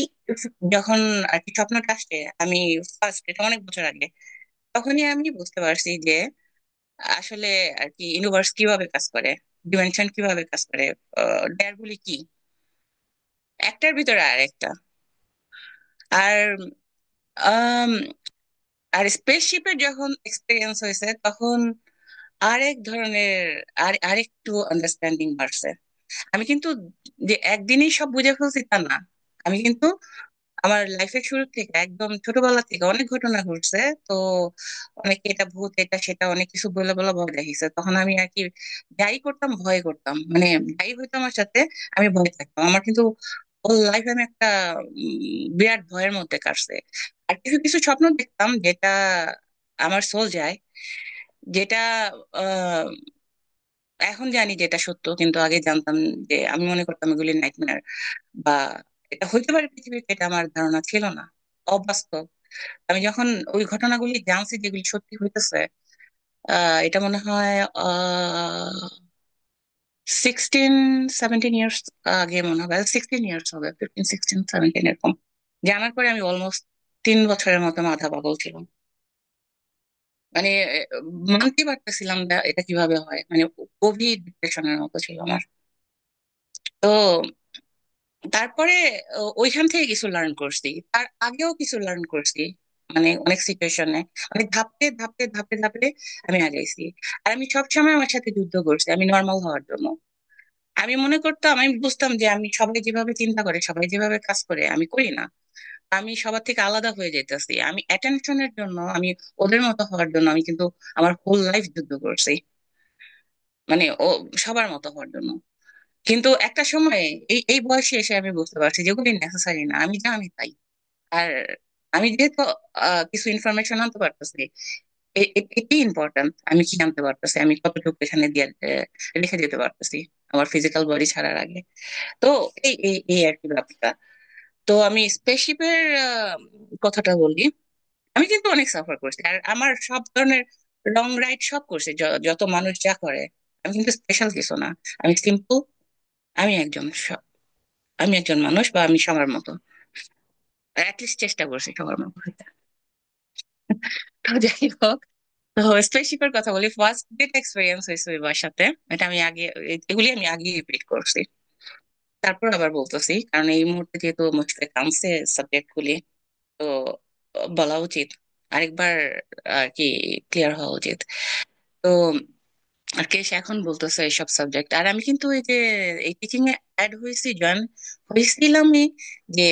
যখন আর কি স্বপ্নটা আসছে, আমি ফার্স্ট, এটা অনেক বছর আগে, তখনই আমি বুঝতে পারছি যে আসলে আর কি ইউনিভার্স কিভাবে কাজ করে, ডিমেনশন কিভাবে কাজ করে, লেয়ার গুলি কি, একটার ভিতরে আর একটা। আর আম, আর স্পেসশিপের যখন এক্সপিরিয়েন্স হয়েছে, তখন আরেক ধরনের আরেকটু আন্ডারস্ট্যান্ডিং বাড়ছে। আমি কিন্তু যে একদিনই সব বুঝে ফেলছি তা না, আমি কিন্তু আমার লাইফের শুরু থেকে একদম ছোটবেলা থেকে অনেক ঘটনা ঘটছে। তো অনেকে এটা ভূত, এটা সেটা অনেক কিছু বলে বলে ভয় দেখিয়েছে, তখন আমি আর কি যাই করতাম ভয় করতাম, মানে যাই হইতো আমার সাথে আমি ভয় থাকতাম। আমার কিন্তু হোল লাইফ আমি একটা বিরাট ভয়ের মধ্যে কাটছে। আর কিছু কিছু স্বপ্ন দেখতাম যেটা আমার সোল যায়, যেটা আহ এখন জানি যে এটা সত্য, কিন্তু আগে জানতাম যে, আমি মনে করতাম এগুলি নাইটমেয়ার বা এটা হইতে পারে পৃথিবীতে, এটা আমার ধারণা ছিল না, অবাস্তব। আমি যখন ওই ঘটনাগুলি জানছি যেগুলি সত্যি হইতেছে, এটা মনে হয় 16-17 ইয়ার্স আগে, মনে হবে 16 ইয়ার্স হবে, 15-16-17 এরকম। জানার পরে আমি অলমোস্ট 3 বছরের মতো মাথা পাগল ছিলাম। মানে মানতে পারতেছিলাম না এটা কিভাবে হয়, মানে গভীর ডিপ্রেশনের মতো ছিল আমার। তো তারপরে ওইখান থেকে কিছু লার্ন করছি, তার আগেও কিছু লার্ন করছি, মানে অনেক সিচুয়েশনে, মানে ধাপে ধাপে ধাপে ধাপে আমি আগাইছি। আর আমি সবসময় আমার সাথে যুদ্ধ করছি আমি নর্মাল হওয়ার জন্য। আমি মনে করতাম, আমি বুঝতাম যে আমি সবাই যেভাবে চিন্তা করে, সবাই যেভাবে কাজ করে আমি করি না, আমি সবার থেকে আলাদা হয়ে যেতেছি। আমি অ্যাটেনশনের জন্য, আমি ওদের মতো হওয়ার জন্য আমি কিন্তু আমার হোল লাইফ যুদ্ধ করছি, মানে ও সবার মতো হওয়ার জন্য। কিন্তু একটা সময়ে এই এই বয়সে এসে আমি বুঝতে পারছি যেগুলি নেসেসারি না, আমি যা আমি তাই। আর আমি যেহেতু কিছু ইনফরমেশন আনতে পারতেছি, এটি ইম্পর্ট্যান্ট, আমি কি জানতে পারতেছি, আমি কতটুকু এখানে দিয়ে রেখে দিতে পারতেছি আমার ফিজিক্যাল বডি ছাড়ার আগে। তো এই এই এই আর কি ব্যাপারটা। তো আমি স্পেসশিপের কথাটা বলি। আমি কিন্তু অনেক সাফার করছি, আর আমার সব ধরনের লং রাইড সব করছি, যত মানুষ যা করে। আমি কিন্তু স্পেশাল কিছু না, আমি সিম্পল। আমি একজন আমি একজন মানুষ, বা আমি সবার মতো, অ্যাটলিস্ট চেষ্টা করছি সবার মতো হইতে। তো যাই হোক, তো স্পেসশিপের কথা বলি। ফার্স্ট ডেট এক্সপিরিয়েন্স হয়েছে ওই বাসাতে, এটা আমি আগে, এগুলি আমি আগে রিপিট করছি। তারপর আবার বলতেছি, কারণ এই মুহূর্তে যেহেতু মুশকিল কামছে সাবজেক্ট গুলি, তো বলা উচিত আরেকবার আর কি, ক্লিয়ার হওয়া উচিত। তো আর কে সে এখন বলতেছে এইসব সাবজেক্ট, আর আমি কিন্তু এই যে এই টিচিং এ অ্যাড হয়েছি, জয়েন হয়েছিলামই, যে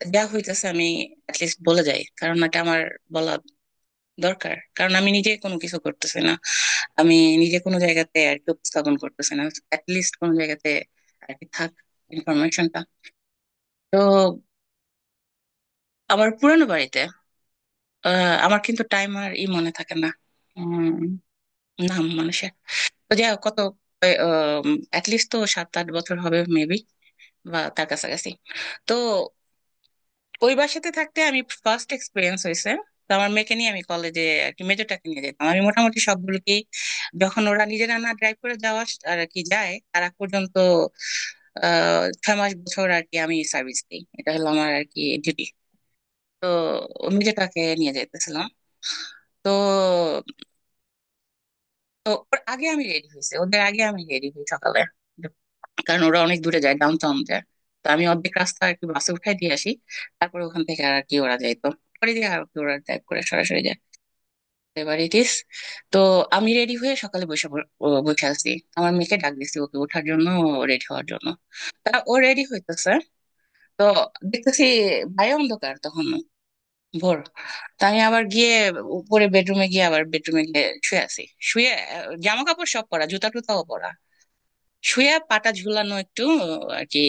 যা হইতেছে আমি অ্যাটলিস্ট বলে যাই, কারণ এটা আমার বলা দরকার। কারণ আমি নিজে কোনো কিছু করতেছি না, আমি নিজে কোনো জায়গাতে আর কি উপস্থাপন করতেছি না, অ্যাটলিস্ট কোনো জায়গাতে আর কি থাক ইনফরমেশনটা। তো আমার পুরানো বাড়িতে আমার কিন্তু টাইম আর মনে থাকে না, উম, নাম মানুষের। তো যাই হোক, কত অ্যাটলিস্ট তো 7-8 বছর হবে মেবি, বা তার কাছাকাছি। তো ওই বাসাতে থাকতে আমি ফার্স্ট এক্সপিরিয়েন্স হয়েছে। তো আমার মেয়েকে নিয়ে আমি কলেজে আর কি মেজরটাকে নিয়ে যেতাম, আমি মোটামুটি সবগুলোকেই, যখন ওরা নিজেরা না ড্রাইভ করে যাওয়া আর কি যায়, তার আগ পর্যন্ত 6 মাস বছর আর কি আমি সার্ভিস দিই, এটা হলো আমার আর কি ডিউটি। তো মেজরটাকে নিয়ে যেতেছিলাম। তো তো ওর আগে আমি রেডি হয়েছি, ওদের আগে আমি রেডি হই সকালে, কারণ ওরা অনেক দূরে যায়, ডাউন টাউন যায়। তো আমি অর্ধেক রাস্তা আর কি বাসে উঠাই দিয়ে আসি, তারপরে ওখান থেকে আর কি ওরা যাইতো, পরে দিয়ে আর কি ওরা ড্রাইভ করে সরাসরি যায়। এবার ইট ইস। তো আমি রেডি হয়ে সকালে বসে আছি, আমার মেয়েকে ডাক দিচ্ছি ওকে ওঠার জন্য, রেডি হওয়ার জন্য। তা ও রেডি হইতেছে, তো দেখতেছি বাইরে অন্ধকার তখন, ভোর। তো আমি আবার গিয়ে উপরে বেডরুমে গিয়ে, আবার বেডরুমে গিয়ে শুয়ে আছি। শুয়ে জামা কাপড় সব পরা, জুতা টুতাও পরা, শুয়ে পাটা ঝুলানো একটু আর কি,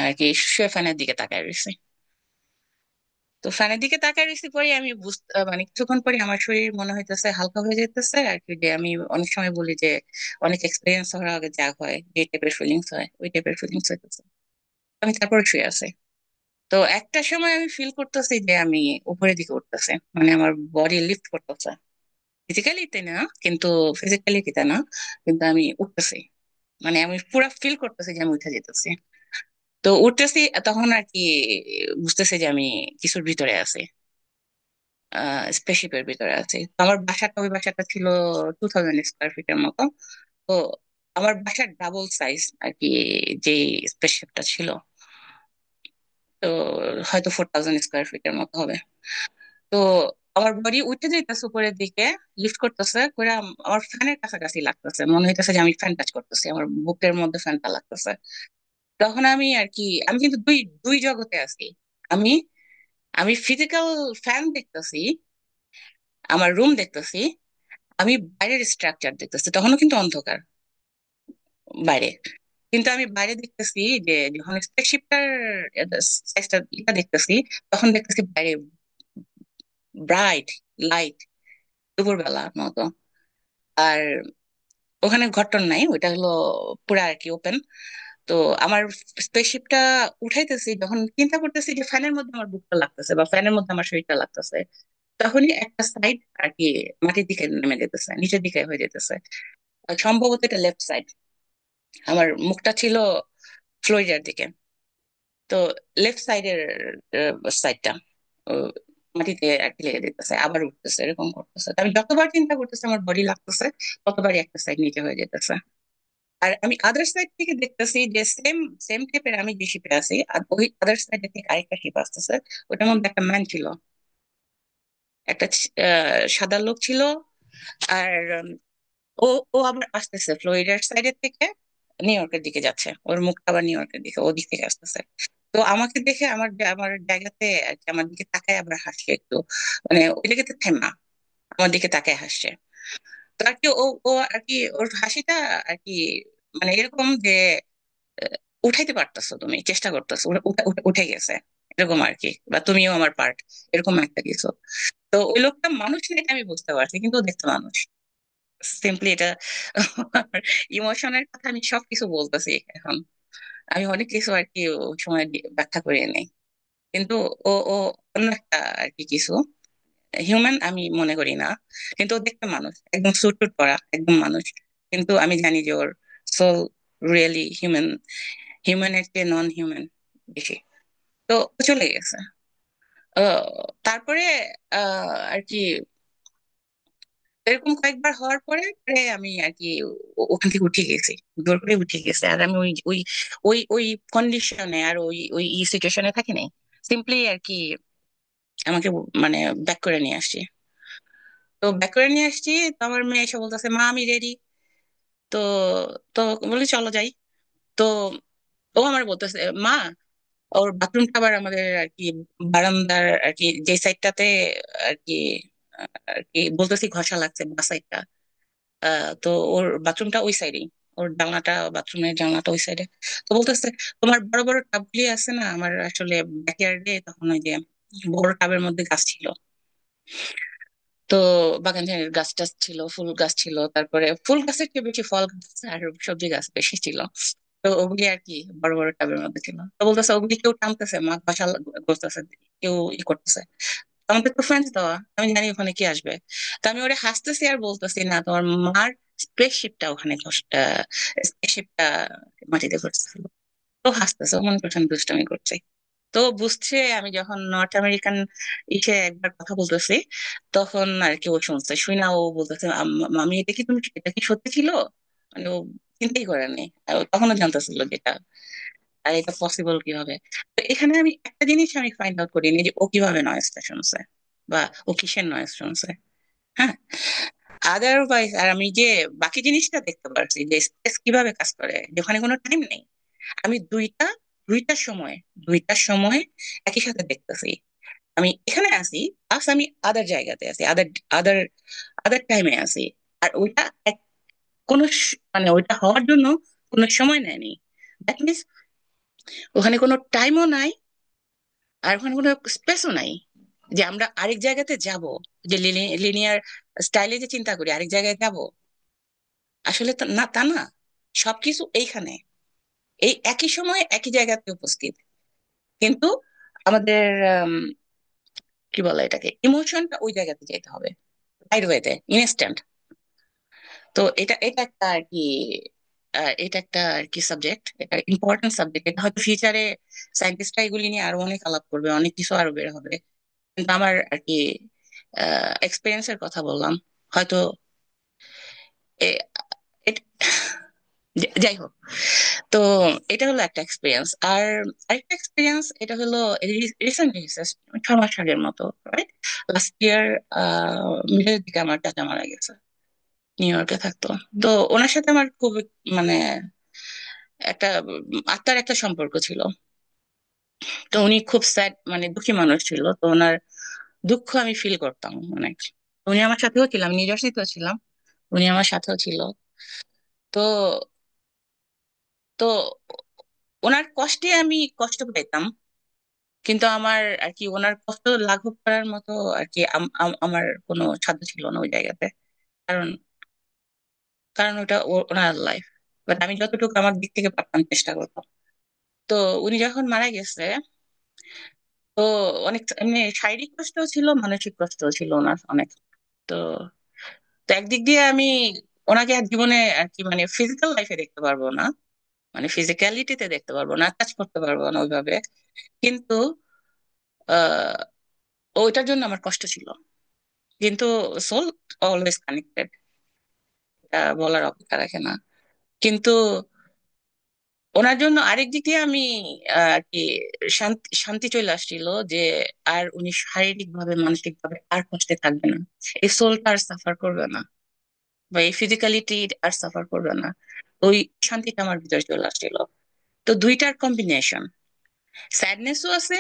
আর কি শুয়ে ফ্যানের দিকে তাকায় রয়েছে। তো ফ্যানের দিকে তাকায় রয়েছে পরে আমি বুঝতে মানে কিছুক্ষণ পরে আমার শরীর মনে হইতেছে হালকা হয়ে যেতেছে আর কি, যে আমি অনেক সময় বলি যে অনেক এক্সপিরিয়েন্স হওয়ার আগে যা হয়, যে টাইপের ফিলিংস হয়, ওই টাইপের ফিলিংস হইতেছে। আমি তারপরে শুয়ে আছি। তো একটা সময় আমি ফিল করতেছি যে আমি উপরের দিকে উঠতেছে, মানে আমার বডি লিফট করতেছে, ফিজিক্যালিতে না কিন্তু, ফিজিক্যালিটিতে না, কিন্তু আমি উঠতেছি, মানে আমি পুরো ফিল করতেছি যে আমি উঠে যেতেছি। তো উঠতেছি তখন আর কি বুঝতেছি যে আমি কিছুর ভিতরে আছি, স্পেসশিপের ভিতরে আছি। তো আমার বাসাটা, ওই বাসাটা ছিল 2000 স্কোয়ার ফিটের মতো। তো আমার বাসার ডাবল সাইজ আর কি, যে স্পেসশিপটা ছিল। তো হয়তো 4000 স্কোয়ার ফিটের মতো হবে। তো আমার বডি উঠে যাইতেছে উপরের দিকে, লিফট করতেছে করে আমার ফ্যানের কাছাকাছি লাগতেছে, মনে হইতেছে যে আমি ফ্যান টাচ করতেছি, আমার বুকের মধ্যে ফ্যানটা লাগতেছে। তখন আমি আর কি, আমি কিন্তু দুই দুই জগতে আছি। আমি আমি ফিজিক্যাল ফ্যান দেখতেছি, আমার রুম দেখতেছি, আমি বাইরের স্ট্রাকচার দেখতেছি, তখনও কিন্তু অন্ধকার বাইরে। কিন্তু আমি বাইরে দেখতেছি যে যখন স্পেসশিপটার সাইজটা এটা দেখতেছি, তখন দেখতেছি বাইরে ব্রাইট লাইট, দুপুরবেলার মতো। আর ওখানে ঘটন নাই, ওইটা হলো পুরা আর কি ওপেন। তো আমার স্পেসশিপটা উঠাইতেছি, যখন চিন্তা করতেছি যে ফ্যানের মধ্যে আমার বুকটা লাগতেছে বা ফ্যানের মধ্যে আমার শরীরটা লাগতেছে, তখনই একটা সাইড আর কি মাটির দিকে নেমে যেতেছে, নিচের দিকে হয়ে যেতেছে। আর সম্ভবত এটা লেফট সাইড, আমার মুখটা ছিল ফ্লোরিডার দিকে। তো লেফট সাইডের সাইডটা মাটিতে আর কি লেগে যেতেছে, আবার উঠতেছে, এরকম করতেছে। তো আমি যতবার চিন্তা করতেছি আমার বডি লাগতেছে, ততবারই একটা সাইড নিচে হয়ে যেতেছে। আর আমি আদার সাইড থেকে দেখতেছি যে সেম সেম টাইপের আমি যে শিপে আছি, আর ওই আদার সাইডে থেকে আরেকটা শিপ আসতেছে। ওটার মধ্যে একটা ম্যান ছিল, একটা সাদা লোক ছিল। আর ও ও আবার আসতেছে ফ্লোরিডার সাইডের থেকে, নিউ ইয়র্কের দিকে যাচ্ছে, ওর মুখটা আবার নিউ ইয়র্কের দিকে, ওদিক থেকে আসতেছে। তো আমাকে দেখে আমার জায়গাতে আর কি আমার দিকে তাকায় আবার হাসছে একটু, মানে ওই জায়গাতে থেমা আমার দিকে তাকায় হাসছে। তো আর কি ও আর কি ওর হাসিটা আর কি, মানে এরকম যে আহ, উঠাইতে পারতেছো, তুমি চেষ্টা করতেছো, উঠে গেছে, এরকম আর কি, বা তুমিও আমার পার্ট, এরকম একটা কিছু। তো তো ওই লোকটা মানুষ না এটা আমি বুঝতে পারছি, কিন্তু ও দেখতে মানুষ। সিম্পলি এটা ইমোশনের কথা আমি সবকিছু বলতেছি এখন। আমি অনেক কিছু আর কি ওই সময় ব্যাখ্যা করে নেই, কিন্তু ও ও অন্য একটা আর কি কিছু হিউম্যান আমি মনে করি না, কিন্তু ও দেখতে মানুষ, একদম স্যুট টুট পরা একদম মানুষ। কিন্তু আমি জানি যে ওর সোল রিয়েলি হিউম্যান, হিউম্যানের চেয়ে নন হিউম্যান বেশি। তো ও চলে গেছে। আহ, তারপরে আর কি এরকম কয়েকবার হওয়ার পরে পরে আমি আর কি ওখান থেকে উঠে গেছি, জোর করে উঠে গেছে। আর আমি ওই ওই ওই ওই কন্ডিশনে আর ওই ওই সিচুয়েশনে থাকি নাই, সিম্পলি আর কি আমাকে মানে ব্যাক করে নিয়ে আসছি। তো ব্যাক করে নিয়ে আসছি, তো আমার মেয়ে এসে বলতেছে মা আমি রেডি। তো তো বলি চলো যাই। তো ও আমার বলতেছে মা, ওর বাথরুমটা আবার আমাদের আর কি বারান্দার আর কি যে সাইডটাতে আর কি আর কি বলতেছি ঘষা লাগছে বা সাইডটা, তো ওর বাথরুমটা ওই সাইডেই, ওর জানলাটা বাথরুমের জানলাটা ওই সাইডে। তো বলতেছে তোমার বড় বড় টাবগুলি আছে না আমার আসলে ব্যাকইয়ার্ডে, তখন ওই যে বড় টাবের মধ্যে গাছ ছিল। তো বাগান গাছ টাছ ছিল, ফুল গাছ ছিল, তারপরে ফুল গাছের চেয়ে বেশি ফল গাছ আর সবজি গাছ বেশি ছিল। তো ওগুলি আর কি বড় বড় টাবের মধ্যে ছিল। তো বলতেছে ওগুলি কেউ টানতেছে, মা ঘষা করতেছে, কেউ ই করতেছে। আমাদের তো ফ্রেন্ডস দেওয়া, আমি জানি ওখানে কি আসবে। তো আমি ওরে হাসতেছি আর বলতেছি না তোমার মার স্পেসশিপটা ওখানে স্পেসশিপটা মাটিতে ঘুরতেছিল। তো হাসতেছে, ও মনে করছে আমি দুষ্টামি করছি। তো বুঝছে আমি যখন নর্থ আমেরিকান ইসে একবার কথা বলতেছি, তখন আর কি ও শুনছে, শুই না ও বলতেছে মামি এটা কি তুমি, এটা কি সত্যি ছিল, মানে ও চিন্তাই করেনি। আর ও তখনও জানতেছিল যেটা, আর এটা পসিবল কিভাবে। তো এখানে আমি একটা জিনিস আমি ফাইন্ড আউট করিনি যে ও কিভাবে নয়েজটা শুনছে বা ও কিসের নয়েজ শুনছে। হ্যাঁ, আদারওয়াইজ আর আমি যে বাকি জিনিসটা দেখতে পারছি যে স্পেস কিভাবে কাজ করে, যেখানে কোনো টাইম নেই। আমি দুইটার সময়, দুইটার সময় একই সাথে দেখতেছি। আমি এখানে আছি, প্লাস আমি আদার জায়গাতে আছি, আদার আদার আদার টাইমে আছি। আর ওইটা কোনো মানে ওইটা হওয়ার জন্য কোনো সময় নেয়নি। দ্যাট মিনস ওখানে কোনো টাইমও নাই, আর ওখানে কোনো স্পেসও নাই যে আমরা আরেক জায়গাতে যাব, যে লিনিয়ার স্টাইলে যে চিন্তা করি আরেক জায়গায় যাব। আসলে না, তা না, সবকিছু এইখানে এই একই সময় একই জায়গাতে উপস্থিত। কিন্তু আমাদের কি বলে এটাকে, ইমোশনটা ওই জায়গাতে যেতে হবে, রাইট ওয়েতে, ইনস্ট্যান্ট। তো এটা এটা একটা আর কি এটা একটা আর কি সাবজেক্ট, এটা ইম্পর্টেন্ট সাবজেক্ট। এটা হয়তো ফিউচারে সায়েন্টিস্টরা এগুলি নিয়ে আরো অনেক আলাপ করবে, অনেক কিছু আরো বের হবে। কিন্তু আমার আর কি এক্সপিরিয়েন্সের কথা বললাম, হয়তো এ- এট- যাই হোক। তো এটা হলো একটা এক্সপিরিয়েন্স। আর আরেকটা এক্সপিরিয়েন্স এটা হলো রিসেন্টলি, 6 মাস আগের মতো, রাইট, লাস্ট ইয়ার মিডের দিকে আমার চাচা মারা গেছে, নিউ ইয়র্কে থাকতো। তো ওনার সাথে আমার খুব মানে একটা আত্মার একটা সম্পর্ক ছিল। তো উনি খুব স্যাড মানে দুঃখী মানুষ ছিল, তো ওনার দুঃখ আমি ফিল করতাম অনেক। উনি আমার সাথেও ছিল, আমি নিউ জার্সিতেও ছিলাম, উনি আমার সাথেও ছিল। তো তো ওনার কষ্টে আমি কষ্ট পেতাম, কিন্তু আমার আর কি ওনার কষ্ট লাঘব করার মতো আর কি আমার কোনো সাধ্য ছিল না ওই জায়গাতে। কারণ কারণ ওটা ওনার লাইফ, বাট আমি যতটুকু আমার দিক থেকে পারতাম চেষ্টা করতাম। তো উনি যখন মারা গেছে, তো অনেক এমনি শারীরিক কষ্টও ছিল, মানসিক কষ্টও ছিল ওনার অনেক। তো তো একদিক দিয়ে আমি ওনাকে আর জীবনে আর কি মানে ফিজিক্যাল লাইফে দেখতে পারবো না, মানে ফিজিক্যালিটিতে দেখতে পারবো না, টাচ করতে পারবো না ওইভাবে। কিন্তু আহ ওইটার জন্য আমার কষ্ট ছিল। কিন্তু সোল অলওয়েজ কানেক্টেড, এটা বলার অপেক্ষা রাখে না। কিন্তু ওনার জন্য আরেক দিক দিয়ে আমি আর কি শান্তি শান্তি চলে আসছিল যে আর উনি শারীরিক ভাবে মানসিক ভাবে আর কষ্টে থাকবে না, এই সোলটা আর সাফার করবে না, বা এই ফিজিক্যালিটি আর সাফার করবে না। ওই শান্তিটা আমার ভিতরে চলে আসছিল। তো দুইটার কম্বিনেশন, স্যাডনেসও আছে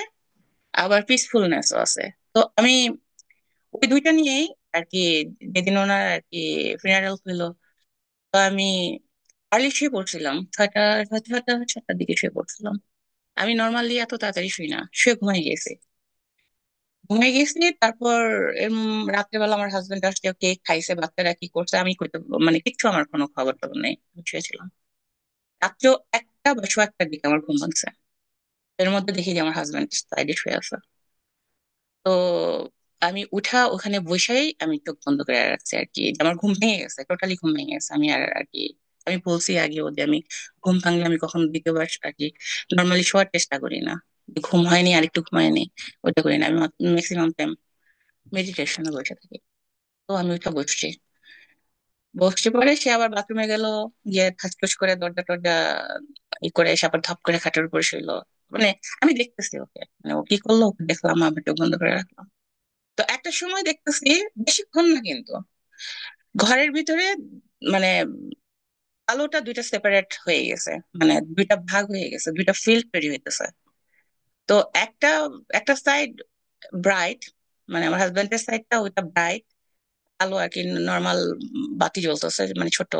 আবার পিসফুলনেসও আছে। তো আমি ওই দুইটা নিয়েই আর কি, যেদিন ওনার আর কি ফিনারেল হলো, তো আমি আর্লি শুয়ে পড়ছিলাম, 6টা 7টার দিকে শুয়ে পড়ছিলাম। আমি নর্মালি এত তাড়াতাড়ি শুই না, শুয়ে ঘুমাই গেছি। ঘুমিয়ে গেছি। তারপর রাত্রেবেলা আমার হাজবেন্ড আসছে, কেক খাইছে, বাচ্চারা কি করছে আমি কইতে, মানে কিচ্ছু আমার কোনো খবর টবর নেই, আমি শুয়েছিলাম। রাত্র 1টা বা 1:15 দিকে আমার ঘুম ভাঙছে। এর মধ্যে দেখি যে আমার হাজবেন্ড সাইডে শুয়ে আছে। তো আমি উঠা ওখানে বসেই আমি চোখ বন্ধ করে রাখছি আর কি, যে আমার ঘুম ভেঙে গেছে, টোটালি ঘুম ভেঙে গেছে। আমি আর আর কি, আমি বলছি আগেও যে আমি ঘুম ভাঙলে আমি কখনো দ্বিতীয়বার আর কি নর্মালি শোয়ার চেষ্টা করি না। যে ঘুম হয়নি আর একটু ঘুমায়নি ওইটা করি না, আমি ম্যাক্সিমাম টাইম মেডিটেশনে বসে থাকি। তো আমি ওইটা বসছি। বসছে পরে সে আবার বাথরুমে গেল, গিয়ে ঠাসঠুস করে দরজা টরজা ই করে এসে আবার ধপ করে খাটের উপর শুইলো। মানে আমি দেখতেছি ওকে, মানে ও কি করলো ওকে দেখলাম, আমি চোখ বন্ধ করে রাখলাম। তো একটা সময় দেখতেছি, বেশিক্ষণ না কিন্তু, ঘরের ভিতরে মানে আলোটা দুইটা সেপারেট হয়ে গেছে, মানে দুইটা ভাগ হয়ে গেছে, দুইটা ফিল্ড তৈরি হইতেছে। তো একটা একটা সাইড ব্রাইট, মানে আমার হাজবেন্ডের সাইডটা ওইটা ব্রাইট আলো আর কি, নর্মাল বাতি জ্বলতেছে, মানে ছোট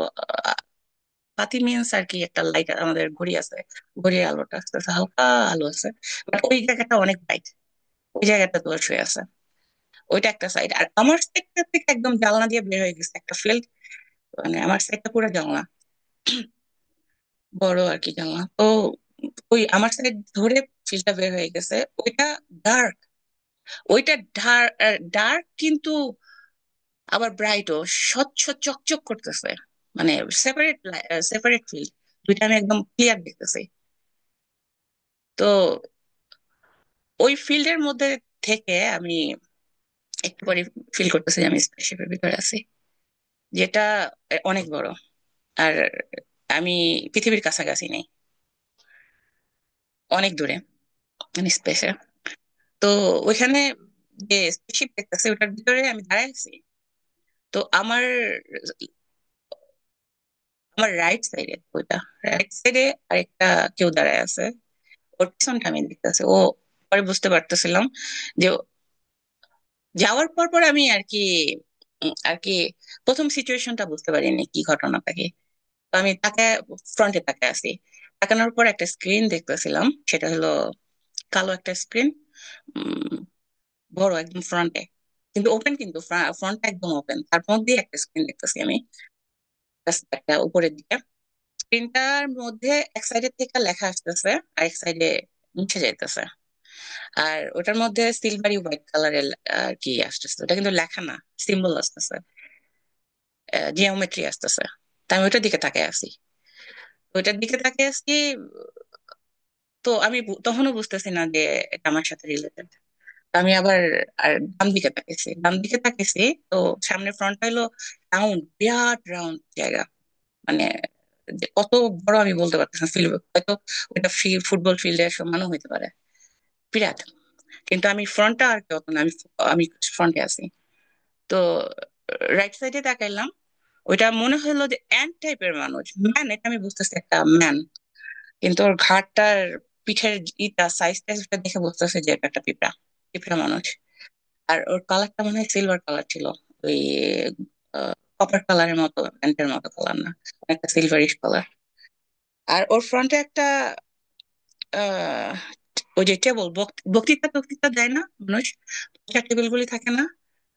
বাতি মিন্স আর কি একটা লাইট, আমাদের ঘড়ি আছে, ঘড়ির আলোটা আসতেছে, হালকা আলো আছে। বাট ওই জায়গাটা অনেক ব্রাইট, ওই জায়গাটা তো শুয়ে আছে। ওইটা একটা সাইড। আর আমার সাইডটা থেকে একদম জানলা দিয়ে বের হয়ে গেছে একটা ফিল্ড, মানে আমার সাইডটা পুরো জানলা, বড় আর কি জানলা। তো ওই আমার সাইড ধরে ফিল্ডটা বের হয়ে গেছে। ওইটা ডার্ক, ওইটা ডার্ক কিন্তু আবার ব্রাইটও, স্বচ্ছ চকচক করতেছে, মানে সেপারেট সেপারেট ফিল্ড, দুইটা আমি একদম ক্লিয়ার দেখতেছি। তো ওই ফিল্ডের মধ্যে থেকে আমি একটু পরে ফিল করতেছি যে আমি স্পেসশিপের ভিতরে আছি, যেটা অনেক বড়। আর আমি পৃথিবীর কাছাকাছি নেই, অনেক দূরে, মানে স্পেসে। তো ওইখানে যে স্পেসশিপ দেখতেছি ওটার ভিতরে আমি দাঁড়ায় আছি। তো আমার আমার রাইট সাইডে, ওইটা রাইট সাইডে আরেকটা কেউ দাঁড়ায় আছে, ওর পিছনটা আমি দেখতেছি। ও পরে বুঝতে পারতেছিলাম যে যাওয়ার পর পর আমি আর কি আর কি প্রথম সিচুয়েশনটা বুঝতে পারিনি কি ঘটনাটা কি। তো আমি তাকে ফ্রন্টে তাকে আছি, তাকানোর পর একটা স্ক্রিন দেখতেছিলাম, সেটা হলো কালো একটা স্ক্রিন, বড় একদম ফ্রন্টে, কিন্তু ওপেন, কিন্তু ফ্রন্টটা একদম ওপেন, তার মধ্যে একটা স্ক্রিন দেখতেছি আমি, একটা উপরের দিকে। স্ক্রিনটার মধ্যে এক সাইডের থেকে লেখা আসতেছে আর এক সাইডে মুছে যাইতেছে। আর ওটার মধ্যে সিলভারি হোয়াইট কালারের আর কি আসতেছে, ওটা কিন্তু লেখা না, সিম্বল আসতেছে, জিওমেট্রি আসতেছে। তা আমি ওইটার দিকে তাকিয়ে আছি, ওইটার দিকে তাকিয়ে আছি। তো আমি তখনও বুঝতেছি না যে এটা আমার সাথে রিলেটেড। আমি আবার আর ডান দিকে তাকিয়েছি, ডান দিকে তাকিয়েছি। তো সামনে ফ্রন্ট হইলো রাউন্ড, বিরাট রাউন্ড জায়গা, মানে যে কত বড় আমি বলতে পারতেছি না, ফিল্ড হয়তো ওটা ফুটবল ফিল্ডের সমানও হইতে পারে, বিরাট। কিন্তু আমি ফ্রন্টটা আর কি অত না, আমি আমি ফ্রন্টে আছি। তো রাইট সাইডে তাকাইলাম, ওইটা মনে হলো যে অ্যান্ট টাইপের মানুষ, ম্যান, এটা আমি বুঝতেছি একটা ম্যান, কিন্তু ওর ঘাড়টার পিঠের ইটা সাইজটা দেখে বুঝতেছে যে এটা একটা পিঁপড়া, পিঁপড়া মানুষ। আর ওর কালারটা মনে হয় সিলভার কালার ছিল, ওই কপার কালারের মতো, প্যান্টের মতো কালার না, একটা সিলভারিশ কালার। আর ওর ফ্রন্টে একটা আহ ওই যে টেবল, বক্তৃতা টক্তৃতা দেয় না মানুষ, টেবিল গুলি থাকে না,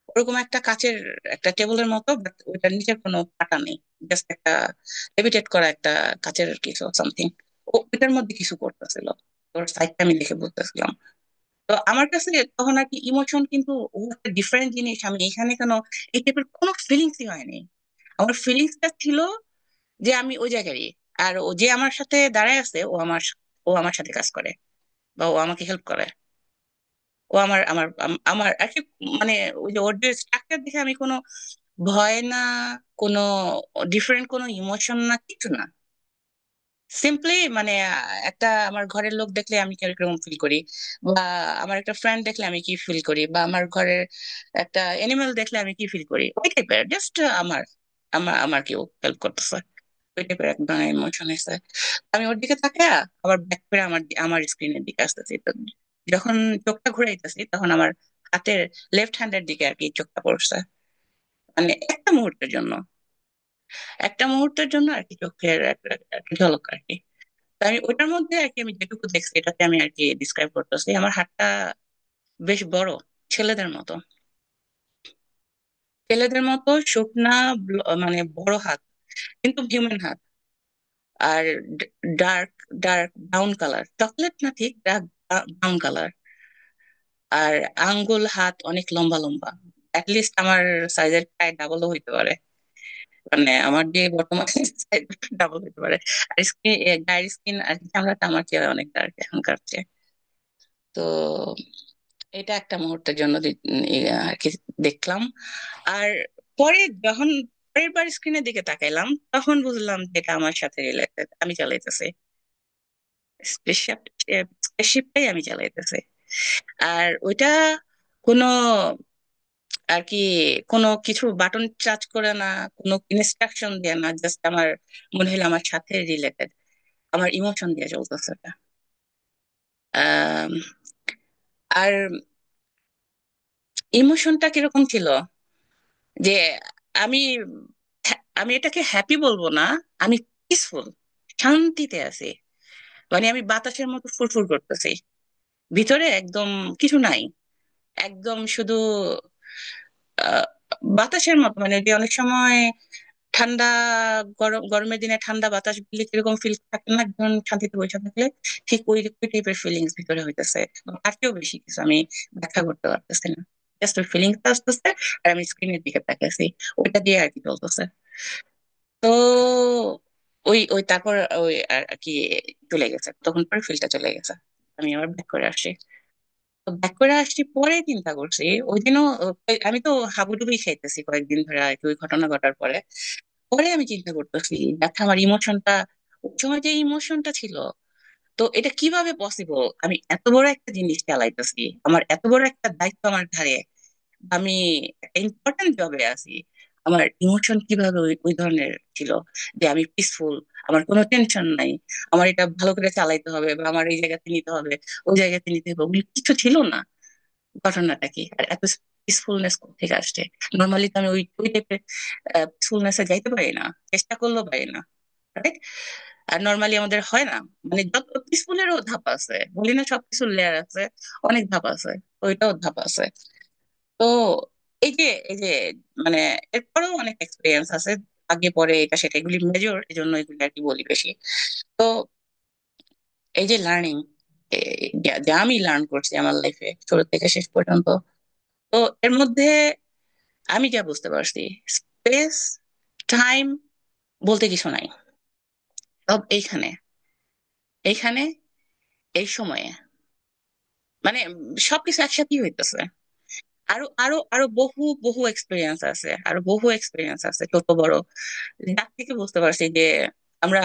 ওরকম একটা কাচের একটা টেবিলের মতো, বাট ওইটার নিচে কোনো পাতা নেই, জাস্ট একটা লেভিটেট করা একটা কাচের কিছু সামথিং, ওইটার মধ্যে কিছু করতেছিল। ওর সাইডটা আমি দেখে বুঝতেছিলাম। তো আমার কাছে তখন আর কি ইমোশন কিন্তু ও একটা ডিফারেন্ট জিনিস, আমি এখানে কেন এই টাইপের কোনো ফিলিংসই হয়নি। আমার ফিলিংসটা ছিল যে আমি ওই জায়গারই, আর ও যে আমার সাথে দাঁড়ায় আছে ও আমার সাথে কাজ করে, বা ও আমাকে হেল্প করে। ও আমার আমার আমার আর কি, মানে ওই যে ওর যে স্ট্রাকচার দেখে আমি কোনো ভয় না, কোনো ডিফারেন্ট কোনো ইমোশন না, কিছু না। সিম্পলি মানে একটা আমার ঘরের লোক দেখলে আমি কিরকম ফিল করি, বা আমার একটা ফ্রেন্ড দেখলে আমি কি ফিল করি, বা আমার ঘরের একটা এনিমেল দেখলে আমি কি ফিল করি, ওই টাইপের জাস্ট আমার আমার আমার কেউ হেল্প করতেছে, ওই টাইপের এক ধরনের ইমোশন এসে আমি ওর দিকে তাকায় আবার ব্যাক করে আমার আমার স্ক্রিনের দিকে আসতেছি। তো যখন চোখটা ঘুরাইতেছি তখন আমার হাতের লেফট হ্যান্ডের দিকে আর কি চোখটা পড়ছে, মানে একটা মুহূর্তের জন্য আর কি চোখের একটা ঝলক আর কি। তো আমি ওটার মধ্যে আর কি আমি যেটুকু দেখছি এটাতে আমি আর কি ডিসক্রাইব করতেছি, আমার হাতটা বেশ বড়, ছেলেদের মতো, ছেলেদের মতো শুকনা, মানে বড় হাত, কিন্তু হিউম্যান হাত। আর dark dark brown colour, chocolate না ঠিক, ডার্ক ব্রাউন কালার। আর আঙ্গুল হাত অনেক লম্বা লম্বা, লিস্ট আমার সাইজের প্রায় ডাবলও হইতে পারে, মানে আমার যে বর্তমান সাইজ ডাবল হইতে পারে। আর স্কিন, গায়ের স্কিন আর কি চামড়াটা আমার চেয়ে অনেক ডার্ক এখনকার চেয়ে। তো এটা একটা মুহূর্তের জন্য আর কি দেখলাম। আর পরে যখন পরের বার স্ক্রিনের দিকে তাকাইলাম, তখন বুঝলাম যে এটা আমার সাথে রিলেটেড, আমি চালাইতেছি স্পেসশিপ, স্পেসশিপটাই আমি চালাইতেছি। আর ওইটা কোনো আর কি কোনো কিছু বাটন টাচ করে না, কোনো ইনস্ট্রাকশন দিয়ে না, জাস্ট আমার মনে হলো আমার সাথে রিলেটেড, আমার ইমোশন দিয়ে চলতেছে ওটা। আম, আর ইমোশনটা কিরকম ছিল, যে আমি আমি এটাকে হ্যাপি বলবো না, আমি পিসফুল, শান্তিতে আছি। মানে আমি বাতাসের মতো ফুরফুর করতেছি, ভিতরে একদম কিছু নাই, একদম শুধু আহ, বাতাসের মতো, মানে যে অনেক সময় ঠান্ডা, গরমের দিনে ঠান্ডা বাতাস বললে কিরকম ফিল থাকে না, একদম শান্তিতে বসে থাকলে, ঠিক ওই ওই টাইপের ফিলিংস ভিতরে হইতেছে। তাকেও বেশি কিছু আমি ব্যাখ্যা করতে পারতেছি না, জাস্ট ওই ফিলিংসটা আসতেছে, আর আমি স্ক্রিনের দিকে তাকাইছি, ওইটা দিয়ে আর কি চলতেছে। তো ওই ওই তারপর ওই আর আর কি চলে গেছে, তখন পরে ফিলটা চলে গেছে, আমি আবার ব্যাক করে আসি। তো ব্যাক করে আসছি, পরে চিন্তা করছি ওই দিনও, আমি তো হাবুডুবি খাইতেছি কয়েকদিন ধরে আর কি, ওই ঘটনা ঘটার পরে পরে আমি চিন্তা করতেছি, দেখা আমার ইমোশনটা, ওই সময় যে ইমোশনটা ছিল, তো এটা কিভাবে পসিবল, আমি এত বড় একটা জিনিস চালাইতেছি, আমার এত বড় একটা দায়িত্ব আমার ঘাড়ে, আমি একটা ইম্পর্টেন্ট জবে আছি, আমার ইমোশন কিভাবে ওই ওই ধরনের ছিল, যে আমি পিসফুল, আমার কোনো টেনশন নাই, আমার এটা ভালো করে চালাইতে হবে, বা আমার এই জায়গাতে নিতে হবে, ওই জায়গাতে নিতে হবে, ওগুলো কিছু ছিল না। ঘটনাটা কি, আর এত পিসফুলনেস থেকে আসছে? নর্মালি তো আমি ওই ওই টাইপের পিসফুলনেস এ যাইতে পারি না, চেষ্টা করলেও পারি না, রাইট? আর নর্মালি আমাদের হয় না, মানে যত পিসফুলেরও ধাপ আছে, বলি না সবকিছু লেয়ার আছে, অনেক ধাপ আছে, ওইটাও ধাপ আছে। তো এই যে মানে এরপরেও অনেক এক্সপিরিয়েন্স আছে, আগে পরে এটা সেটা, এগুলি মেজর, এই জন্য এগুলি আর কি বলি বেশি। তো এই যে লার্নিং, যা আমি লার্ন করছি আমার লাইফে শুরু থেকে শেষ পর্যন্ত, তো এর মধ্যে আমি যা বুঝতে পারছি, স্পেস টাইম বলতে কিছু নাই, সব এইখানে, এইখানে, এই সময়ে, মানে সবকিছু একসাথেই হইতেছে। আরো আরো আরো বহু বহু এক্সপিরিয়েন্স আছে, আরো বহু এক্সপিরিয়েন্স আছে, ছোট বড়, যার থেকে বুঝতে পারছি যে আমরা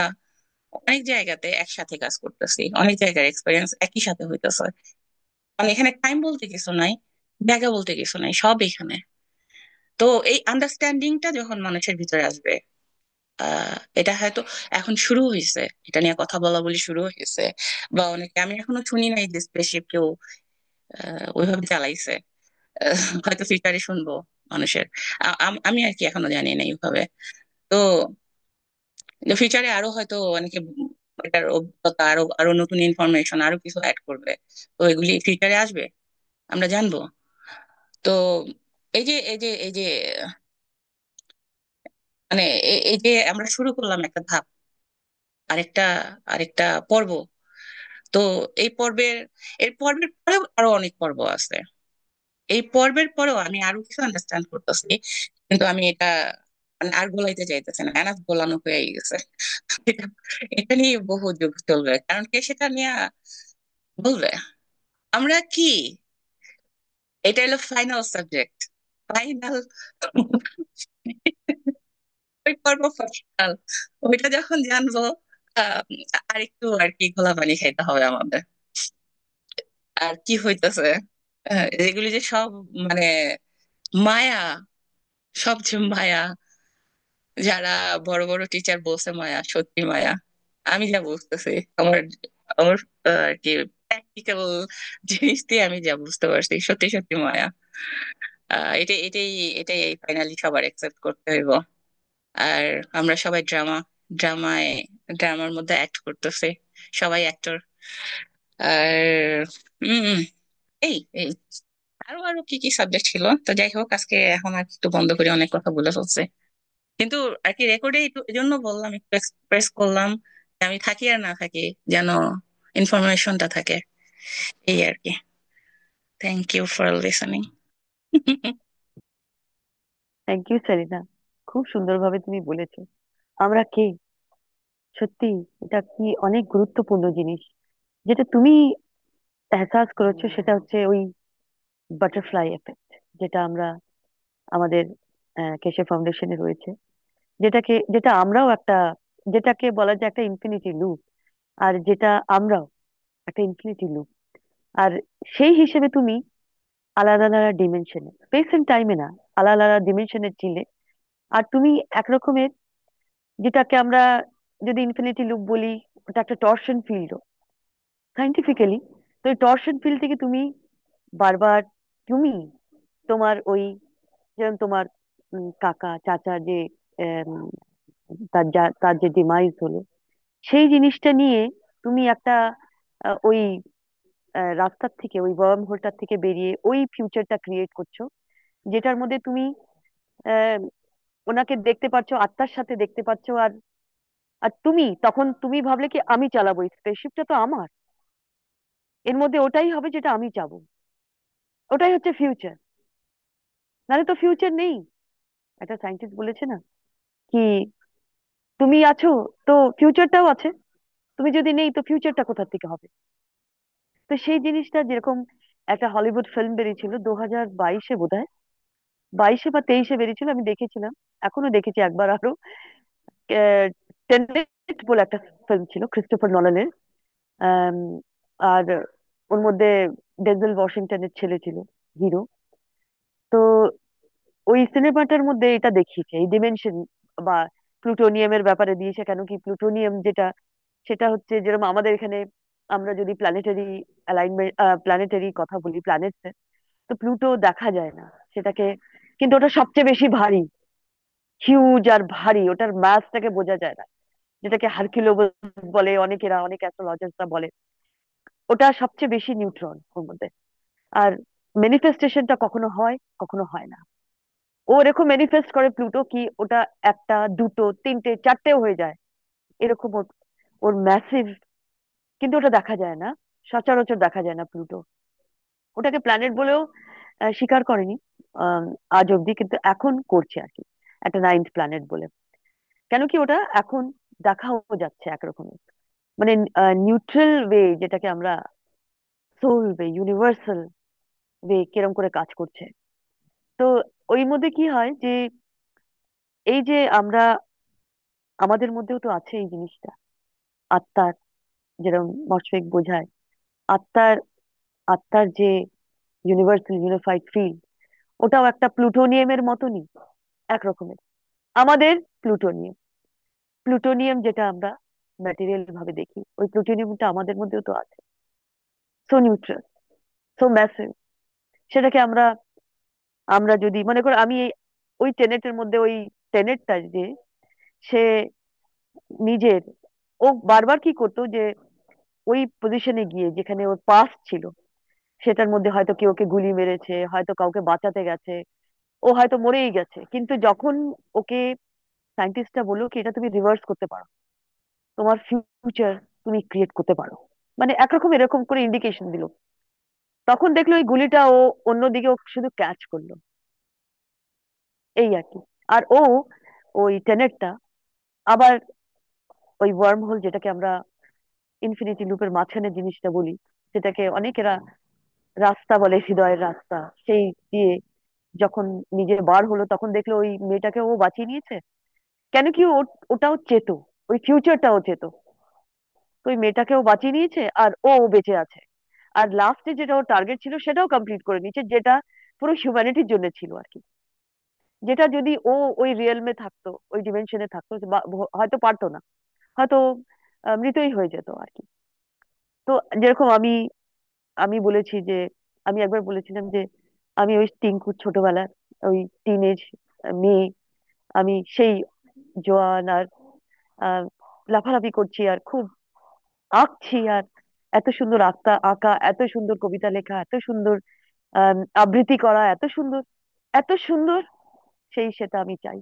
অনেক জায়গাতে একসাথে কাজ করতেছি, অনেক জায়গার এক্সপিরিয়েন্স একই সাথে হইতেছে। মানে এখানে টাইম বলতে কিছু নাই, জায়গা বলতে কিছু নাই, সব এখানে। তো এই আন্ডারস্ট্যান্ডিংটা যখন মানুষের ভিতরে আসবে, এটা হয়তো এখন শুরু হয়েছে, এটা নিয়ে কথা বলা বলি শুরু হয়েছে, বা অনেকে, আমি এখনো শুনি নাই যে স্পেসশিপ কেউ ওইভাবে চালাইছে। হয়তো ফিউচারে শুনবো মানুষের, আমি আর কি এখনো জানি না এইভাবে। তো ফিউচারে আরো হয়তো অনেকে এটার অভিজ্ঞতা, আরো আরো নতুন ইনফরমেশন, আরো কিছু অ্যাড করবে, তো এগুলি ফিউচারে আসবে, আমরা জানবো। তো এই যে মানে এই যে আমরা শুরু করলাম একটা ধাপ, আরেকটা আরেকটা পর্ব। তো এই পর্বের, এর পর্বের পরেও আরো অনেক পর্ব আছে, এই পর্বের পরেও আমি আরো কিছু আন্ডারস্ট্যান্ড করতেছি, কিন্তু আমি এটা মানে আর গোলাইতে চাইতেছি না, এনাফ গোলানো হয়ে গেছে। এটা এটা নিয়ে বহু যুগ চলবে, কারণ কে সেটা নিয়ে বলবে, আমরা কি, এটা হলো ফাইনাল সাবজেক্ট, ফাইনাল, ওই পর্ব ফাইনাল, ওইটা যখন জানবো, আহ আরেকটু আর কি ঘোলা পানি খাইতে হবে আমাদের। আর কি হইতেছে, এগুলি যে সব, মানে মায়া, সব যে মায়া, যারা বড় বড় টিচার বলছে মায়া, সত্যি মায়া। আমি যা বুঝতেছি, আমার আমার আর কি প্র্যাকটিক্যাল জিনিস দিয়ে আমি যা বুঝতে পারছি, সত্যি সত্যি মায়া। এটাই এটাই এটাই ফাইনালি সবার একসেপ্ট করতে হইব। আর আমরা সবাই ড্রামায় ড্রামার মধ্যে অ্যাক্ট করতেছি, সবাই অ্যাক্টর। আর এই এই আরো আরো কি কি সাবজেক্ট ছিল, তো যাই হোক আজকে এখন আর একটু বন্ধ করে অনেক কথা বলে ফেলছে। কিন্তু আর কি রেকর্ডে এই জন্য বললাম, একটু এক্সপ্রেস করলাম যে আমি থাকি আর না থাকি যেন ইনফরমেশনটা থাকে, এই আর কি। Thank you for listening. Thank you Selina, খুব সুন্দরভাবে তুমি বলেছো আমরা কে। সত্যি এটা কি অনেক গুরুত্বপূর্ণ জিনিস যেটা তুমি এহসাস করেছো, সেটা হচ্ছে ওই বাটারফ্লাই এফেক্ট, যেটা আমরা আমাদের কেশব ফাউন্ডেশনে রয়েছে, যেটা আমরাও একটা, যেটাকে বলা যায় একটা ইনফিনিটি লুপ, আর যেটা আমরাও একটা ইনফিনিটি লুপ। আর সেই হিসেবে তুমি আলাদা আলাদা ডিমেনশনে, স্পেস এন্ড টাইমে না, আলাদা আলাদা ডিমেনশনের ছিলে। আর তুমি একরকমের, যেটাকে আমরা যদি ইনফিনিটি লুপ বলি, ওটা একটা টরশন ফিল্ড সাইন্টিফিক্যালি। তো এই টরশন ফিল্ড থেকে তুমি বারবার, তুমি তোমার ওই, যেমন তোমার কাকা চাচা যে আম, তার যে ডিমাইজ হলো, সেই জিনিসটা নিয়ে তুমি একটা ওই রাস্তার থেকে, ওই ওয়ার্ম হোলটার থেকে বেরিয়ে ওই ফিউচারটা ক্রিয়েট করছো, যেটার মধ্যে তুমি আহ, ওনাকে দেখতে পাচ্ছো, আত্মার সাথে দেখতে পাচ্ছো। আর আর তুমি তখন তুমি ভাবলে কি আমি চালাবো, এই স্পেসশিপটা তো আমার, এর মধ্যে ওটাই হবে যেটা আমি চাবো, ওটাই হচ্ছে ফিউচার। নাহলে তো ফিউচার নেই। একটা সায়েন্টিস্ট বলেছে না কি, তুমি আছো তো ফিউচারটাও আছে, তুমি যদি নেই তো ফিউচারটা কোথা থেকে হবে। তো সেই জিনিসটা যেরকম একটা হলিউড ফিল্ম বেরিয়েছিল 2022-এ বোধহয়, 22-এ বা 23-এ বেরিয়েছিল, আমি দেখেছিলাম, এখনো দেখেছি একবার আরো। টেনেট বলে একটা ফিল্ম ছিল ক্রিস্টোফার নলানের। আম, আর ওর মধ্যে ডেনজেল ওয়াশিংটনের ছেলে ছিল হিরো। তো ওই সিনেমাটার মধ্যে এটা দেখিয়েছে, এই ডিমেনশন বা প্লুটোনিয়ামের ব্যাপারে দিয়েছে। কেন কি প্লুটোনিয়াম যেটা, সেটা হচ্ছে যেরকম আমাদের এখানে আমরা যদি প্ল্যানেটারি অ্যালাইনমেন্ট, প্ল্যানেটারি কথা বলি, প্ল্যানেটস, তো প্লুটো দেখা যায় না সেটাকে, কিন্তু ওটা সবচেয়ে বেশি ভারী, হিউজ আর ভারী, ওটার মাসটাকে বোঝা যায় না, যেটাকে হারকিউলিস বলে অনেকেরা, অনেক অ্যাস্ট্রোলজার্সরা বলে। ওটা সবচেয়ে বেশি নিউট্রন ওর মধ্যে। আর ম্যানিফেস্টেশনটা কখনো হয় কখনো হয় না। ও এরকম ম্যানিফেস্ট করে প্লুটো কি, ওটা একটা দুটো তিনটে চারটেও হয়ে যায়, এরকম ওর, ওর ম্যাসিভ। কিন্তু ওটা দেখা যায় না, সচরাচর দেখা যায় না প্লুটো। ওটাকে প্ল্যানেট বলেও স্বীকার করেনি আম, আজ অব্দি, কিন্তু এখন করছে আর কি, একটা নাইন্থ প্ল্যানেট বলে। কেন কি ওটা এখন দেখাও যাচ্ছে একরকমের, মানে নিউট্রাল ওয়ে, যেটাকে আমরা সোল ওয়ে, ইউনিভার্সাল ওয়ে, কিরম করে কাজ করছে। তো ওই মধ্যে কি হয় যে, এই যে আমরা, আমাদের মধ্যেও তো আছে এই জিনিসটা, আত্মার, যেরকম মশফিক বোঝায়, আত্মার, আত্মার যে ইউনিভার্সাল ইউনিফাইড ফিল্ড, ওটাও একটা প্লুটোনিয়ামের মতনই একরকমের আমাদের প্লুটোনিয়াম। প্লুটোনিয়াম যেটা আমরা ম্যাটেরিয়াল ভাবে দেখি, ওই প্লুটোনিয়ামটা আমাদের মধ্যেও তো আছে, সো নিউট্রাল, সো ম্যাসিভ। সেটাকে আমরা, আমরা যদি মনে করো আমি ওই টেনেটের মধ্যে, ওই টেনেটটা যে সে নিজের, ও বারবার কি করতো যে ওই পজিশনে গিয়ে যেখানে ওর পাস্ট ছিল, সেটার মধ্যে হয়তো কেউ ওকে গুলি মেরেছে, হয়তো কাউকে বাঁচাতে গেছে, ও হয়তো মরেই গেছে, কিন্তু যখন ওকে সায়েন্টিস্টরা বললো কি এটা তুমি রিভার্স করতে পারো, তোমার ফিউচার তুমি ক্রিয়েট করতে পারো, মানে একরকম এরকম করে ইন্ডিকেশন দিল, তখন দেখলো ওই গুলিটা ও অন্যদিকে ও শুধু ক্যাচ করলো, এই আর কি। আর ও ওই টেনেটটা আবার ওই ওয়ার্ম হোল, যেটাকে আমরা ইনফিনিটি লুপের মাঝখানে জিনিসটা বলি, সেটাকে অনেকেরা রাস্তা বলে, হৃদয়ের রাস্তা, সেই দিয়ে যখন নিজে বার হলো, তখন দেখলো ওই মেয়েটাকে ও বাঁচিয়ে নিয়েছে। কেন কি ওটাও চেত, ওই ফিউচারটাও চেত, তো ওই মেয়েটাকেও বাঁচিয়ে নিয়েছে আর ও বেঁচে আছে। আর লাস্টে যেটা ওর টার্গেট ছিল সেটাও কমপ্লিট করে নিয়েছে, যেটা পুরো হিউম্যানিটির জন্য ছিল আর কি। যেটা যদি ও ওই রিয়েলমে থাকতো, ওই ডিমেনশনে থাকতো, বা হয়তো পারতো না, হয়তো মৃতই হয়ে যেত আর কি। তো যেরকম আমি, আমি বলেছি যে, আমি একবার বলেছিলাম যে আমি ওই টিঙ্কুর ছোটবেলার ওই টিনেজ মেয়ে, আমি সেই জোয়ান আর আহ, লাফালাফি করছি আর খুব আঁকছি, আর এত সুন্দর আঁকা, এত সুন্দর কবিতা লেখা, এত সুন্দর আবৃত্তি করা এত সুন্দর, এত সুন্দর। সেই সেটা আমি চাই।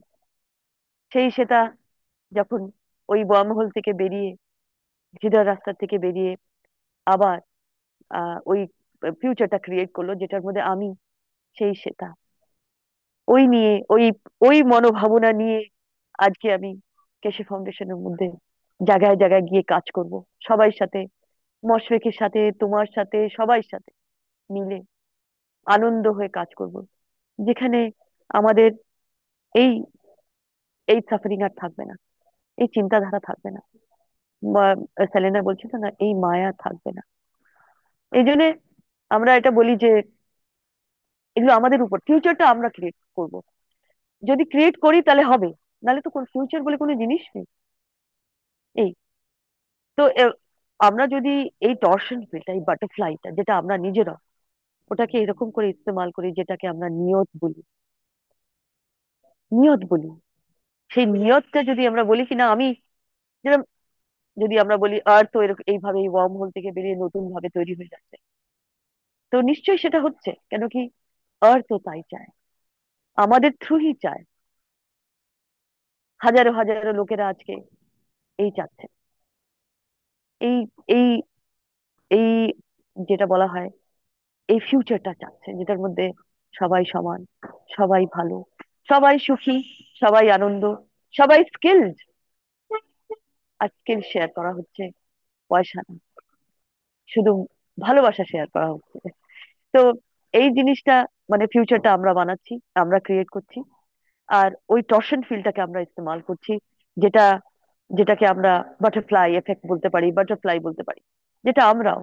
সেই সেটা যখন ওই ওয়ার্মহোল থেকে বেরিয়ে, হৃদয় রাস্তা থেকে বেরিয়ে আবার ওই ফিউচারটা ক্রিয়েট করলো, যেটার মধ্যে আমি, সেই সেটা, ওই নিয়ে, ওই ওই মনোভাবনা নিয়ে আজকে আমি কেশে ফাউন্ডেশনের মধ্যে জায়গায় জায়গায় গিয়ে কাজ করব, সবাই সাথে, মশফেকের সাথে, তোমার সাথে, সবাই সাথে মিলে আনন্দ হয়ে কাজ করব, যেখানে আমাদের এই এই সাফারিং আর থাকবে না, এই চিন্তাধারা থাকবে না। সেলেনা বলছিল না, এই মায়া থাকবে না। এই জন্য আমরা এটা বলি যে এগুলো আমাদের উপর, ফিউচারটা আমরা ক্রিয়েট করব। যদি ক্রিয়েট করি তাহলে হবে, নাহলে তো কোন ফিউচার বলে কোনো জিনিস নেই। এই তো আমরা যদি এই টর্শন ফিলটা, এই বাটারফ্লাইটা, যেটা আমরা নিজেরা, ওটাকে এরকম করে ইস্তেমাল করি, যেটাকে আমরা নিয়ত বলি, নিয়ত বলি, সেই নিয়তটা যদি আমরা বলি কিনা, আমি যেরকম, যদি আমরা বলি আর্থ এরকম এইভাবে এই ওয়ার্ম হোল থেকে বেরিয়ে নতুন ভাবে তৈরি হয়ে যাচ্ছে, তো নিশ্চয়ই সেটা হচ্ছে, কেন কি আর্থ তাই চায়, আমাদের থ্রুই চায়। হাজারো হাজারো লোকেরা আজকে এই চাচ্ছে, এই এই এই যেটা বলা হয়, এই ফিউচারটা চাচ্ছে, যেটার মধ্যে সবাই সমান, সবাই ভালো, সবাই সুখী, সবাই আনন্দ, সবাই স্কিলড। আর স্কিল শেয়ার করা হচ্ছে, পয়সা না, শুধু ভালোবাসা শেয়ার করা হচ্ছে। তো এই জিনিসটা, মানে ফিউচারটা আমরা বানাচ্ছি, আমরা ক্রিয়েট করছি। আর ওই টর্শন ফিল্ডটাকে আমরা ইস্তেমাল করছি, যেটা, যেটাকে আমরা বাটারফ্লাই এফেক্ট বলতে পারি, বাটারফ্লাই বলতে পারি, যেটা আমরাও।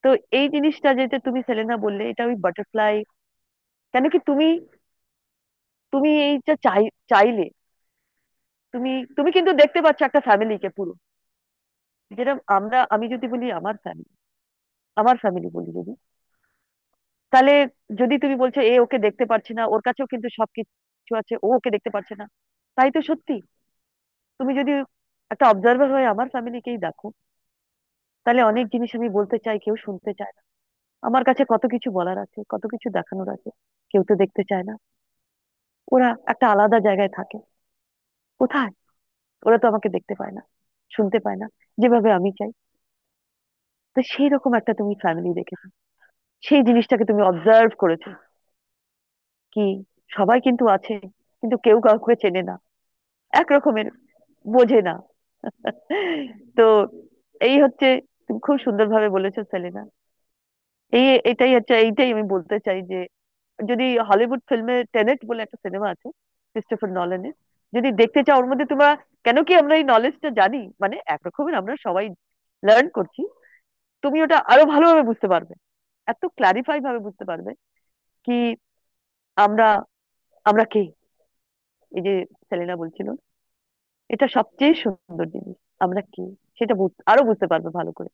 তো এই জিনিসটা যেটা তুমি সেলেনা বললে, এটা ওই বাটারফ্লাই। কেন কি তুমি, তুমি এইটা চাইলে, তুমি তুমি কিন্তু দেখতে পাচ্ছ একটা ফ্যামিলিকে পুরো, যেটা আমরা, আমি যদি বলি আমার ফ্যামিলি, আমার ফ্যামিলি বলি যদি, তাহলে যদি তুমি বলছো এ ওকে দেখতে পারছে না, ওর কাছেও কিন্তু সবকিছু আছে, ও ওকে দেখতে পারছে না, তাই তো সত্যি। তুমি যদি একটা অবজারভার হয়ে আমার ফ্যামিলিকেই দেখো, তাহলে অনেক জিনিস আমি বলতে চাই, কেউ শুনতে চায় না। আমার কাছে কত কিছু বলার আছে, কত কিছু দেখানোর আছে, কেউ তো দেখতে চায় না। ওরা একটা আলাদা জায়গায় থাকে। কোথায়? ওরা তো আমাকে দেখতে পায় না, শুনতে পায় না, যেভাবে আমি চাই। তো সেই রকম একটা তুমি ফ্যামিলি দেখেছো, সেই জিনিসটাকে তুমি অবজার্ভ করেছো কি, সবাই কিন্তু আছে, কিন্তু কেউ কাউকে চেনে না, এক রকমের, বোঝে না। তো এই হচ্ছে, তুমি খুব সুন্দরভাবে বলেছো সেলেনা। এটাই হচ্ছে, এইটাই আমি বলতে চাই যে যদি হলিউড ফিল্মে টেনেট বলে একটা সিনেমা আছে ক্রিস্টোফার নলেনের, যদি দেখতে চাও, ওর মধ্যে তোমরা, কেন কি আমরা এই নলেজটা জানি, মানে একরকমের আমরা সবাই লার্ন করছি, তুমি ওটা আরো ভালোভাবে বুঝতে পারবে, এত ক্লারিফাই ভাবে বুঝতে পারবে কি আমরা, আমরা কে, এই যে সেলেনা বলছিল, এটা সবচেয়ে সুন্দর জিনিস, আমরা কি, সেটা আরো বুঝতে পারবে ভালো করে।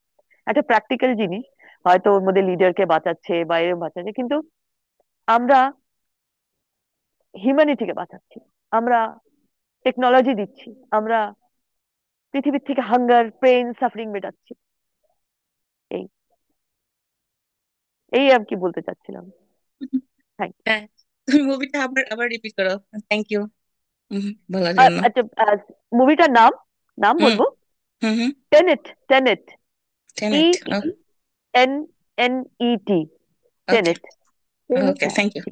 একটা প্র্যাকটিক্যাল জিনিস, হয়তো ওর মধ্যে লিডারকে বাঁচাচ্ছে, বাইরে বাঁচাচ্ছে, কিন্তু আমরা হিউম্যানিটিকে বাঁচাচ্ছি, আমরা টেকনোলজি দিচ্ছি, আমরা পৃথিবীর থেকে হাঙ্গার, পেইন, সাফারিং মেটাচ্ছি। এই এই আর কি বলতে চাচ্ছিলাম। Thank you. হ্যাঁ, তুমি মুভিটা আবার আবার রিপিট করো। থ্যাংক ইউ বলার জন্য। আচ্ছা, মুভিটার নাম, নাম হুম বলবো, হুম হুম। টেনেট, টেনেট, ই টেনেট। এন এন ই টি, ওকে টেনেট। ওকে, হ্যাঁ, থ্যাংক ইউ।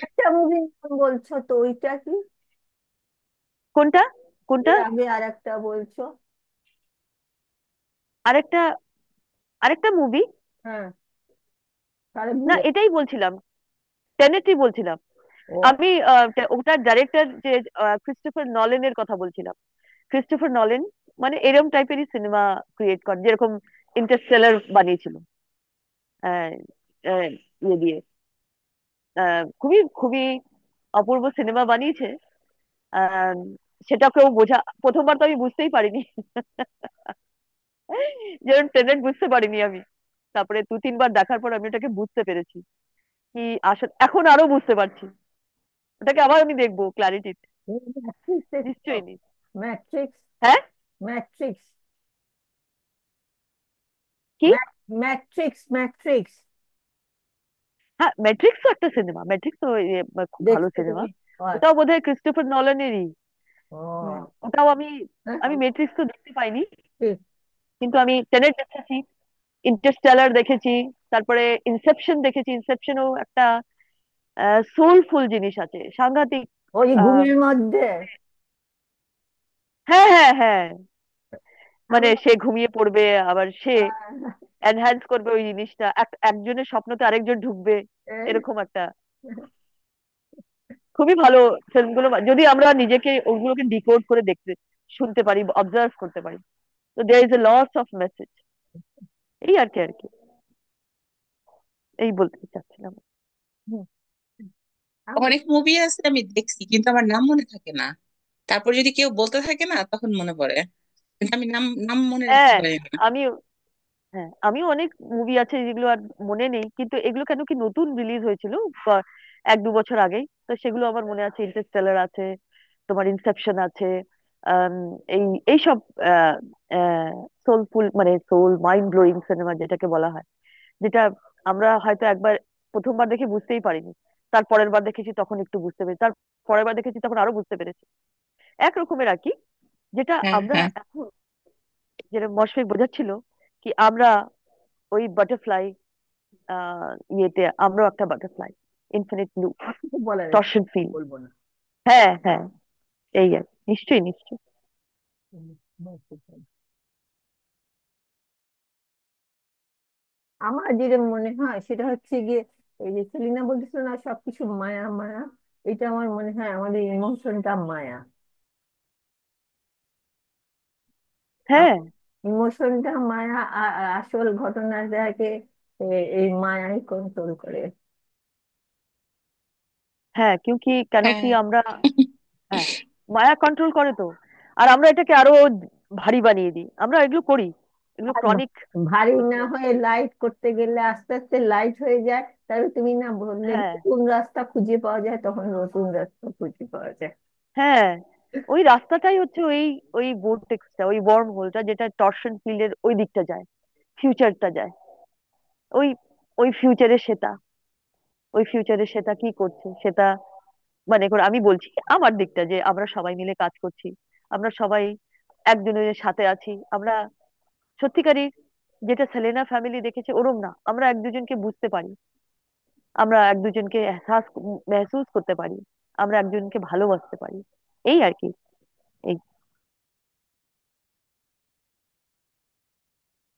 একটা মুভির নাম বলছো তো, ওইটা কি? কোনটা, কোনটা? এর আগে আর একটা বলছো। আরেকটা, আরেকটা মুভি, হ্যাঁ, তাহলে না ভুলে। এটাই বলছিলাম, টেনেটই বলছিলাম। ও, আমি ওটার ডাইরেক্টর যে ক্রিস্টোফার নলেনের কথা বলছিলাম। ক্রিস্টোফার নলেন মানে এরকম টাইপেরই সিনেমা ক্রিয়েট করে, যেরকম ইন্টারস্টেলার বানিয়েছিল, আহ, আহ, ইয়ে দিয়ে, খুবই খুবই অপূর্ব সিনেমা বানিয়েছে। আহ, সেটা কেউ বোঝা, প্রথমবার তো আমি বুঝতেই পারিনি, যেরকম টেনেট বুঝতে পারিনি আমি, তারপরে দু তিনবার দেখার পর আমি ওটাকে বুঝতে পেরেছি কি, আসলে এখন আরো বুঝতে পারছি। ওটাকে আবার আমি দেখবো ক্লারিটি, ম্যাট্রিক্স দেখছো? নিশ্চয়ই নিশ্চয়ই। ম্যাট্রিক্স। হ্যাঁ, ম্যাট্রিক্স। কি? Matrix, matrix. হ্যাঁ, ম্যাট্রিক্সও একটা সিনেমা, ম্যাট্রিক্সও খুব ভালো দেখছো সিনেমা। তুমি? ও ওটাও আচ্ছা। বোধহয় ক্রিস্টোফার নলানেরই। ও ওটাও আমি, হ্যাঁ, আমি ম্যাট্রিক্স তো দেখতে পাইনি, ঠিক। কিন্তু আমি টেনেট দেখেছি, ইন্টারস্টেলার দেখেছি, তারপরে ইনসেপশন দেখেছি। ইনসেপশনও একটা সোলফুল জিনিস আছে, সাংঘাতিক। ওই আহ, ঘুমের মধ্যে হ্যাঁ হ্যাঁ হ্যাঁ, মানে আমি সে ঘুমিয়ে পড়বে, আবার সে আহ, এনহ্যান্স করবে ওই জিনিসটা, একজনের স্বপ্নতে আরেকজন ঢুকবে, এরকম একটা খুবই ভালো ফিল্মগুলো। যদি আমরা নিজেকে ওগুলোকে ডিকোড করে দেখতে, শুনতে পারি, অবজার্ভ করতে পারি, তো there is a loss of message. এই আর কি, আর কি, এই বলতে চাচ্ছিলাম। আমি অনেক মুভি আছে আমি দেখছি কিন্তু আমার নাম মনে থাকে না। তারপর যদি কেউ বলতে থাকে না তখন মনে পড়ে, কিন্তু আমি নাম নাম মনে রাখতে হ্যাঁ, পারি না। আমি, হ্যাঁ আমিও অনেক মুভি আছে যেগুলো আর মনে নেই, কিন্তু এগুলো কেন কি নতুন রিলিজ হয়েছিল এক দু বছর আগেই, তো সেগুলো আমার মনে আছে। ইন্টারস্টেলার আছে, তোমার ইনসেপশন আছে, আম, এই এইসব সোলফুল, মানে সোল মাইন্ড ব্লোয়িং সিনেমা যেটাকে বলা হয়, যেটা আমরা হয়তো একবার প্রথমবার দেখে বুঝতেই পারিনি, তার পরের বার দেখেছি তখন একটু বুঝতে পেরেছি, তার পরের বার দেখেছি তখন আরো বুঝতে পেরেছি, এক রকমের আর কি। যেটা হ্যাঁ আমরা হ্যাঁ এখন, যেটা মশফিক বোঝাচ্ছিল, কি আমরা ওই বাটারফ্লাই, ইয়েতে আমরাও একটা বাটারফ্লাই, ইনফিনিট লুপ, আমার কিছু বলার আছে, টরশন ফিল। বলবো না। হ্যাঁ হ্যাঁ, এই আর নিশ্চয়ই নিশ্চয়ই। হুম, ঠিক আছে। আমার যেটা মনে হয় সেটা হচ্ছে গিয়ে, এই যে সেলিনা বলতেছিল না সবকিছু মায়া মায়া, এটা আমার মনে হয় আমাদের ইমোশনটা মায়া। হ্যাঁ ইমোশনটা মায়া, আর আসল ঘটনাটাকে এই মায়াই কন্ট্রোল করে। হ্যাঁ, কিউকি কেন কি হ্যাঁ। আমরা, হ্যাঁ, মায়া কন্ট্রোল করে তো, আর আমরা এটাকে আরো ভারী বানিয়ে দিই, আমরা এগুলো করি, এগুলো আর ক্রনিক ভারী না বিহেভিয়ার। হয়ে লাইট করতে গেলে আস্তে আস্তে লাইট হয়ে যায়। তাহলে তুমি না বললে হ্যাঁ নতুন রাস্তা খুঁজে পাওয়া যায়, তখন নতুন রাস্তা খুঁজে পাওয়া যায়। হ্যাঁ, ওই রাস্তাটাই হচ্ছে ওই, ওই ভোর্টেক্সটা, ওই ওয়ার্ম হোলটা, যেটা টরশন ফিল্ডের ওই দিকটা যায়, ফিউচারটা যায়, ওই, ওই ফিউচারে সেটা, ওই ফিউচারে সেটা কি করছে সেটা, মানে করে আমি বলছি আমার দিকটা, যে আমরা সবাই মিলে কাজ করছি, আমরা সবাই একজনের সাথে আছি, আমরা সত্যিকারই, যেটা সেলেনা ফ্যামিলি দেখেছে ওরম না, আমরা এক দুজনকে বুঝতে পারি, আমরা এক দুজনকে এহসাস মেহসুস করতে পারি, আমরা একজনকে ভালোবাসতে পারি, এই আর কি, এই।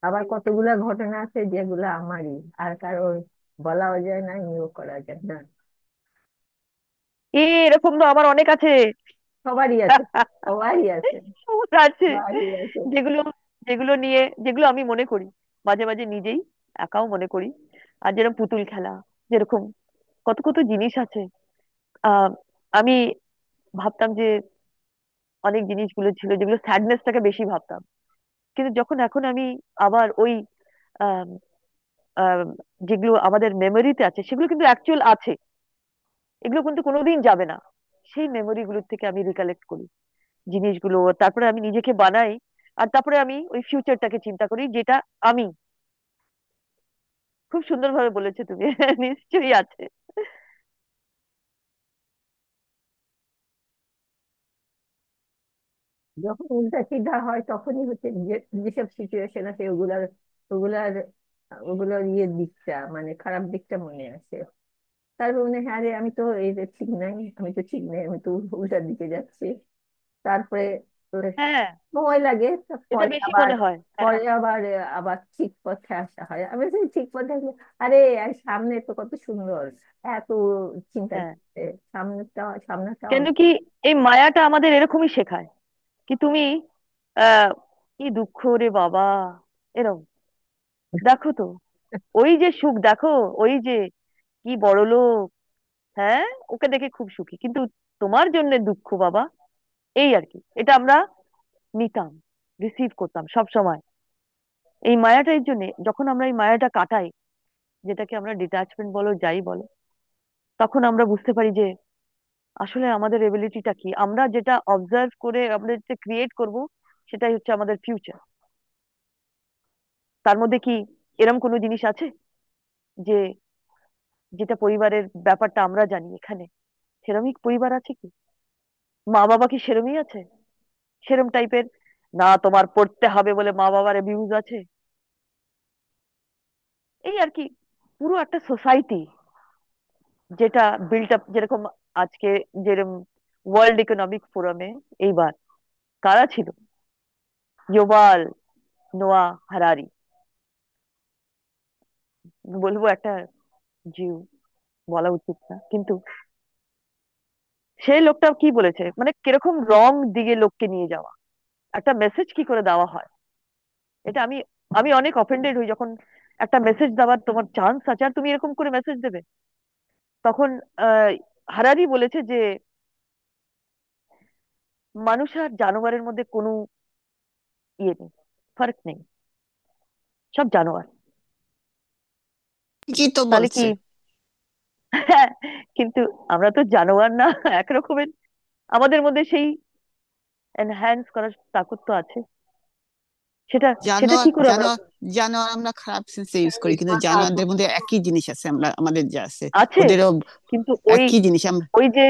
আবার কতগুলা ঘটনা আছে যেগুলো আমারই, আর কারোর বলাও যায় না, ইয়েও করা যায় না। এরকম তো আমার অনেক আছে। সবারই আছে, সবারই আছে, আমার আছে, সবারই আছে। যেগুলো, যেগুলো নিয়ে, যেগুলো আমি মনে করি, মাঝে মাঝে নিজেই একাও মনে করি। আর যেরকম পুতুল খেলা, যেরকম কত কত জিনিস আছে। আহ আমি ভাবতাম যে অনেক জিনিসগুলো ছিল যেগুলো স্যাডনেসটাকে বেশি ভাবতাম, কিন্তু যখন এখন আমি আবার ওই আম, আম, যেগুলো আমাদের মেমোরিতে আছে সেগুলো কিন্তু অ্যাকচুয়াল আছে, এগুলো কিন্তু কোনোদিন যাবে না, সেই মেমোরি গুলোর থেকে আমি রিকালেক্ট করি জিনিসগুলো, তারপরে আমি নিজেকে বানাই, আর তারপরে আমি ওই ফিউচারটাকে চিন্তা করি যেটা আমি। খুব সুন্দরভাবে বলেছো তুমি নিশ্চয়ই আছে। যখন উল্টা সিধা হয় তখনই হচ্ছে যেসব সিচুয়েশন আছে ওগুলার, ওগুলার ওগুলোর ইয়ের দিকটা, মানে খারাপ দিকটা মনে আসে। তারপর মনে হয় আরে আমি তো এই যে ঠিক নাই, আমি তো ঠিক নেই, আমি তো উল্টার দিকে যাচ্ছি। তারপরে হ্যাঁ, সময় লাগে, এটা পরে বেশি আবার, মনে হয়, হ্যাঁ। পরে আবার আবার ঠিক পথে আসা হয়। আমি সেই ঠিক পথে আসলে আরে আর সামনে তো কত সুন্দর, এত চিন্তা হ্যাঁ, করতে, সামনেটা সামনেটা কেন অনেক। কি এই মায়াটা আমাদের এরকমই শেখায়, কি তুমি কি দুঃখ রে বাবা, এরকম, দেখো তো, ওই যে সুখ দেখো, ওই যে কি বড় লোক, হ্যাঁ, ওকে দেখে খুব সুখী, কিন্তু তোমার জন্য দুঃখ বাবা, এই আর কি, এটা আমরা নিতাম, রিসিভ করতাম সব সময়। এই মায়াটা এর জন্য, যখন আমরা এই মায়াটা কাটাই, যেটাকে আমরা ডিটাচমেন্ট বলো যাই বলো, তখন আমরা বুঝতে পারি যে আসলে আমাদের এবিলিটিটা কি, আমরা যেটা অবজার্ভ করে আমরা যেটা ক্রিয়েট করব, সেটাই হচ্ছে আমাদের ফিউচার। তার মধ্যে কি এরকম কোনো জিনিস আছে যে যেটা পরিবারের ব্যাপারটা আমরা জানি এখানে, সেরমই পরিবার আছে কি? মা বাবা কি সেরমই আছে? সেরম টাইপের, না তোমার পড়তে হবে বলে মা বাবার অ্যাবিউজ আছে, এই আর কি। পুরো একটা সোসাইটি যেটা বিল্ট আপ, যেরকম আজকে, যেরকম ওয়ার্ল্ড ইকোনমিক ফোরামে এইবার কারা ছিল? ইউভাল নোয়া হারারি, বলবো একটা জিউ, বলা উচিত না কিন্তু সেই লোকটা কি বলেছে, মানে কিরকম রং দিকে লোককে নিয়ে যাওয়া, একটা মেসেজ কি করে দেওয়া হয়, এটা আমি আমি অনেক অফেন্ডেড হই যখন একটা মেসেজ দেওয়ার তোমার চান্স আছে আর তুমি এরকম করে মেসেজ দেবে। তখন আহ হারারি বলেছে যে মানুষ আর জানোয়ারের মধ্যে কোনো ইয়ে নেই, ফারাক নেই, সব জানোয়ার। কি তো তাহলে কি? বলছে। হ্যাঁ, কিন্তু আমরা তো জানোয়ার না, একরকমের আমাদের মধ্যে সেই এনহ্যান্স করার তাকত তো আছে। সেটা সেটা জানোয়ার কি করে আমরা? জানোয়ার জানোয়ার আমরা খারাপ সেন্সে ইউজ করি, কিন্তু জানোয়ারদের মধ্যে একই জিনিস আছে, আমরা আমাদের যা আছে আছে, ওদেরও কিন্তু ওই একই জিনিস আমরা। ওই যে,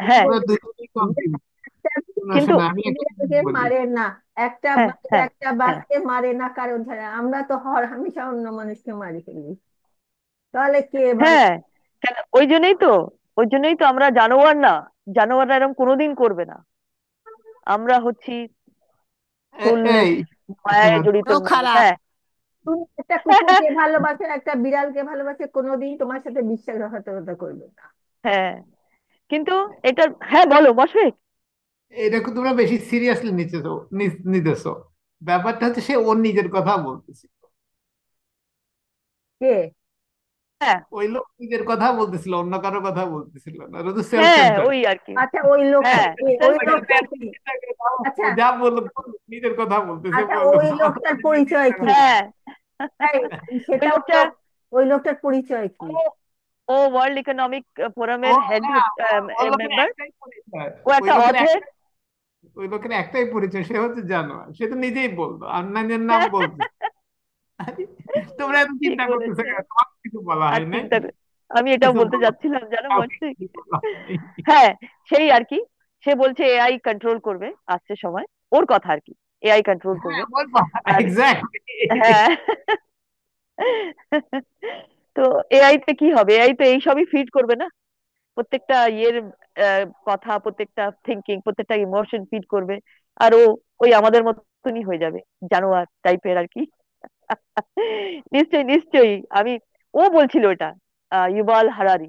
হ্যাঁ, তোমরা দুজনেই কনফিউজ। একটা শোনো কিন্তু শোনো, আমি একটা জিনিস বিড়ালকে বলি। মারে না, একটা হ্যাঁ, বাঘ হ্যাঁ, একটা হ্যাঁ, বাঘকে মারে না কারোর ধারে, আমরা তো হর হামেশা অন্য মানুষকে মারি ফেলি। তাহলে কে ভালো? হ্যাঁ, কেন ওই জন্যই তো আমরা জানোয়ার না। জানোয়াররা এরকম কোনোদিন করবে না। আমরা হচ্ছি সোললেস, এই মায়ায় শোনো, জড়িত ও মানুষ। খারাপ। হ্যাঁ। তুমি একটা কুকুরকে ভালোবাসে, একটা বিড়ালকে ভালোবাসে, কোনোদিন তোমার সাথে বিশ্বাসঘাতকতা করবে না। হ্যাঁ, কিন্তু এটা, হ্যাঁ বলো মশাই। এটাকে তোমরা বেশি সিরিয়াসলি নিতেছো। নিতেছো। ব্যাপারটা হচ্ছে সে ওর নিজের কথা বলতেছে। কে? হ্যাঁ, ওই লোক নিজের কথা বলতেছিল, অন্য কারো কথা বলতেছিল না, ওটা তো সেলফ হ্যাঁ, সেন্টার। ওই আর কি। আচ্ছা ওই লোকটা হ্যাঁ, কি? ওই সেলফ লোকটা সেন্টার। কি? আচ্ছা, যা বললো নিজের কথা বলতেছে, আচ্ছা বললো ওই তোমার লোকটার মানে নিজের পরিচয় কি? কথা। হ্যাঁ। এই, ওই সেটা লোকটা, হলো, ওই লোকটার পরিচয় কি? ও ও ওয়ার্ল্ড ইকোনমিক ও ফোরামের হেড না, ওর লোকের মেম্বার। একটাই পরিচয়। ও ওই একটা লোকের অথর। একটাই ওই লোকের একটাই পরিচয়, সে হচ্ছে জানোয়ার। সে তো নিজেই বলতো, আন্নানের নাম বলতো। আরে, তোমরা এত ঠিক চিন্তা করতেছো বলেছে। কেন? তোমাকে কিছু বলা আর হয় নাই। চিন্তা আমি এটাও কিছু বলতে বলা যাচ্ছিলাম, জানো কাউকে মনে। কিছু বলা হয়নি। হ্যাঁ, সেই আর কি। সে বলছে এআই কন্ট্রোল করবে, আসছে সময়, ওর কথা আর কি, এআই কন্ট্রোল করবে। হ্যাঁ, বলবো। আর এক্স্যাক্টলি। হ্যাঁ, তো এআই তে কি হবে? এআই তো এই সবই ফিড করবে না, প্রত্যেকটা ইয়ের কথা, প্রত্যেকটা থিঙ্কিং, প্রত্যেকটা ইমোশন ফিড করবে। আর ও ওই আমাদের মতনই হয়ে যাবে, জানোয়ার টাইপের আর কি। নিশ্চয়ই, নিশ্চয়ই। ও বলছিল এটা, ইউভাল হারারি।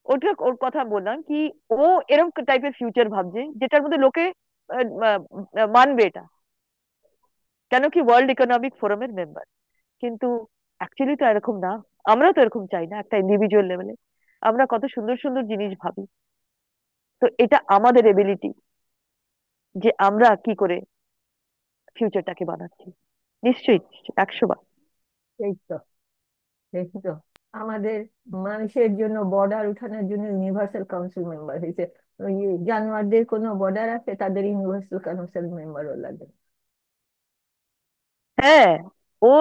ওটা ওর কথা বললাম কি, ও এরকম টাইপের ফিউচার ভাবছে যেটার মধ্যে লোকে আহ, আহ, মানবে এটা, কেন কি ওয়ার্ল্ড ইকোনমিক ফোরামের মেম্বার। কিন্তু অ্যাকচুয়ালি তো এরকম না। আমরা তো এরকম চাই না একটা ইন্ডিভিজুয়াল লেভেলে। আমরা কত সুন্দর সুন্দর জিনিস ভাবি। তো এটা আমাদের এবিলিটি, যে আমরা কি করে ফিউচারটাকে বানাচ্ছি। নিশ্চয়ই, নিশ্চয়ই, 100 বার। এই তো, দেখি তো, আমাদের মানুষের জন্য বর্ডার উঠানোর জন্য ইউনিভার্সাল কাউন্সিল মেম্বার হয়েছে। ওই জানোয়ারদের কোনো বর্ডার আছে, তাদের ইউনিভার্সাল কাউন্সিল মেম্বারও লাগে। হ্যাঁ, ও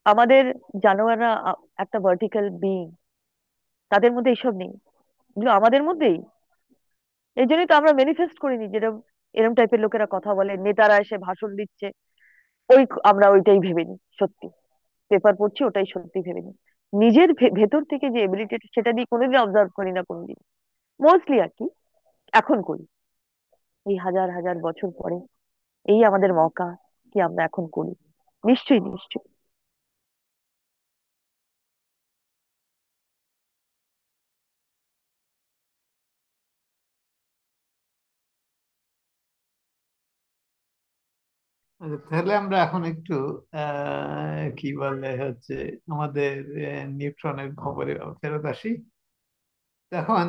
আমাদের জানোয়াররা একটা ভার্টিক্যাল বিং, তাদের মধ্যে এইসব নেই, এগুলো আমাদের মধ্যেই। এই জন্যই তো আমরা ম্যানিফেস্ট করিনি, যেরকম এরকম টাইপের লোকেরা কথা বলে, নেতারা এসে ভাষণ দিচ্ছে, ওই আমরা ওইটাই ভেবে নিই সত্যি, পেপার পড়ছি ওটাই সত্যি ভেবে নিই। নিজের ভেতর থেকে যে এবিলিটি, সেটা দিয়ে কোনোদিন অবজার্ভ করি না কোনোদিন, মোস্টলি আর কি এখন করি। এই হাজার হাজার বছর পরে এই আমাদের মকা, কি আমরা এখন করি। নিশ্চয়ই, নিশ্চয়ই। আচ্ছা, তাহলে আমরা এখন একটু কি বলে হচ্ছে আমাদের নিউট্রনের খবরে ফেরত আসি। এখন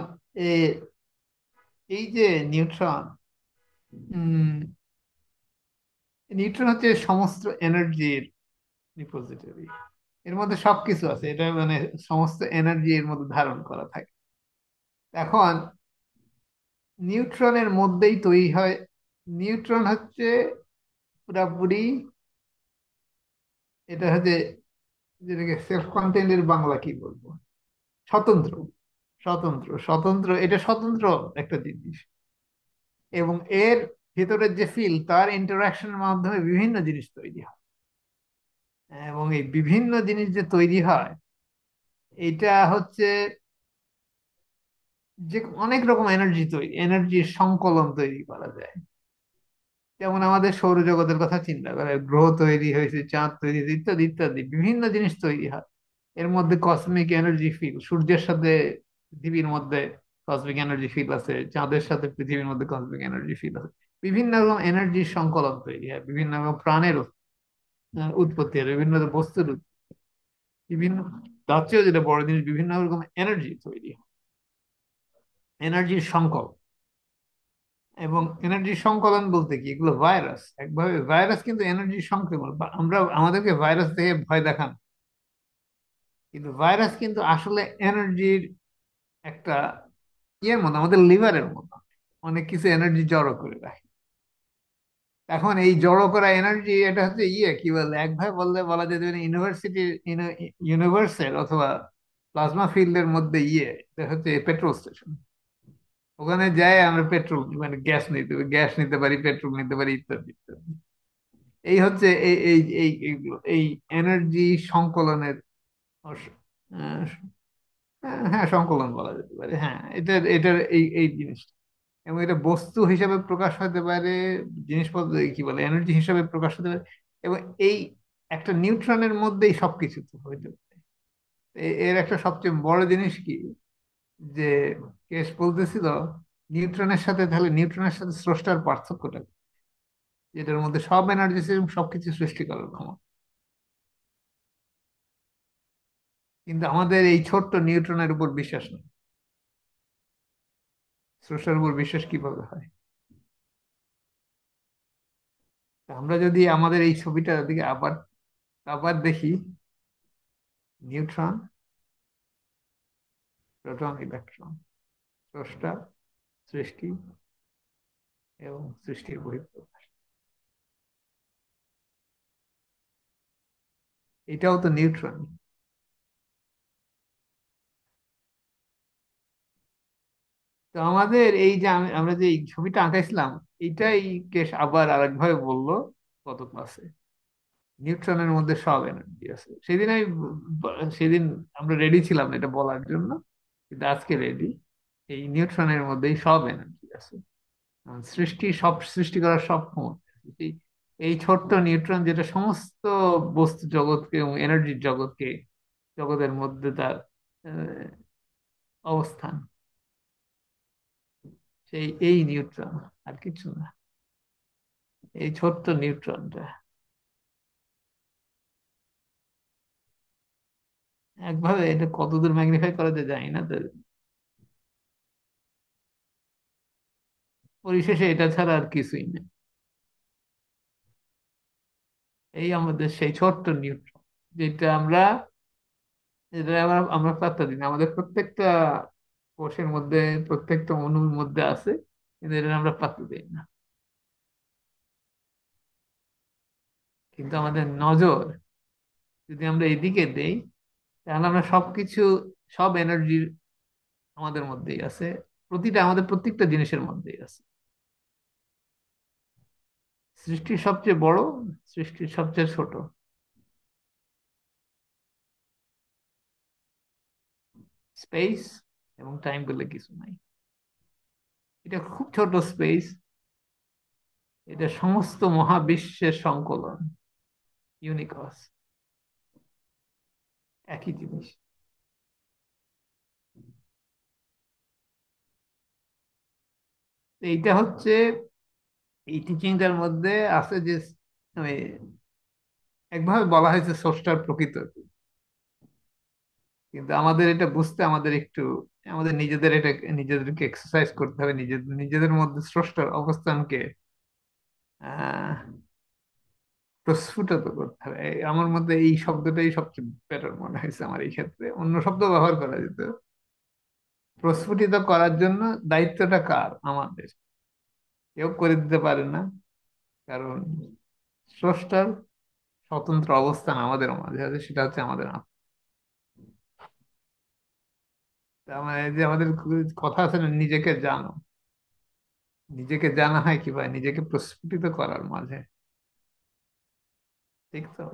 এই এই যে নিউট্রন, নিউট্রন হচ্ছে সমস্ত এনার্জির রিপোজিটরি। এর মধ্যে সবকিছু আছে, এটা মানে সমস্ত এনার্জি এর মধ্যে ধারণ করা থাকে। এখন নিউট্রনের মধ্যেই তৈরি হয়। নিউট্রন হচ্ছে পুরাপুরি, এটা হচ্ছে যেটাকে সেলফ কন্টেন্টের বাংলা কি বলবো, স্বতন্ত্র, স্বতন্ত্র, স্বতন্ত্র, এটা স্বতন্ত্র একটা জিনিস। এবং এর ভেতরের যে ফিল, তার ইন্টারাকশনের মাধ্যমে বিভিন্ন জিনিস তৈরি হয়। এবং এই বিভিন্ন জিনিস যে তৈরি হয়, এটা হচ্ছে যে অনেক রকম এনার্জি তৈরি, এনার্জির সংকলন তৈরি করা যায়। যেমন আমাদের সৌরজগতের কথা চিন্তা করে, গ্রহ তৈরি হয়েছে, চাঁদ তৈরি হয়েছে, ইত্যাদি ইত্যাদি বিভিন্ন জিনিস তৈরি হয়। এর মধ্যে কসমিক এনার্জি ফিল, সূর্যের সাথে পৃথিবীর মধ্যে কসমিক এনার্জি ফিল আছে, চাঁদের সাথে পৃথিবীর মধ্যে কসমিক এনার্জি ফিল আছে। বিভিন্ন রকম এনার্জির সংকলন তৈরি হয়, বিভিন্ন রকম প্রাণের উৎপত্তি হয়, বিভিন্ন বস্তুর বিভিন্ন, তার চেয়েও যেটা বড় জিনিস, বিভিন্ন রকম এনার্জি তৈরি হয়, এনার্জির সংকলন। এবং এনার্জি সংকলন বলতে কি, এগুলো ভাইরাস, একভাবে ভাইরাস কিন্তু এনার্জি সংক্রমণ। আমরা আমাদেরকে ভাইরাস দেখে ভয় দেখান, কিন্তু ভাইরাস কিন্তু আসলে এনার্জির একটা ইয়ের মতো, আমাদের লিভারের মতো অনেক কিছু এনার্জি জড়ো করে রাখে। এখন এই জড়ো করা এনার্জি, এটা হচ্ছে ইয়ে কি বলে, একভাবে বললে বলা যেতে পারে ইউনিভার্সিটির, ইউনিভার্সের অথবা প্লাজমা ফিল্ডের মধ্যে ইয়ে, এটা হচ্ছে পেট্রোল স্টেশন। ওখানে যাই আমরা পেট্রোল মানে গ্যাস নিতে পারি, পেট্রোল নিতে পারি, ইত্যাদি ইত্যাদি। এই হচ্ছে এই এনার্জি সংকলনের অস- আহ, হ্যাঁ, সংকলন বলা যেতে পারে। হ্যাঁ, এটার এই জিনিসটা। এবং এটা বস্তু হিসাবে প্রকাশ হতে পারে, জিনিসপত্র কি বলে এনার্জি হিসাবে প্রকাশ হতে পারে। এবং এই একটা নিউট্রনের মধ্যেই সবকিছু তো হইতে পারে। এর একটা সবচেয়ে বড় জিনিস কি, যে কেস বলতেছিল নিউট্রনের সাথে, তাহলে নিউট্রনের সাথে স্রষ্টার পার্থক্যটা কি? যেটার মধ্যে সব এনার্জি এবং সবকিছু সৃষ্টি করার ক্ষমতা। কিন্তু আমাদের এই ছোট্ট নিউট্রনের উপর বিশ্বাস নেই, স্রষ্টার উপর বিশ্বাস কিভাবে হয়? তা আমরা যদি আমাদের এই ছবিটার দিকে আবার আবার দেখি, নিউট্রন, প্রোটন, ইলেকট্রন, স্রষ্টা, সৃষ্টি এবং সৃষ্টির বহিঃপ্রকাশ, এটাও তো নিউট্রন। তো আমাদের এই যে আমরা যে এই ছবিটা আঁকাইছিলাম, এইটাই কেশ আবার আরেকভাবে বললো গত ক্লাসে, নিউট্রনের মধ্যে সব এনার্জি আছে। সেদিন সেদিন আমরা রেডি ছিলাম না এটা বলার জন্য, কিন্তু আজকে রেডি। এই নিউট্রনের মধ্যেই সব এনার্জি আছে, সৃষ্টি করার সব ক্ষমতা আছে। এই ছোট্ট নিউট্রন যেটা সমস্ত বস্তু জগৎকে এবং এনার্জির জগতের মধ্যে তার আহ, অবস্থান, এই নিউট্রন, আর কিছু না। এই ছোট্ট নিউট্রনটা একভাবে, এটা কতদূর ম্যাগনিফাই করা যায় জানি না তো, পরিশেষে এটা ছাড়া আর কিছুই নেই। এই আমাদের সেই ছোট্ট নিউট্রন, যেটা আমরা আমরা পাত্তা দিই না। আমাদের প্রত্যেকটা কোষের মধ্যে, প্রত্যেকটা অণুর মধ্যে আছে, কিন্তু এটা আমরা পাত্তা দিই না। কিন্তু আমাদের নজর যদি আমরা এদিকে দেই, তাহলে আমরা সবকিছু, সব এনার্জি আমাদের মধ্যেই আছে, আমাদের প্রত্যেকটা জিনিসের মধ্যেই আছে। সৃষ্টির সবচেয়ে বড়, সৃষ্টির সবচেয়ে ছোট, স্পেস এবং টাইম বলে কিছু নাই। এটা খুব ছোট স্পেস, এটা সমস্ত মহাবিশ্বের সংকলন, ইউনিভার্স, একই জিনিস। তো এইটা হচ্ছে এই টিচিংটার মধ্যে আছে যে, মানে একভাবে বলা হয়েছে স্রষ্টার প্রকৃত রূপ। কিন্তু আমাদের এটা বুঝতে আমাদের একটু, আমাদের নিজেদেরকে এক্সারসাইজ করতে হবে, নিজেদের নিজেদের মধ্যে স্রষ্টার অবস্থানকে আহ প্রস্ফুটিত করতে হবে। আমার মধ্যে এই শব্দটাই সবচেয়ে বেটার মনে হয়েছে আমার এই ক্ষেত্রে, অন্য শব্দ ব্যবহার করা যেত। প্রস্ফুটিত করার জন্য দায়িত্বটা কার? আমাদের। কেউ করে দিতে পারে না, কারণ স্রষ্টার স্বতন্ত্র অবস্থান আমাদের মাঝে আছে, সেটা হচ্ছে আমাদের আত্মা। তার মানে যে আমাদের কথা আছে না, নিজেকে জানো, নিজেকে জানা হয় কিভাবে নিজেকে প্রস্ফুটিত করার মাঝে, ঠিক তো?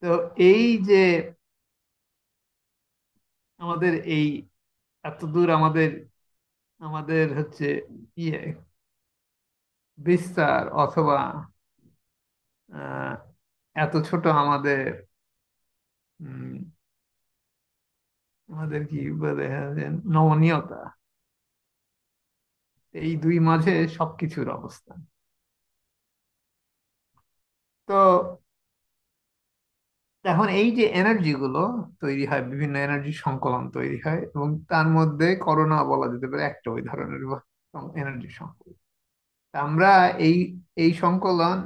তো এই যে আমাদের এই এত দূর আমাদের আমাদের হচ্ছে ইয়ে বিস্তার, অথবা আহ, এত ছোট আমাদের উম, আমাদের কি বলে যে নমনীয়তা, এই দুই মাঝে সবকিছুর অবস্থান। তো এখন এই যে এনার্জি গুলো তৈরি হয়, বিভিন্ন এনার্জি সংকলন তৈরি হয়, এবং তার মধ্যে করোনা বলা যেতে পারে একটা ওই ধরনের এনার্জি সংকলন। তা আমরা এই এই সংকলন,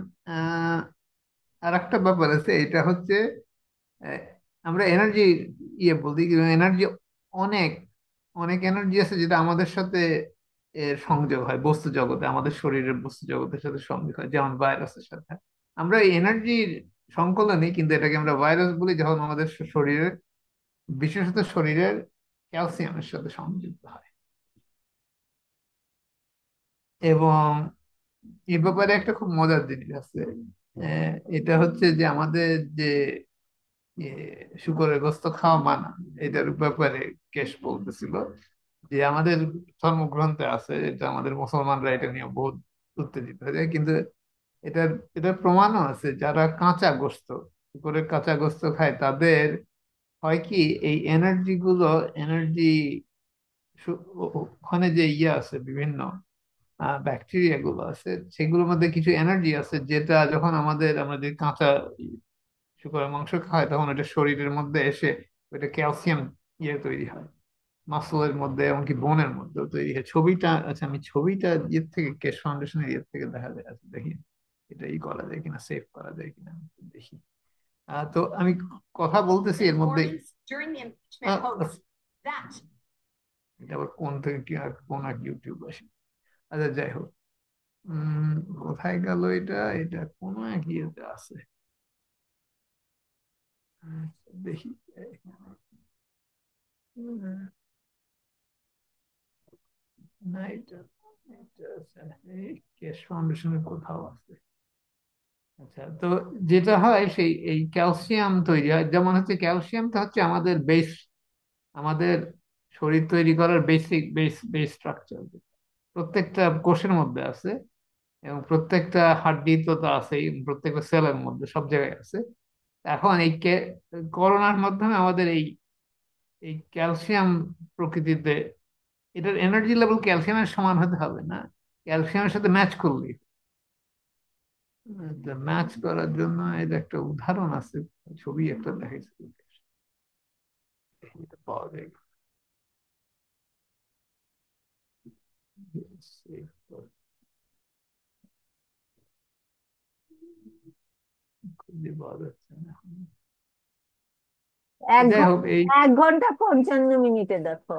আর একটা ব্যাপার আছে, এটা হচ্ছে আহ, আমরা এনার্জি বলতে এনার্জি অনেক অনেক এনার্জি আছে যেটা আমাদের সাথে এর সংযোগ হয় বস্তু জগতে, আমাদের শরীরের বস্তু জগতের সাথে সংযোগ হয়, যেমন ভাইরাসের সাথে। আমরা এই এনার্জির সংকলনই, কিন্তু এটাকে আমরা ভাইরাস বলি যখন আমাদের শরীরের, বিশেষত শরীরের ক্যালসিয়ামের সাথে সংযুক্ত হয়। এবং এ ব্যাপারে একটা খুব মজার জিনিস আছে। এটা হচ্ছে যে আমাদের যে এ, শুকরের গোস্ত খাওয়া মানা, এটার ব্যাপারে কেশ বলতেছিল যে আমাদের ধর্মগ্রন্থে আছে, এটা আমাদের মুসলমানরা এটা নিয়ে বহুত উত্তেজিত হয়ে যায়, কিন্তু এটার এটার প্রমাণও আছে। যারা কাঁচা গোস্ত, শুকরের কাঁচা গোস্ত খায়, তাদের হয় কি, এই এনার্জি গুলো, এনার্জি ওখানে যে আছে বিভিন্ন ব্যাকটেরিয়া গুলো আছে, সেগুলোর মধ্যে কিছু এনার্জি আছে, যেটা যখন আমরা যে কাঁচা শুকরের মাংস খায়, তখন ওটা শরীরের মধ্যে এসে ওইটা ক্যালসিয়াম তৈরি হয় মাসলের মধ্যে, এমনকি বোনের মধ্যেও তৈরি হয়। ছবিটা, আচ্ছা আমি ছবিটা থেকে কেশ ফাউন্ডেশনের থেকে দেখা যায়, আচ্ছা দেখি এটাই করা যায় কিনা, সেভ করা যায় কিনা, আমি একটু দেখি। তো আমি কথা বলতেছি এর মধ্যে, এটা আবার কোন থেকে কি কোন এক ইউটিউব আসে। আচ্ছা যাই হোক, উম কোথায় গেল এটা, এটা কোন এক ইয়েতে আছে। আচ্ছা, দেখি উম, না এটা, এটা আছে, এই কেশ ফাউন্ডেশনের কোথাও আছে। আচ্ছা, তো যেটা হয় সেই এই ক্যালসিয়াম তৈরি হয়, যেমন হচ্ছে ক্যালসিয়ামটা হচ্ছে আমাদের বেস, আমাদের শরীর তৈরি করার বেসিক বেস স্ট্রাকচার, প্রত্যেকটা কোষের মধ্যে আছে, এবং প্রত্যেকটা হাড্ডি তো তা আছেই, প্রত্যেকটা সেলের মধ্যে সব জায়গায় আছে। এখন এই করোনার মাধ্যমে আমাদের এই এই ক্যালসিয়াম প্রকৃতিতে, এটার এনার্জি লেভেল ক্যালসিয়ামের সমান হতে হবে না, ক্যালসিয়ামের সাথে ম্যাচ করলেই। ম্যাচ করার জন্য এর একটা উদাহরণ আছে, ছবি একটা দেখাইছিল, এটা পাওয়া যায় খুঁজে পাওয়া যাচ্ছে না এখন। এক যাই হোক, ঘন্টা এই 1 ঘন্টা 55 মিনিটে দেখো।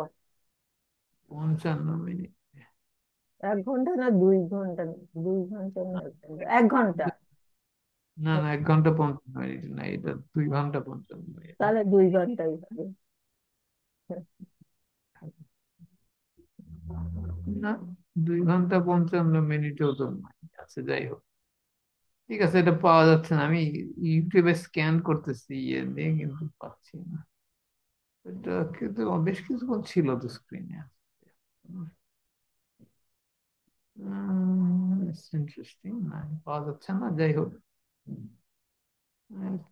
55 মিনিট, 1 ঘন্টা না 2 ঘন্টা, 2 ঘন্টা না 1 ঘন্টা। না না, 1 ঘন্টা 55 মিনিট না, এটা 2 ঘন্টা 55 মিনিট। তাহলে 2 ঘন্টাই হবে। না, 2 ঘন্টা 55 মিনিটেও তো আছে। যাই হোক, ঠিক আছে, এটা পাওয়া যাচ্ছে না, আমি ইউটিউবে স্ক্যান করতেছি ইয়ে দিয়ে, কিন্তু পাচ্ছি না। এটা কিন্তু বেশ কিছুক্ষণ ছিল তো স্ক্রিনে। ইন্টারেস্টিং, না পাওয়া যাচ্ছে না। যাই হোক,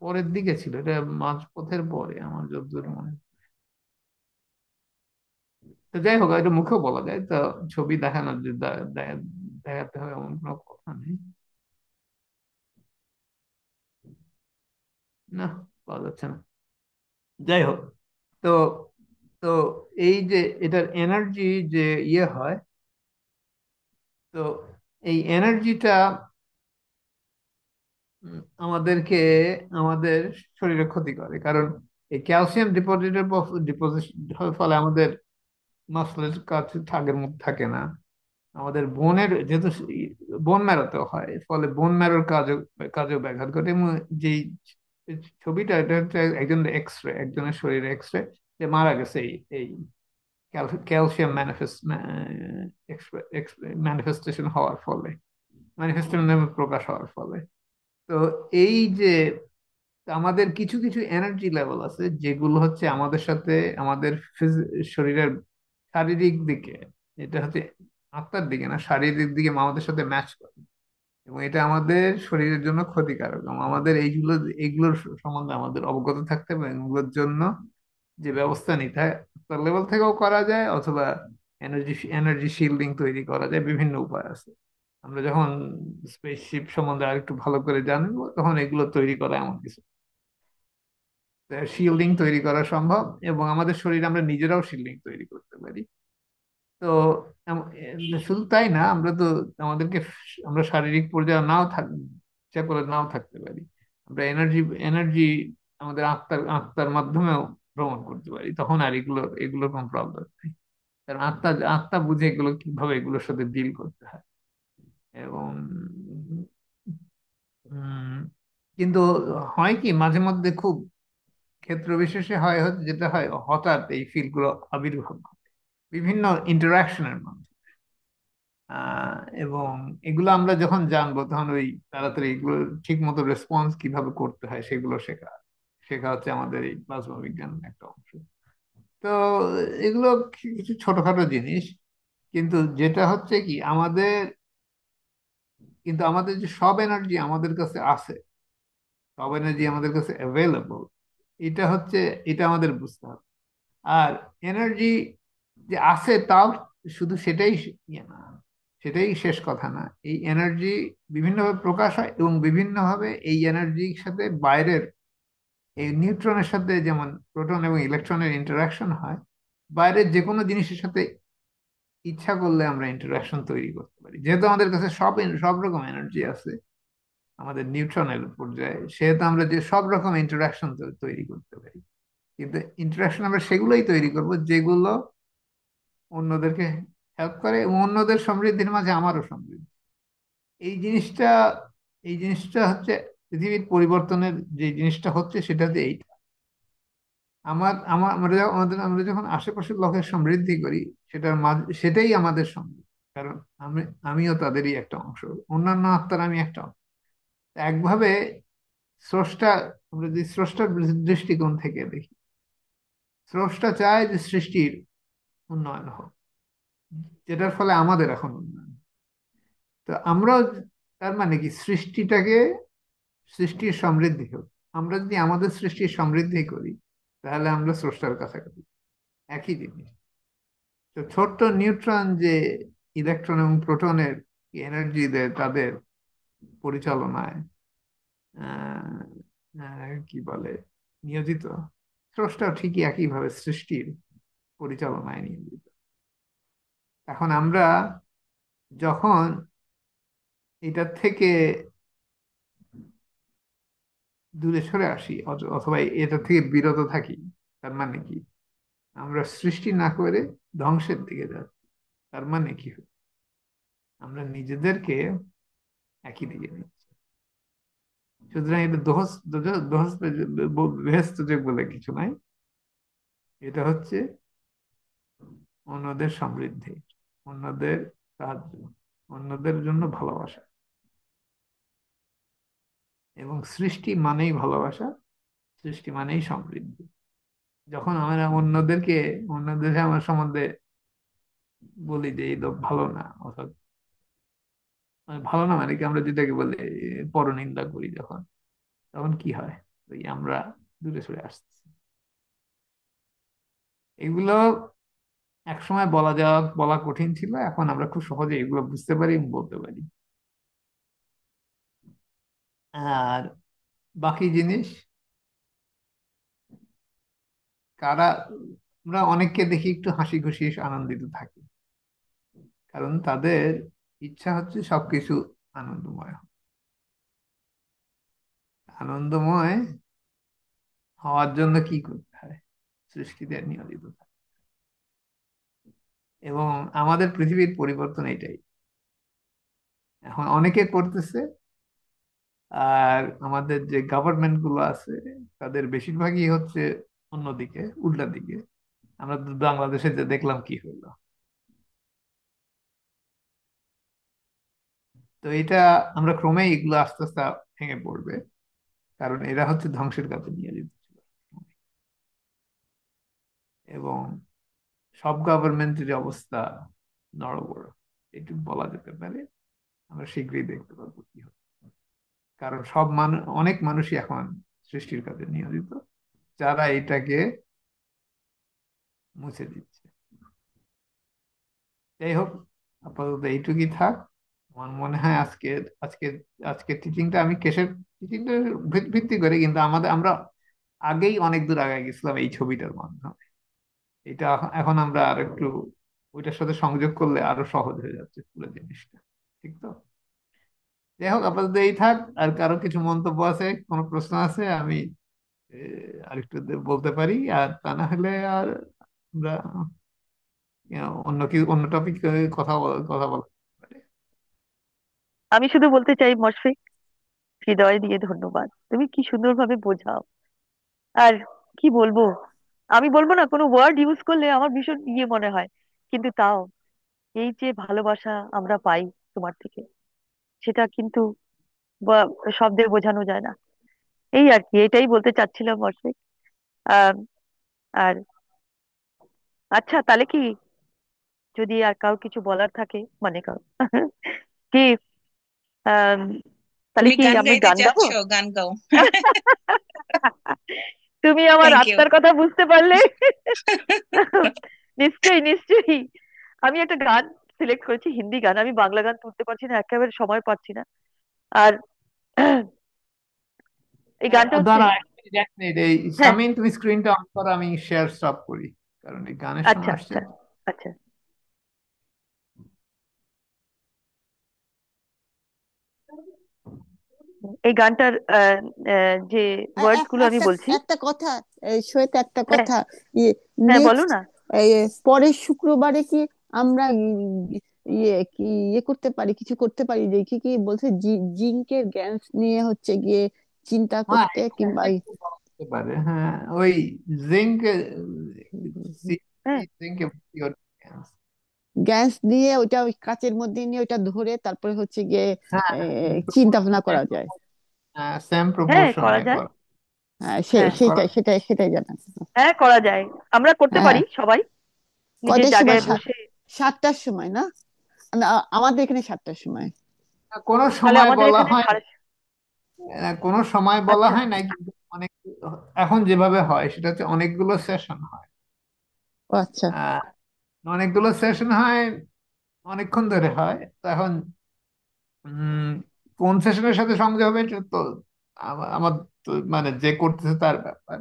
পরের দিকে ছিল এটা, মাঝপথের পরে আমার যতদূর মনে। তো যাই হোক, এটা মুখেও বলা যায় তো, ছবি দেখানোর যে দেখাতে হবে এমন কোনো কথা নেই। না, পাওয়া যাচ্ছে না। যাই হোক, তো তো এই যে এটার এনার্জি যে হয়, তো এই এনার্জিটা আমাদেরকে, আমাদের শরীরে ক্ষতি করে, কারণ এই ক্যালসিয়াম ডিপোজিট ফলে আমাদের মাসলের কাছে আগের মতো থাকে না। আমাদের বোনের যেহেতু বোন ম্যারোতেও হয়, ফলে বোন ম্যারোর কাজেও ব্যাঘাত ঘটে। এবং যেই ছবিটা, এটা হচ্ছে একজনের এক্স রে, একজনের শরীরে এক্স রে, যে মারা গেছে এই এই ক্যালসিয়াম ম্যানিফেস্টেশন হওয়ার ফলে, ম্যানিফেস্টেশন প্রকাশ হওয়ার ফলে। তো এই যে আমাদের কিছু কিছু এনার্জি লেভেল আছে যেগুলো হচ্ছে আমাদের সাথে আমাদের শরীরের শারীরিক দিকে, এটা হচ্ছে আত্মার দিকে না, শারীরিক দিকে আমাদের সাথে ম্যাচ করে, এবং এটা আমাদের শরীরের জন্য ক্ষতিকারক, এবং আমাদের এইগুলোর সম্বন্ধে আমাদের অবগত থাকতে হবে, এবং এগুলোর জন্য যে ব্যবস্থা নিতে হয় আত্মার লেভেল থেকেও করা যায়, অথবা এনার্জি শিল্ডিং তৈরি করা যায়, বিভিন্ন উপায় আছে। আমরা যখন স্পেসশিপ সম্বন্ধে আরেকটু ভালো করে জানবো তখন এগুলো তৈরি করা এমন কিছু শিল্ডিং তৈরি করা সম্ভব, এবং আমাদের শরীরে আমরা নিজেরাও শিল্ডিং তৈরি করতে পারি। তো শুধু তাই না, আমরা তো আমাদেরকে আমরা শারীরিক পর্যায়ে নাও ইচ্ছা করে নাও থাকতে পারি, আমরা এনার্জি এনার্জি আমাদের আত্মার মাধ্যমেও ভ্রমণ করতে পারি, তখন আর এগুলোর কোনো প্রবলেম নেই। কারণ আত্মা আত্মা বুঝে এগুলো কিভাবে এগুলোর সাথে ডিল করতে হয়। এবং উম, কিন্তু হয় কি মাঝে মধ্যে খুব ক্ষেত্র বিশেষে হয়, যেটা হয় হঠাৎ এই ফিল গুলো আবির্ভাব ঘটে বিভিন্ন ইন্টারাকশনের মাধ্যমে। এবং এগুলো আমরা যখন জানবো তখন ওই তাড়াতাড়ি এগুলো ঠিক মতো রেসপন্স কিভাবে করতে হয় সেগুলো শেখা শেখা হচ্ছে আমাদের এই প্লাজমা বিজ্ঞানের একটা অংশ। তো এগুলো কিছু ছোটখাটো জিনিস, কিন্তু যেটা হচ্ছে কি আমাদের যে সব এনার্জি আমাদের কাছে আছে, সব এনার্জি আমাদের কাছে অ্যাভেলেবল, এটা হচ্ছে এটা আমাদের বুঝতে হবে। আর এনার্জি যে আছে তাও শুধু সেটাই ইয়ে না, সেটাই শেষ কথা না। এই এনার্জি বিভিন্নভাবে প্রকাশ হয়, এবং বিভিন্নভাবে এই এনার্জির সাথে বাইরের এই নিউট্রনের সাথে যেমন প্রোটন এবং ইলেকট্রনের ইন্টারাকশন হয়, বাইরের যে কোনো জিনিসের সাথে ইচ্ছা করলে আমরা ইন্টারাকশন তৈরি করতে পারি। যেহেতু আমাদের কাছে সব রকম এনার্জি আছে আমাদের নিউট্রনের পর্যায়ে, সেহেতু আমরা যে সব রকম ইন্টারাকশন তৈরি করতে পারি। কিন্তু ইন্টারাকশন আমরা সেগুলোই তৈরি করব যেগুলো অন্যদেরকে হেল্প করে, এবং অন্যদের সমৃদ্ধির মাঝে আমারও সমৃদ্ধি। এই জিনিসটা এই জিনিসটা হচ্ছে পৃথিবীর পরিবর্তনের যে জিনিসটা হচ্ছে সেটা হচ্ছে এইটা। আমার আমার আমরা যখন আশেপাশের লোকের সমৃদ্ধি করি, সেটাই আমাদের সমৃদ্ধি। কারণ আমি আমিও তাদেরই একটা অংশ, অন্যান্য আত্মার আমি একটা অংশ। একভাবে স্রষ্টা, আমরা যদি স্রষ্টার দৃষ্টিকোণ থেকে দেখি, স্রষ্টা চায় যে সৃষ্টির উন্নয়ন হোক, যেটার ফলে আমাদের এখন উন্নয়ন। তো আমরাও, তার মানে কি সৃষ্টির সমৃদ্ধি হোক। আমরা যদি আমাদের সৃষ্টির সমৃদ্ধি করি তাহলে আমরা স্রষ্টার কাছাকাছি, একই জিনিস। তো ছোট্ট নিউট্রন যে ইলেকট্রন এবং প্রোটনের এনার্জি দেয় তাদের পরিচালনায়, আহ, কি বলে, নিয়োজিত, স্রষ্টাও ঠিকই একইভাবে সৃষ্টির পরিচালনায় নিয়োজিত। এখন আমরা যখন এটার থেকে দূরে সরে আসি, অথবা এটা থেকে বিরত থাকি, তার মানে কি আমরা সৃষ্টি না করে ধ্বংসের দিকে যাচ্ছি। তার মানে কি আমরা নিজেদেরকে একই দিকে নিচ্ছি। সুতরাং এটা দোহস দোহস দোহস বেহেস্ত যোগ বলে কিছু নাই, এটা হচ্ছে অন্যদের সমৃদ্ধি, অন্যদের সাহায্য, অন্যদের জন্য ভালোবাসা। এবং সৃষ্টি মানেই ভালোবাসা, সৃষ্টি মানেই সমৃদ্ধি। যখন আমরা অন্যদের আমার সম্বন্ধে বলি যে এই লোক ভালো না, অর্থাৎ মানে ভালো না মানে কি, আমরা যেটাকে বলে পরনিন্দা করি যখন, তখন কি হয়, ওই আমরা দূরে সরে আসতেছি। এগুলো একসময় বলা কঠিন ছিল, এখন আমরা খুব সহজে এগুলো বুঝতে পারি এবং বলতে পারি। আর বাকি জিনিস, কারা, আমরা অনেককে দেখি একটু হাসি খুশি আনন্দিত থাকি, কারণ তাদের ইচ্ছা হচ্ছে সবকিছু আনন্দময় আনন্দময় হওয়ার জন্য কি করতে হয়, সৃষ্টিতে নিয়োজিত থাকে। এবং আমাদের পৃথিবীর পরিবর্তন এটাই এখন অনেকে করতেছে। আর আমাদের যে গভর্নমেন্ট গুলো আছে তাদের বেশিরভাগই হচ্ছে অন্যদিকে উল্টা দিকে আমরা বাংলাদেশে যে দেখলাম কি হলো। তো এটা আমরা ক্রমেই এগুলো আস্তে আস্তে ভেঙে পড়বে, কারণ এরা হচ্ছে ধ্বংসের কাজে নিয়োজিত ছিল। এবং সব গভর্নমেন্টের অবস্থা নড়বড়, এটুকু বলা যেতে পারে। আমরা শীঘ্রই দেখতে পাবো কি হয়, কারণ সব মানুষ, অনেক মানুষই এখন সৃষ্টির কাজে নিয়োজিত, যারা এটাকে মুছে দিচ্ছে। যাই হোক, আপাতত এইটুকুই থাক। আমার মনে হয় আজকে আজকে আজকে টিচিংটা আমি কেসের টিচিংটা ভিত্তি করে, কিন্তু আমরা আগেই অনেক দূর আগে গেছিলাম এই ছবিটার মাধ্যমে। এটা এখন আমরা আর একটু ওইটার সাথে সংযোগ করলে আরো সহজ হয়ে যাচ্ছে পুরো জিনিসটা। ঠিক তো? যাই হোক, আপাতত এই থাক। আর কারো কিছু মন্তব্য আছে, কোনো প্রশ্ন আছে, আমি আরেকটু বলতে পারি। আর তা না হলে আর আমরা অন্য টপিক কথা বলতে পারি। আমি শুধু বলতে চাই মশফিক, হৃদয় দিয়ে ধন্যবাদ, তুমি কি সুন্দরভাবে বোঝাও। আর কি বলবো, আমি বলবো না, কোনো ওয়ার্ড ইউজ করলে আমার ভীষণ মনে হয়, কিন্তু তাও এই যে ভালোবাসা আমরা পাই তোমার থেকে, সেটা কিন্তু শব্দে বোঝানো যায় না। এই আর কি, এটাই বলতে চাচ্ছিলাম মশফিক। আহ আর আচ্ছা, তাহলে কি, যদি আর কারো কিছু বলার থাকে, মানে কারো কি, আহ তাহলে তুমি কি গান আমি গাইতে গান গাবো? চাচ্ছো, গান গাও। তুমি আমার থ্যাংক ইউ। আত্মার কথা বুঝতে পারলে। নিশ্চয়ই নিশ্চয়ই। আমি একটা গান সিলেক্ট করেছি, হিন্দি গান। আমি বাংলা গান তুলতে পারছি না, একেবারে সময় পাচ্ছি না। আর এই গানটা হচ্ছে, দাঁড়া, এক মিনিট। এই হ্যাঁ, সামিন, তুমি স্ক্রিনটা অন করো, আমি শেয়ার স্টপ করি, কারণ এই গানের আচ্ছা সময় আসছে। আচ্ছা আচ্ছা, এই গানটার যে ওয়ার্ডস গুলো আমি একটা বলছি। একটা কথা, শ্বেতা, একটা হ্যাঁ কথা। ইয়ে, হ্যাঁ, বলো নেক্সট না। পরের শুক্রবারে কি আমরা কি করতে পারি, কিছু করতে পারি, যে কি কি বলছে, জিঙ্কের জ্ঞান নিয়ে হচ্ছে গিয়ে চিন্তা হ্যাঁ, করতে, এটা কিংবা এটা একটু বলা যেতে পারে। হ্যাঁ, ওই জিঙ্ক, হ্যাঁ জিঙ্ক গ্যাস দিয়ে ওইটা ওই কাচের মধ্যে নিয়ে ওইটা ধরে তারপরে হচ্ছে গিয়ে হ্যাঁ, চিন্তা ভাবনা করা যায়। সেম হ্যাঁ, করা প্রপোর্শনে যায়। করা। হ্যাঁ, হ্যাঁ করা সেটাই জানা। হ্যাঁ, করা যায়। আমরা করতে হ্যাঁ, পারি সবাই নিজের কয়টার সময়? জায়গায় বসে। 7টার সময় না? না, আমাদের এখানে 7টার সময়। কোনো তাহলে সময় আমাদের বলা এখানে হয়, কোনো সময় বলা আচ্ছা হয় নাই, কিন্তু অনেক, এখন যেভাবে হয় সেটা হচ্ছে অনেকগুলো সেশন হয়। ও আচ্ছা। আহ, অনেকগুলো সেশন হয়, অনেকক্ষণ ধরে হয়। তো এখন উম, কোন সেশনের সাথে সংযোগ হবে এটা তো আমার তো মানে যে করতেছে তার ব্যাপার।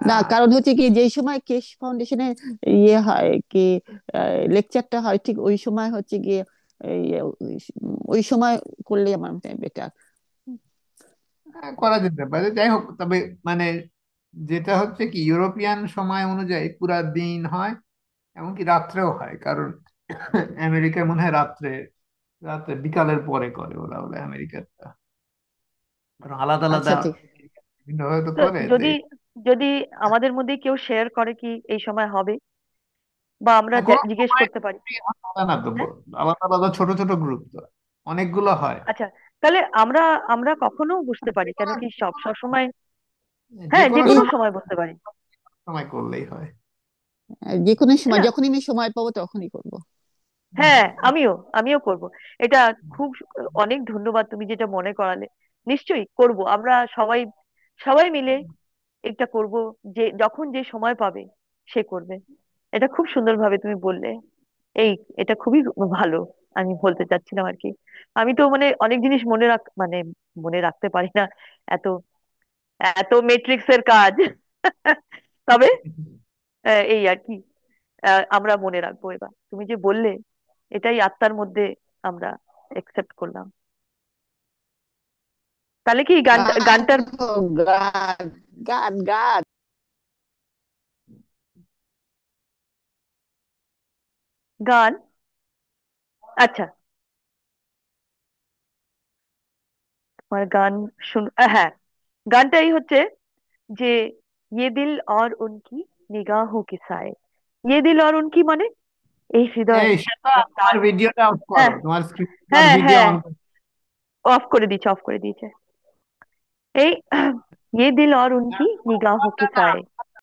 না, আহ, কারণ হচ্ছে কি, যেই সময় কেশ ফাউন্ডেশনে হয় কি, লেকচারটা হয়, ঠিক ওই সময় হচ্ছে গিয়ে এই, ওই সময় করলে আমার বেটার। করা যেতে পারে। যাই হোক, তবে মানে যেটা হচ্ছে কি, ইউরোপিয়ান সময় অনুযায়ী পুরা দিন হয়, এমনকি রাত্রেও হয়। কারণ আমেরিকায় মনে হয় রাত্রে রাত্রে বিকালের পরে করে ওরা, ওরা আমেরিকাটা, কারণ আলাদা আলাদা আচ্ছা, ঠিক। বিভিন্ন ভাবে তো তো করে যদি যদি আমাদের মধ্যে কেউ শেয়ার করে কি এই সময় হবে, বা আমরা কোনো জিজ্ঞেস সময় করতে পারি। আলাদা না তো, হ্যাঁ আলাদা আলাদা ছোট ছোট গ্রুপ তো অনেকগুলো হয়। আচ্ছা, তাহলে আমরা আমরা কখনো বুঝতে যে পারি, কেন কোনো কি সব সব সময়। যে হ্যাঁ, যে কোনো কোনো সময়, সময় বুঝতে পারি, সময় করলেই হয়। যে কোনো তাই সময়, না? যখনই আমি সময় পাবো তখনই করব। হ্যাঁ, আমিও আমিও করব এটা। খুব অনেক ধন্যবাদ, তুমি যেটা মনে করালে। নিশ্চয়ই করব আমরা সবাই, সবাই মিলে এটা করব। যে যখন যে সময় পাবে সে করবে। এটা খুব সুন্দরভাবে তুমি বললে। এই, এটা খুবই ভালো। আমি বলতে চাচ্ছিলাম আর কি, আমি তো মানে অনেক জিনিস মানে মনে রাখতে পারি না, এত এত মেট্রিক্স এর কাজ। তবে এই আর কি, আমরা মনে রাখবো। এবার তুমি যে বললে, এটাই আত্মার মধ্যে আমরা একসেপ্ট করলাম। তাহলে কি গান গানটার হোক, গান, গান, গান। গান, আচ্ছা, তোমার গান শুন, হ্যাঁ, গানটাই হচ্ছে যে ये दिल और उनकी निगाहों के साए। ये दिल और उनकी মানে এই হৃদয়। এই সেটা, তোমার তার ভিডিওটা অফ করো, হ্যাঁ তোমার স্ক্রিন আর হ্যাঁ ভিডিও হ্যাঁ, অন। অফ করে দিয়েছে, অফ করে দিয়েছে। এই ये दिल और उनकी निगाहों তোমারটা के না, साए।